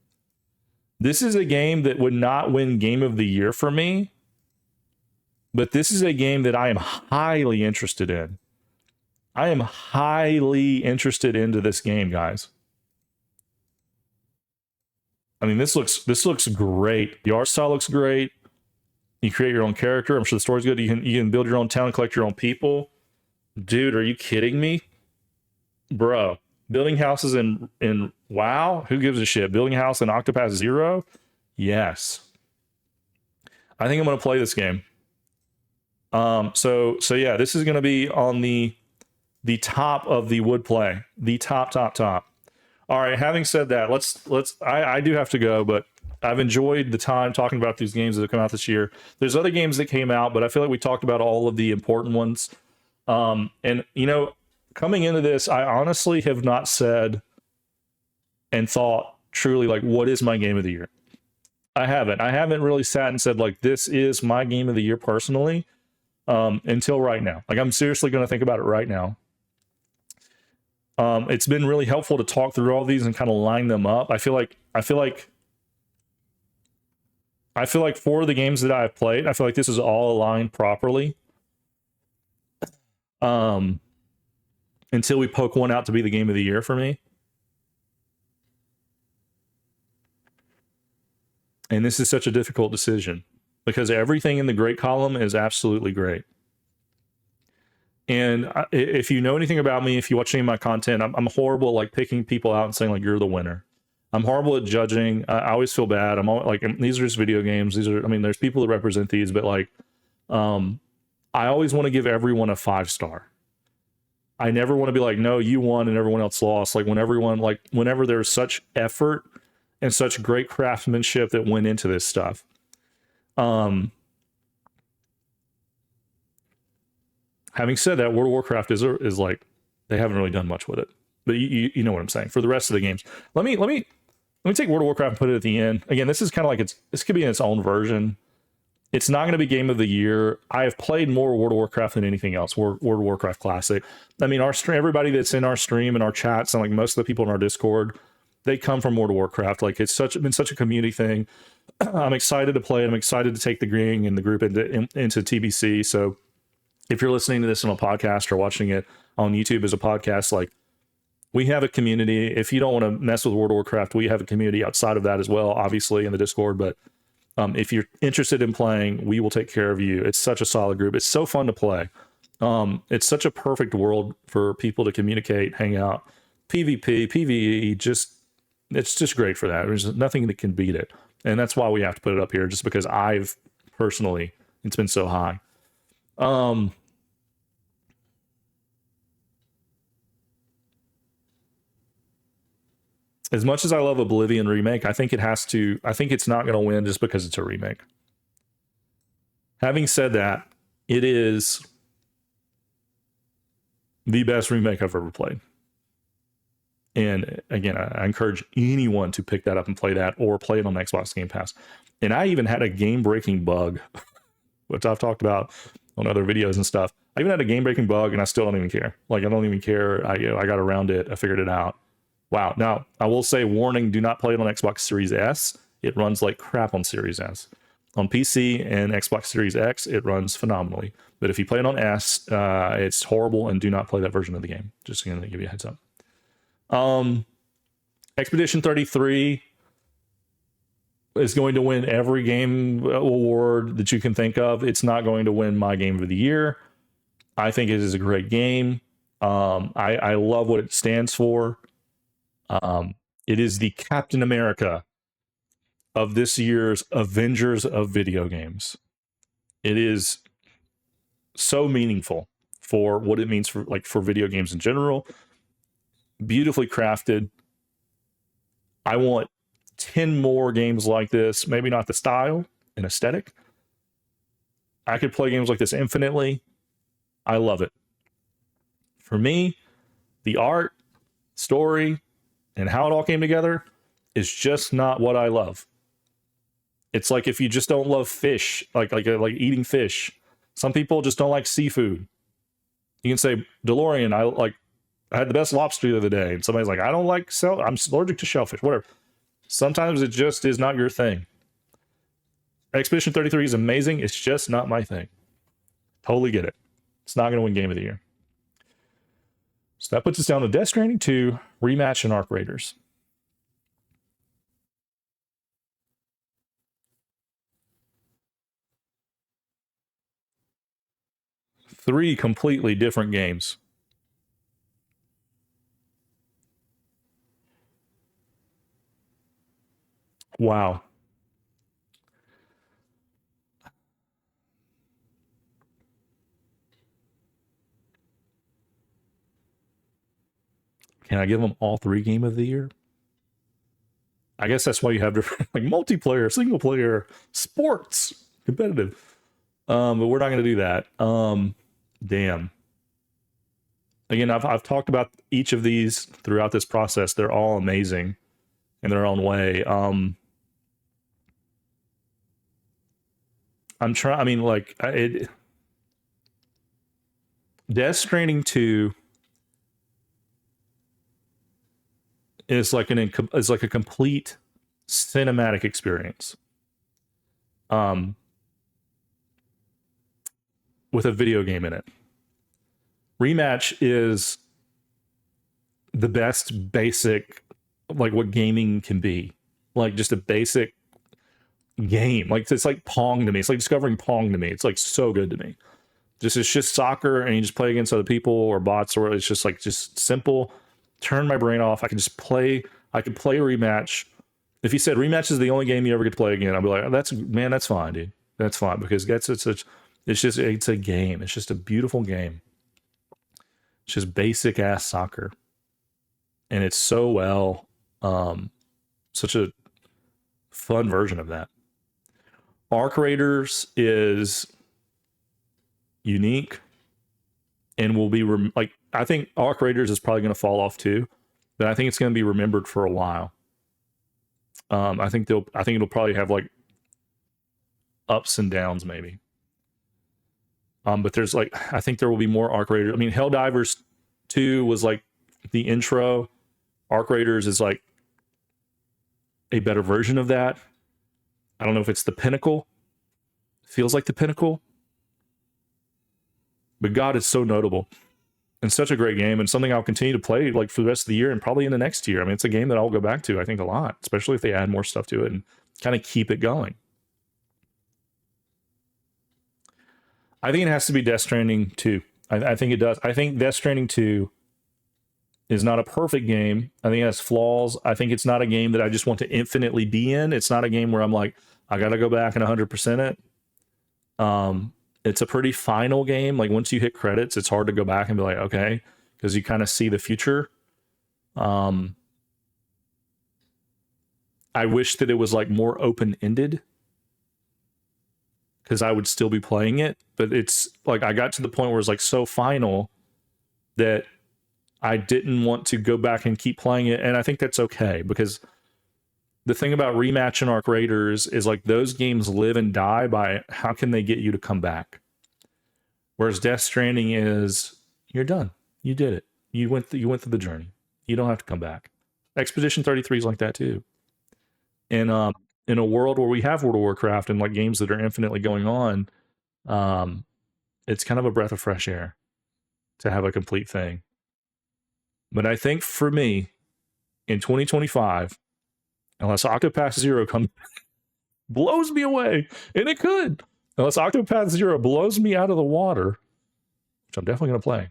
This is a game that would not win Game of the Year for me, but this is a game that I am highly interested in. I am highly interested into this game, guys. I mean, this looks great. The art style looks great. You create your own character. I'm sure the story's good. You can build your own town, collect your own people. Dude, are you kidding me? Bro, building houses in WoW? Who gives a shit? Building a house in Octopath 0? Yes. I think I'm going to play this game. So yeah, this is going to be on the top of the would play, the top. All right. Having said that, I do have to go, but I've enjoyed the time talking about these games that have come out this year. There's other games that came out, but I feel like we talked about all of the important ones. And you know, coming into this, I honestly have not said and thought truly like, what is my game of the year? I haven't really sat and said like, this is my game of the year personally, until right now. Like, I'm seriously going to think about it right now. It's been really helpful to talk through all these and kind of line them up. I feel like for the games that I've played, I feel like this is all aligned properly. Until we poke one out to be the game of the year for me. And this is such a difficult decision because everything in the great column is absolutely great. And if you know anything about me, if you watch any of my content, I'm horrible at like picking people out and saying like, you're the winner. I'm horrible at judging. I always feel bad. I'm always, like, these are just video games. There's people that represent these, but like, I always want to give everyone a 5-star. I never want to be like, no, you won and everyone else lost. Like whenever there's such effort and such great craftsmanship that went into this stuff. Having said that, World of Warcraft is like, they haven't really done much with it, but you know what I'm saying. For the rest of the games, let me take World of Warcraft and put it at the end. Again, this is kind of like this could be in its own version. It's not going to be game of the year. I have played more World of Warcraft than anything else. World of Warcraft Classic. I mean, everybody that's in our stream and our chats and like most of the people in our Discord, they come from World of Warcraft. Like it's been such a community thing. I'm excited to play it. I'm excited to take the gang and the group into TBC. So if you're listening to this on a podcast or watching it on YouTube as a podcast, like we have a community. If you don't want to mess with World of Warcraft, we have a community outside of that as well, obviously in the Discord. But if you're interested in playing, we will take care of you. It's such a solid group. It's so fun to play. It's such a perfect world for people to communicate, hang out, PvP, PvE, it's just great for that. There's nothing that can beat it. And that's why we have to put it up here, just because I've personally, it's been so high. As much as I love Oblivion Remake, I think it's not going to win just because it's a remake. Having said that, it is the best remake I've ever played. And again, I encourage anyone to pick that up and play that, or play it on Xbox Game Pass. And I even had a game-breaking bug, which I've talked about on other videos and stuff. I even had a game-breaking bug, and I still don't even care. Like, I don't even care. I got around it. I figured it out. Wow. Now, I will say, warning, do not play it on Xbox Series S. It runs like crap on Series S. On PC and Xbox Series X, it runs phenomenally. But if you play it on S, it's horrible, and do not play that version of the game. Just going to give you a heads up. Expedition 33 is going to win every game award that you can think of. It's not going to win my game of the year. I think it is a great game. I love what it stands for. It is the Captain America of this year's Avengers of video games. It is so meaningful for what it means for video games in general. Beautifully crafted. I want 10 more games like this. Maybe not the style and aesthetic. I could play games like this infinitely. I love it. For me, the art, story, and how it all came together is just not what I love. It's like if you just don't love fish, like eating fish. Some people just don't like seafood. You can say, Dalorrian, I had the best lobster the other day, and somebody's like, I'm allergic to shellfish, whatever. Sometimes it just is not your thing. Expedition 33 is amazing. It's just not my thing. Totally get it. It's not going to win Game of the Year. So that puts us down to Death Stranding 2, Rematch, and Arc Raiders. Three completely different games. Wow. Can I give them all 3 game of the year? I guess that's why you have different like multiplayer, single player, sports, competitive. But we're not going to do that. Damn. Again, I've talked about each of these throughout this process. They're all amazing in their own way. I'm trying. I mean, like Death Stranding 2 is like a complete cinematic experience. With a video game in it. Rematch is the best basic, like what gaming can be. Like just a basic game. Like it's like Pong to me. It's like discovering Pong to me. It's like so good to me. It's just soccer and you just play against other people or bots, or it's just simple. Turn my brain off. I can just play. I can play Rematch. If you said Rematch is the only game you ever get to play again, I'd be like, that's fine, dude. That's fine, because it's a game. It's just a beautiful game. It's just basic ass soccer. And it's so well, such a fun version of that. Arc Raiders is unique and will be I think Arc Raiders is probably going to fall off too, but I think it's going to be remembered for a while. I think it'll probably have like ups and downs maybe. But there's I think there will be more Arc Raiders. I mean, Helldivers 2 was like the intro. Arc Raiders is like a better version of that. I don't know if it's the pinnacle. It feels like the pinnacle. But God, it's so notable. And such a great game, and something I'll continue to play like for the rest of the year and probably in the next year. I mean, it's a game that I'll go back to, I think, a lot, especially if they add more stuff to it and kind of keep it going. I think it has to be Death Stranding 2. I think it does. I think Death Stranding 2 is not a perfect game. I think it has flaws. I think it's not a game that I just want to infinitely be in. It's not a game where I'm like, I got to go back and 100% it. It's a pretty final game. Like once you hit credits, it's hard to go back and be like, okay, because you kind of see the future. I wish that it was like more open-ended, because I would still be playing it. But it's like I got to the point where it's like so final that I didn't want to go back and keep playing it. And I think that's okay, because the thing about Rematch and Arc Raiders is like those games live and die by how can they get you to come back. Whereas Death Stranding is, you're done. You did it. You went through the journey. You don't have to come back. Expedition 33 is like that too. And in a world where we have World of Warcraft and like games that are infinitely going on, it's kind of a breath of fresh air to have a complete thing. But I think for me, in 2025, unless Octopath Zero blows me away, and it could, unless Octopath Zero blows me out of the water, which I'm definitely going to play,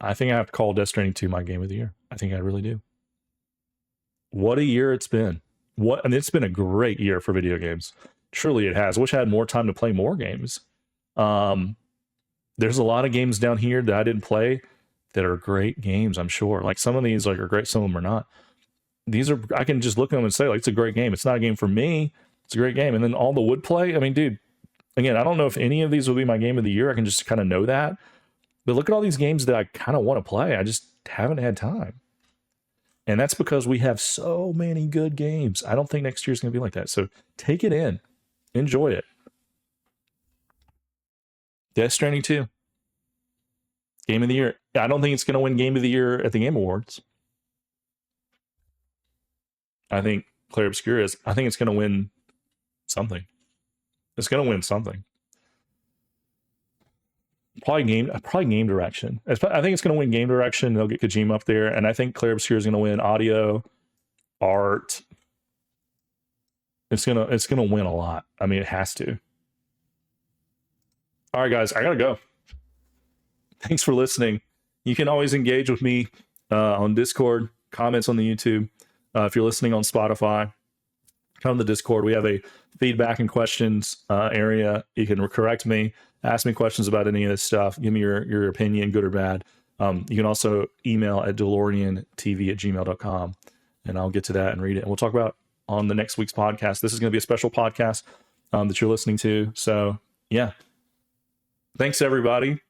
I think I have to call Death Stranding 2 my game of the year. I think I really do. What a year it's been. And it's been a great year for video games. Truly it has. I wish I had more time to play more games. There's a lot of games down here that I didn't play that are great games, I'm sure. Like some of these are great, some of them are not. These are, I can just look at them and say, like, it's a great game. It's not a game for me. It's a great game. And then all the wood play. I mean, dude, again, I don't know if any of these will be my game of the year. I can just kind of know that. But look at all these games that I kind of want to play. I just haven't had time. And that's because we have so many good games. I don't think next year's going to be like that. So take it in. Enjoy it. Death Stranding 2. Game of the year. I don't think it's going to win Game of the Year at the Game Awards. I think Clair Obscura is. I think it's going to win something. It's going to win something. Probably game direction. I think it's going to win game direction. They'll get Kojima up there, and I think Clair Obscura is going to win audio, art. It's gonna win a lot. I mean, it has to. All right, guys, I gotta go. Thanks for listening. You can always engage with me on Discord, comments on the YouTube. If you're listening on Spotify, come to the Discord. We have a feedback and questions area. You can correct me, ask me questions about any of this stuff. Give me your opinion, good or bad. You can also email at DalorrianTV@gmail.com, and I'll get to that and read it. And we'll talk about on the next week's podcast. This is going to be a special podcast that you're listening to. So, yeah. Thanks, everybody.